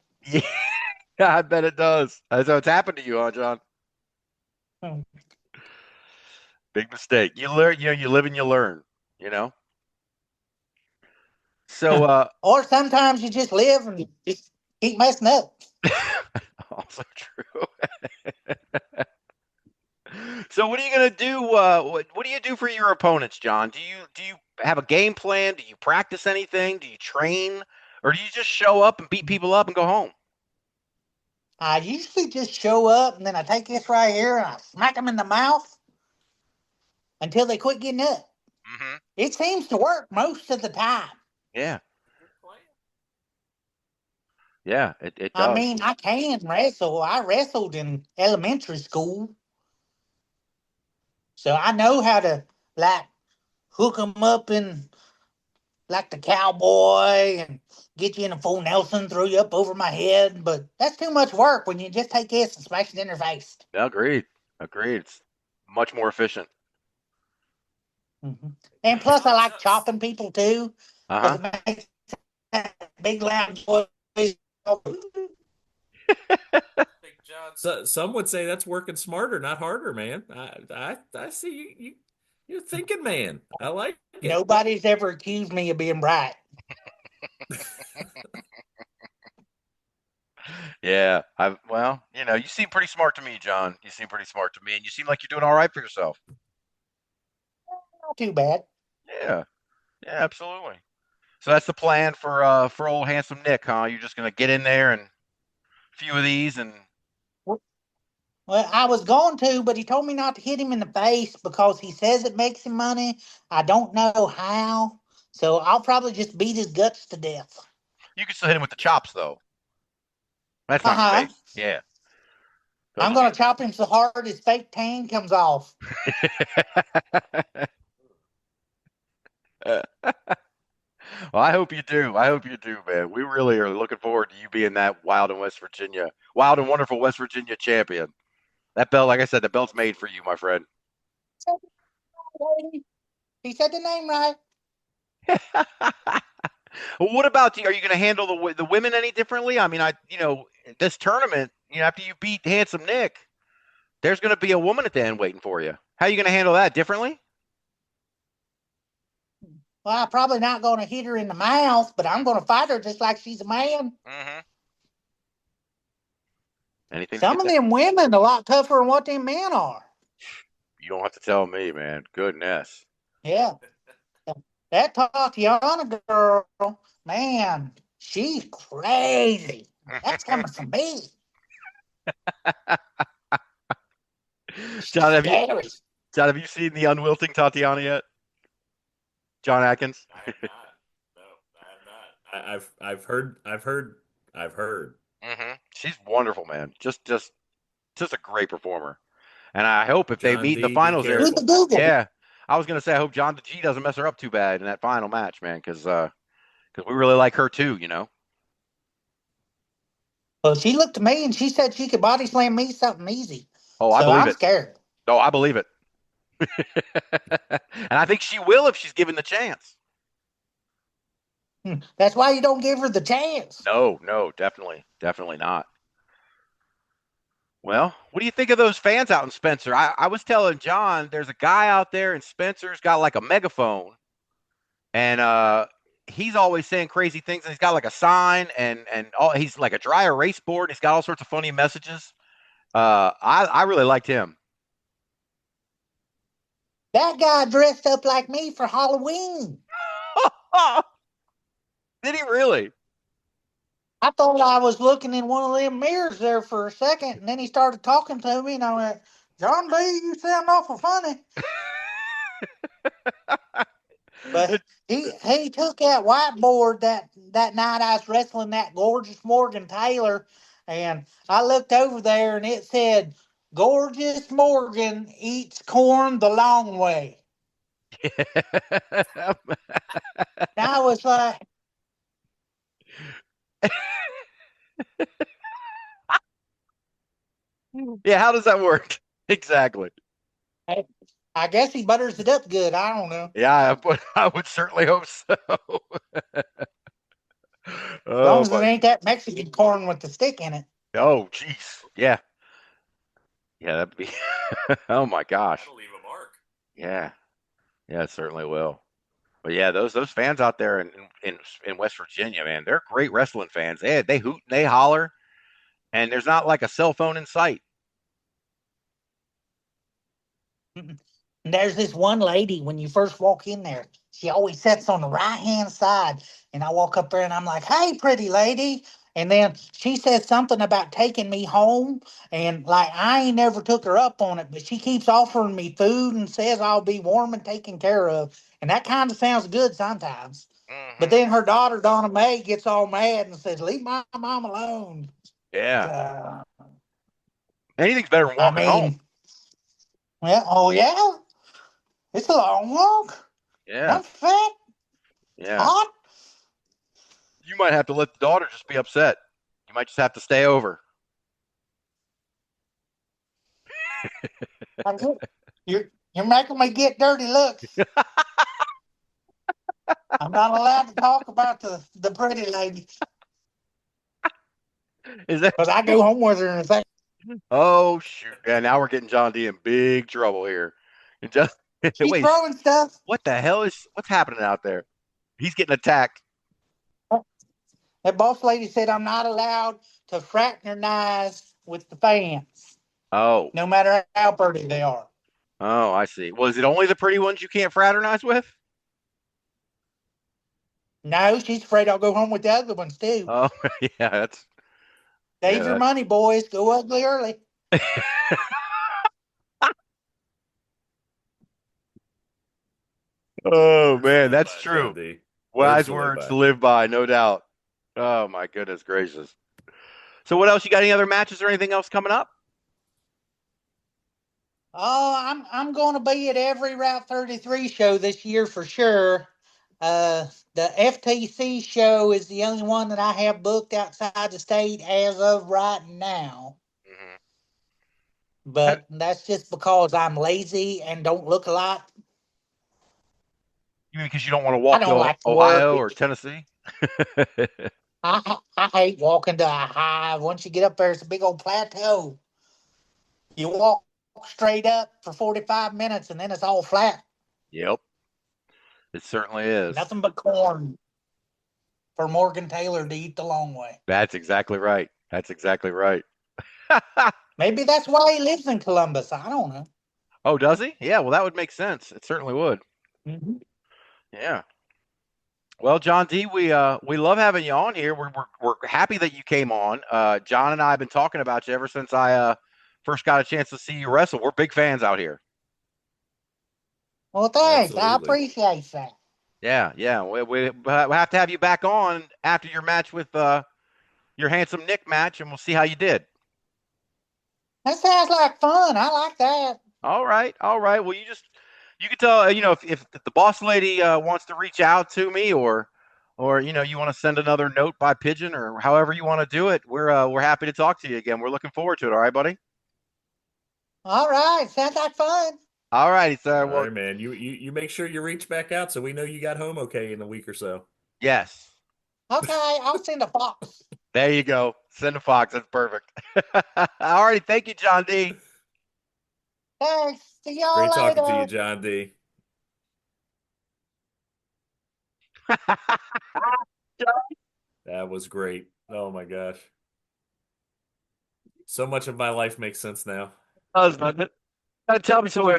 Yeah, I bet it does. So it's happened to you, huh, John? Hmm. Big mistake. You learn, you live and you learn, you know? So, Or sometimes you just live and you just keep messing up. also true. So what are you gonna do? What do you do for your opponents, John? Do you have a game plan? Do you practice anything? Do you train, or do you just show up and beat people up and go home? I usually just show up and then I take this right here and I smack them in the mouth until they quit getting up. Mm-hmm. It seems to work most of the time. Yeah. Yeah, it I does. mean, I can wrestle. I wrestled in elementary school. So I know how to, like, hook them up in, like, the cowboy and get you in a full Nelson, throw you up over my head. But that's too much work when you just take this and smash it in their face. Agreed. Agreed. It's much more efficient. Mm-hmm. And plus, I like chopping people, too. Uh-huh. Because it makes that big, loud noise. So some would say that's working smarter, not harder, man. I see you're thinking, man. I like it. Nobody's ever accused me of being right. Yeah. Well, you seem pretty smart to me, John. You seem pretty smart to me, and you seem like you're doing all right for yourself. Not too bad. Yeah. Yeah, absolutely. So that's the plan for old handsome Nick, huh? You're just gonna get in there and a few of these and Well, I was going to, but he told me not to hit him in the face because he says it makes him money. I don't know how. So I'll probably just beat his guts to death. you can still hit him with the chops though. That's not Uh-huh. face. Yeah. I'm going to chop him so hard his fake tan comes off. Well, I hope you do. I hope you do, man. We really are looking forward to you being that wild and wonderful West Virginia champion. That belt, like I said, the belt's made for you, my friend. He said the name right. Well, what about you? Are you going to handle the women any differently? I mean, this tournament, after you beat handsome Nick, there's going to be a woman at the end waiting for you. How are you going to handle that differently? Well, I'm probably not going to hit her in the mouth, but I'm going to fight her just like she's a man. Mm-hmm. Anything? Some of them women are a lot tougher than what them men are. You don't have to tell me, man. Goodness. Yeah. That Tatiana girl, man, she's crazy. That's coming from me. John, have you seen the unwilting Tatiana yet? John Atkins? I have not. No, I have not. I've heard. Mm-hmm. She's wonderful, man. Just a great performer. And I hope if they John meet in the D, finals be there, careful. yeah, I was gonna say I hope Jon Dijak doesn't mess her up too bad in that final match, man, because we really like her too, you know. Well, she looked at me and she said she could body slam me something easy. Oh, I So believe I'm it. scared. Oh, I believe it. And I think she will if she's given the chance. That's why you don't give her the chance. No, definitely not. Well, what do you think of those fans out in Spencer? I was telling John, there's a guy out there in Spencer's got like a megaphone, and he's always saying crazy things. And he's got like a sign, and he's like a dry erase board. He's got all sorts of funny messages. I really liked him. That guy dressed up like me for Halloween. Did he really? I thought I was looking in one of them mirrors there for a second, and then he started talking to me, and I went, John B., you sound awful funny. But he took that whiteboard that night I was wrestling that gorgeous Morgan Taylor, and I looked over there, and it said, Gorgeous Morgan eats corn the long way. And I was like, Yeah, how does that work? Exactly. I guess he butters it up good. I don't know. Yeah, I would certainly hope so. As long as it ain't that Mexican corn with the stick in it. Oh, jeez. Yeah. Yeah, that'd be. Oh my gosh. That'll leave a mark. Yeah. Yeah, it certainly will. But yeah, those fans out there in West Virginia, man, they're great wrestling fans. They hoot and they holler, and there's not like a cell phone in sight. And there's this one lady, when you first walk in there, she always sits on the right-hand side. And I walk up there and I'm like, hey, pretty lady. And then she says something about taking me home. And like, I ain't never took her up on it, but she keeps offering me food and says I'll be warm and taken care of. And that kind of sounds good sometimes. But then her daughter, Donna Mae, gets all mad and says, leave my mom alone. Yeah. Anything's better than walking home. Well, oh yeah? It's a long walk. Yeah. I'm fat. Yeah. Hot. You might have to let the daughter just be upset. You might just have to stay over. You're making me get dirty looks. I'm not allowed to talk about the pretty lady. Is that? Because I go home with her and say, Oh shoot! Yeah, now we're getting John D in big trouble here. And just she's wait, throwing stuff. what's happening out there? He's getting attacked. That boss lady said I'm not allowed to fraternize with the fans. Oh. No matter how pretty they are. Oh, I see. Well, is it only the pretty ones you can't fraternize with? No, she's afraid I'll go home with the other ones too. Oh, yeah, that's. Save your money, boys. Go ugly early. Oh man, that's true. Wise Words words to live by, no doubt. Oh my goodness gracious. So what else? You got any other matches or anything else coming up? Oh, I'm going to be at every Route 33 show this year for sure. The FTC show is the only one that I have booked outside the state as of right now. Mm-hmm. But that's just because I'm lazy and don't look a lot. You mean because you don't want to walk to like Ohio or Tennessee? I hate walking to a hive. Once you get up there, it's a big old plateau. You walk straight up for 45 minutes and then it's all flat. Yep. It certainly is. Nothing but corn for Morgan Taylor to eat the long way. That's exactly right. That's exactly right. Maybe that's why he lives in Columbus. I don't know. Oh, does he? Yeah, well, that would make sense. It certainly would. Mm-hmm. Yeah. Well, John D, we love having you on here. We're happy that you came on. John and I have been talking about you ever since I first got a chance to see you wrestle. We're big fans out here. Well, thanks. Absolutely. I appreciate that. Yeah. We have to have you back on after your match with your handsome Nick match, and we'll see how you did. That sounds like fun. I like that. All right. Well, you just You can tell, if the boss lady wants to reach out to me, or you want to send another note by pigeon, or however you want to do it, we're happy to talk to you again. We're looking forward to it. All right, buddy. All right, sounds like fun. All righty, sir. All Well, right, man. You make sure you reach back out so we know you got home okay in a week or so. yes. Okay, I'll send a fox. There you go. Send a fox. That's perfect. All righty. Thank you, John D. Thanks. See y'all Great later. talking to you, John D. That was great. Oh my gosh. So much of my life makes sense now. Husband, tell me, so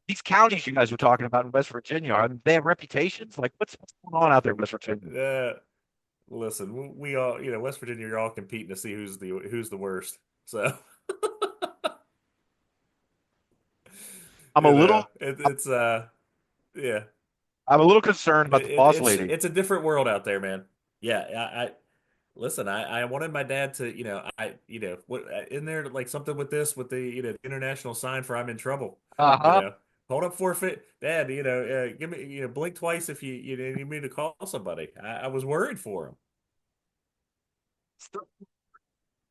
these counties you guys were talking about in West Virginia, they have reputations? Like, what's going on out there in West Virginia? Listen, we all, West Virginia, you're all competing to see who's the worst. So I'm a little, it's yeah. I'm a little concerned about the boss lady. It's a different world out there, man. Yeah, I listen. I wanted my dad to, what in there like something with this with the international sign for I'm in trouble. Uh-huh. Hold up, forfeit, Dad. Give me blink twice if you need me to call somebody. I was worried for him.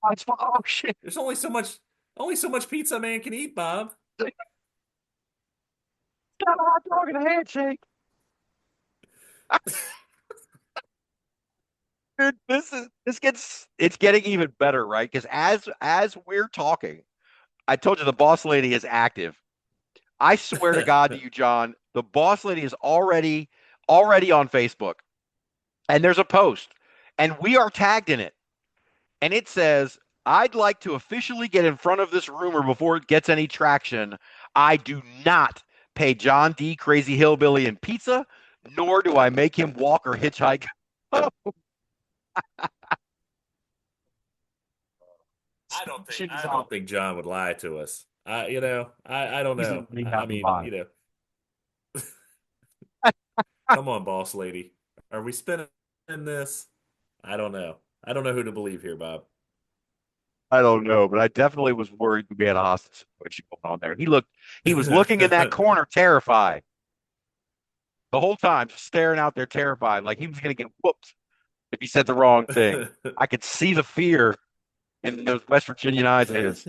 Oh shit! There's only so much pizza a man can eat, Bob. Got a hot dog and a handshake. Dude, it's getting even better, right? Because as we're talking, I told you the boss lady is active. I swear to God to you, John, the boss lady is already on Facebook, and there's a post, and we are tagged in it, and it says, "I'd like to officially get in front of this rumor before it gets any traction. I do not pay John D. Crazy Hillbilly in pizza, nor do I make him walk or hitchhike." I don't think John would lie to us. I don't know. I mean, come on, boss lady. Are we spinning this? I don't know. I don't know who to believe here, Bob. I don't know, but I definitely was worried we had a hostage situation going on there. He was looking in that corner, terrified the whole time, just staring out there, terrified, like he was going to get whooped if he said the wrong thing. I could see the fear in those West Virginian eyes of his.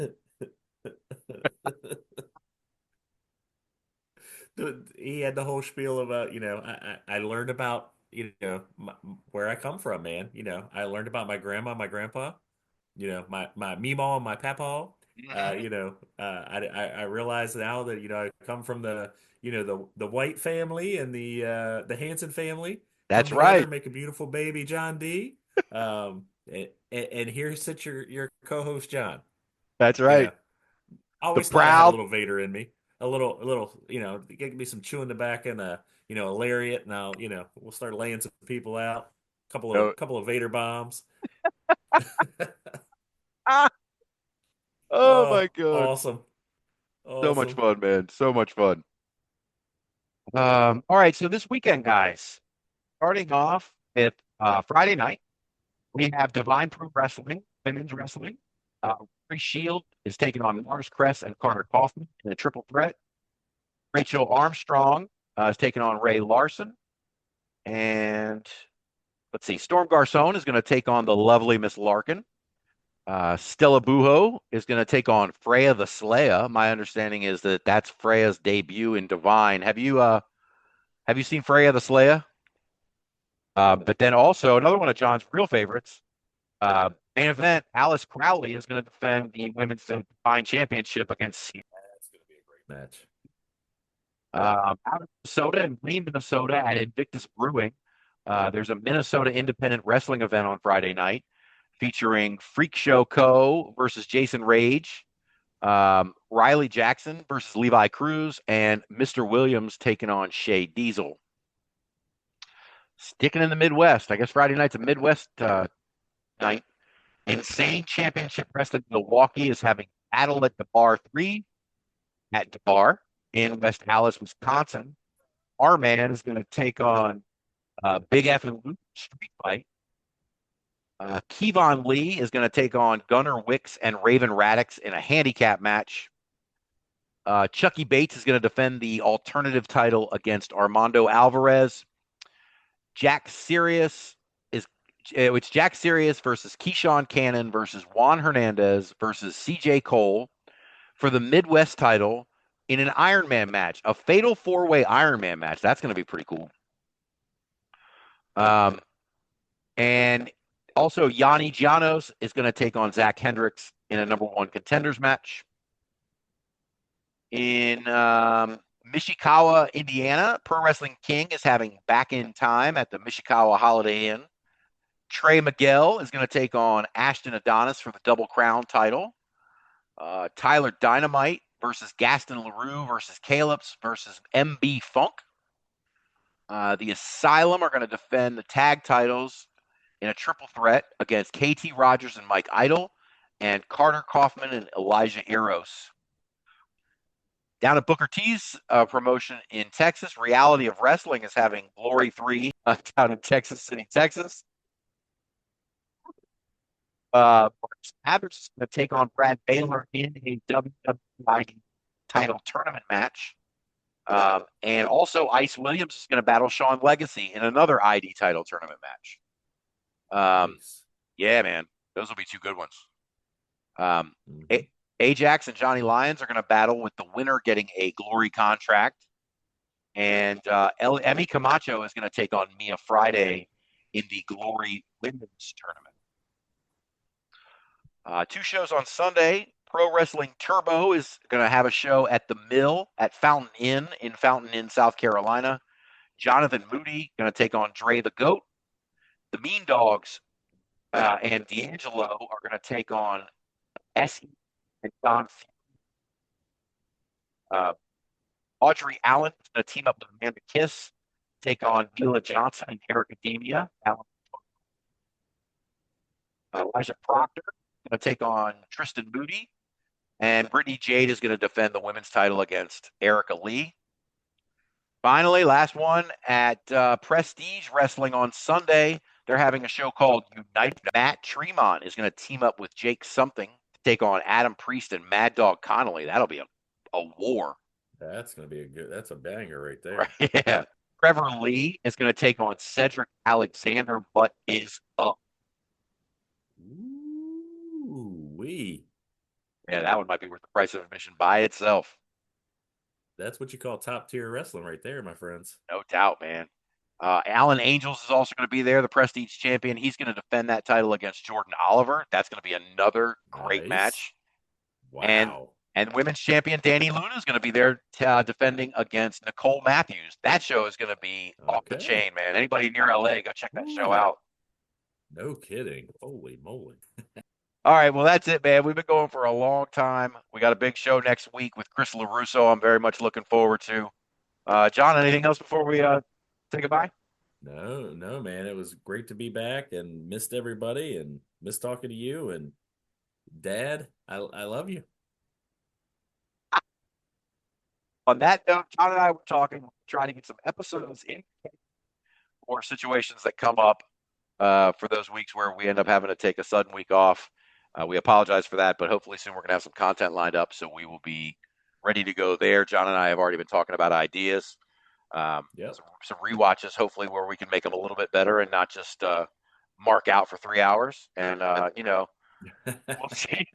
He had the whole spiel about, I learned about, where I come from, man. I learned about my grandma, my grandpa, my meemaw and my papa. I realize now that, I come from the white family and the Hanson family. That's Come together, right. make a beautiful baby, John D. And here sits your co-host, John. That's right. I always The thought I had a proud. little Vader in me. A little, get me some chewing tobacco and a lariat, and I'll, we'll start laying some people out. Couple of Vader bombs. Oh my God. Awesome. So much fun, man. So much fun. All right, so this weekend, guys, starting off with Friday night, we have Divine Pro Wrestling, women's wrestling. Ray Shield is taking on Mars Crest and Carter Kaufman in a triple threat. Rachel Armstrong is taking on Ray Larson. And let's see, Storm Garcon is going to take on the lovely Miss Larkin. Stella Buho is going to take on Freya the Slayer. My understanding is that that's Freya's debut in Divine. Have you seen Freya the Slayer? But then also another one of John's real favorites, main event, Alice Crowley is going to defend the Women's Divine Championship against. That's going to be a great match. Out of Minnesota, in Green, Minnesota, at Invictus Brewing, there's a Minnesota Independent Wrestling event on Friday night featuring Freak Show Co. versus Jason Rage, Riley Jackson versus Levi Cruz, and Mr. Williams taking on Shay Diesel. Sticking in the Midwest, I guess Friday night's a Midwest night. Insane Championship Wrestling Milwaukee is having Battle at the Bar 3 at the Bar in West Allis, Wisconsin. Our man is going to take on Big F and Luke Street Fight. Kevon Lee is going to take on Gunnar Wicks and Raven Radix in a handicap match. Chucky Bates is going to defend the alternative title against Armando Alvarez. Jack Sirius it's Jack Sirius versus Keyshawn Cannon versus Juan Hernandez versus CJ Cole for the Midwest title in an Iron Man match, a fatal four-way Iron Man match. That's going to be pretty cool. And also Yanni Giannos is going to take on Zach Hendricks in a number one contenders match. In Mishikawa, Indiana, Pro Wrestling King is having Back in Time at the Mishikawa Holiday Inn. Trey Miguel is going to take on Ashton Adonis for the Double Crown title. Tyler Dynamite versus Gaston LaRue versus Caleb's versus MB Funk. The Asylum are going to defend the tag titles in a triple threat against KT Rogers and Mike Idol and Carter Kaufman and Elijah Eros. Down at Booker T's promotion in Texas, Reality of Wrestling is having Glory 3 down in Texas City, Texas. Adams is going to take on Brad Baylor in a WWE title tournament match. And also Ice Williams is going to battle Sean Legacy in another ID title tournament match. Nice. Yeah, man. Those will be two good ones. Ajax and Johnny Lyons are going to battle with the winner getting a Glory contract. And Emmy Camacho is going to take on Mia Friday in the Glory Women's Tournament. Two shows on Sunday. Pro Wrestling Turbo is going to have a show at the Mill at Fountain Inn in Fountain Inn, South Carolina. Jonathan Moody going to take on Dre the Goat. The Mean Dogs and D'Angelo are going to take on Essie and Don. Audrey Allen is going to team up with Amanda Kiss, take on Mila Johnson and Eric Academia. Elijah Proctor is going to take on Tristan Moody. And Brittany Jade is going to defend the women's title against Erica Lee. Finally, last one at Prestige Wrestling on Sunday. They're having a show called Unite. Matt Tremont is going to team up with Jake Something to take on Adam Priest and Mad Dog Connolly. That'll be a war. That's going to be that's a banger right there. Yeah. Trevor Lee is going to take on Cedric Alexander. What is up? Ooh-wee. Yeah, that one might be worth the price of admission by itself. That's what you call top tier wrestling right there, my friends. No doubt, man. Alan Angels is also going to be there, the Prestige champion. He's going to defend that title against Jordan Oliver. That's going to be another great match. Wow. And women's champion Danny Luna is going to be there defending against Nicole Matthews. That show is going to be off the chain, man. Anybody near LA, go check that show out. No kidding. Holy moly. All right, well, that's it, man. We've been going for a long time. We got a big show next week with Chris LaRusso. I'm very much looking forward to. John, anything else before we say goodbye? No, man. It was great to be back and missed everybody and missed talking to you. And Dad, I love you. On that note, John and I were talking, trying to get some episodes in or situations that come up for those weeks where we end up having to take a sudden week off. We apologize for that, but hopefully soon we're going to have some content lined up, so we will be ready to go there. John and I have already been talking about ideas, some rewatches, hopefully, where we can make them a little bit better and not just mark out for 3 hours. And, we'll see.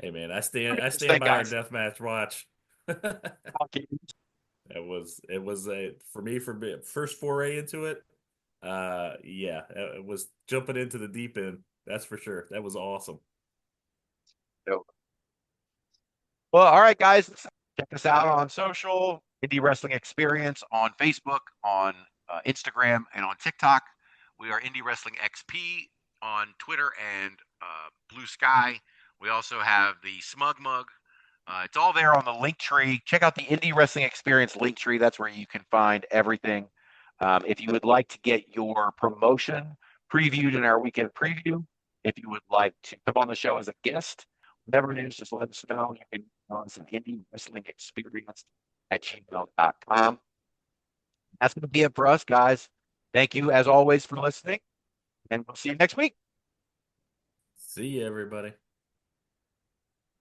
Hey, man, I stand by our deathmatch watch. It was for me, for first foray into it. It was jumping into the deep end. That's for sure. That was awesome. Well, all right, guys, check us out on social, Indie Wrestling Experience on Facebook, on Instagram, and on TikTok. We are Indie Wrestling XP on Twitter and Blue Sky. We also have the Smug Mug. It's all there on the link tree. Check out the Indie Wrestling Experience link tree. That's where you can find everything. If you would like to get your promotion previewed in our weekend preview, if you would like to come on the show as a guest, whatever it is, just let us know. You can on some Indie Wrestling Experience at gmail.com. That's going to be it for us, guys. Thank you, as always, for listening, and we'll see you next week. See you, everybody.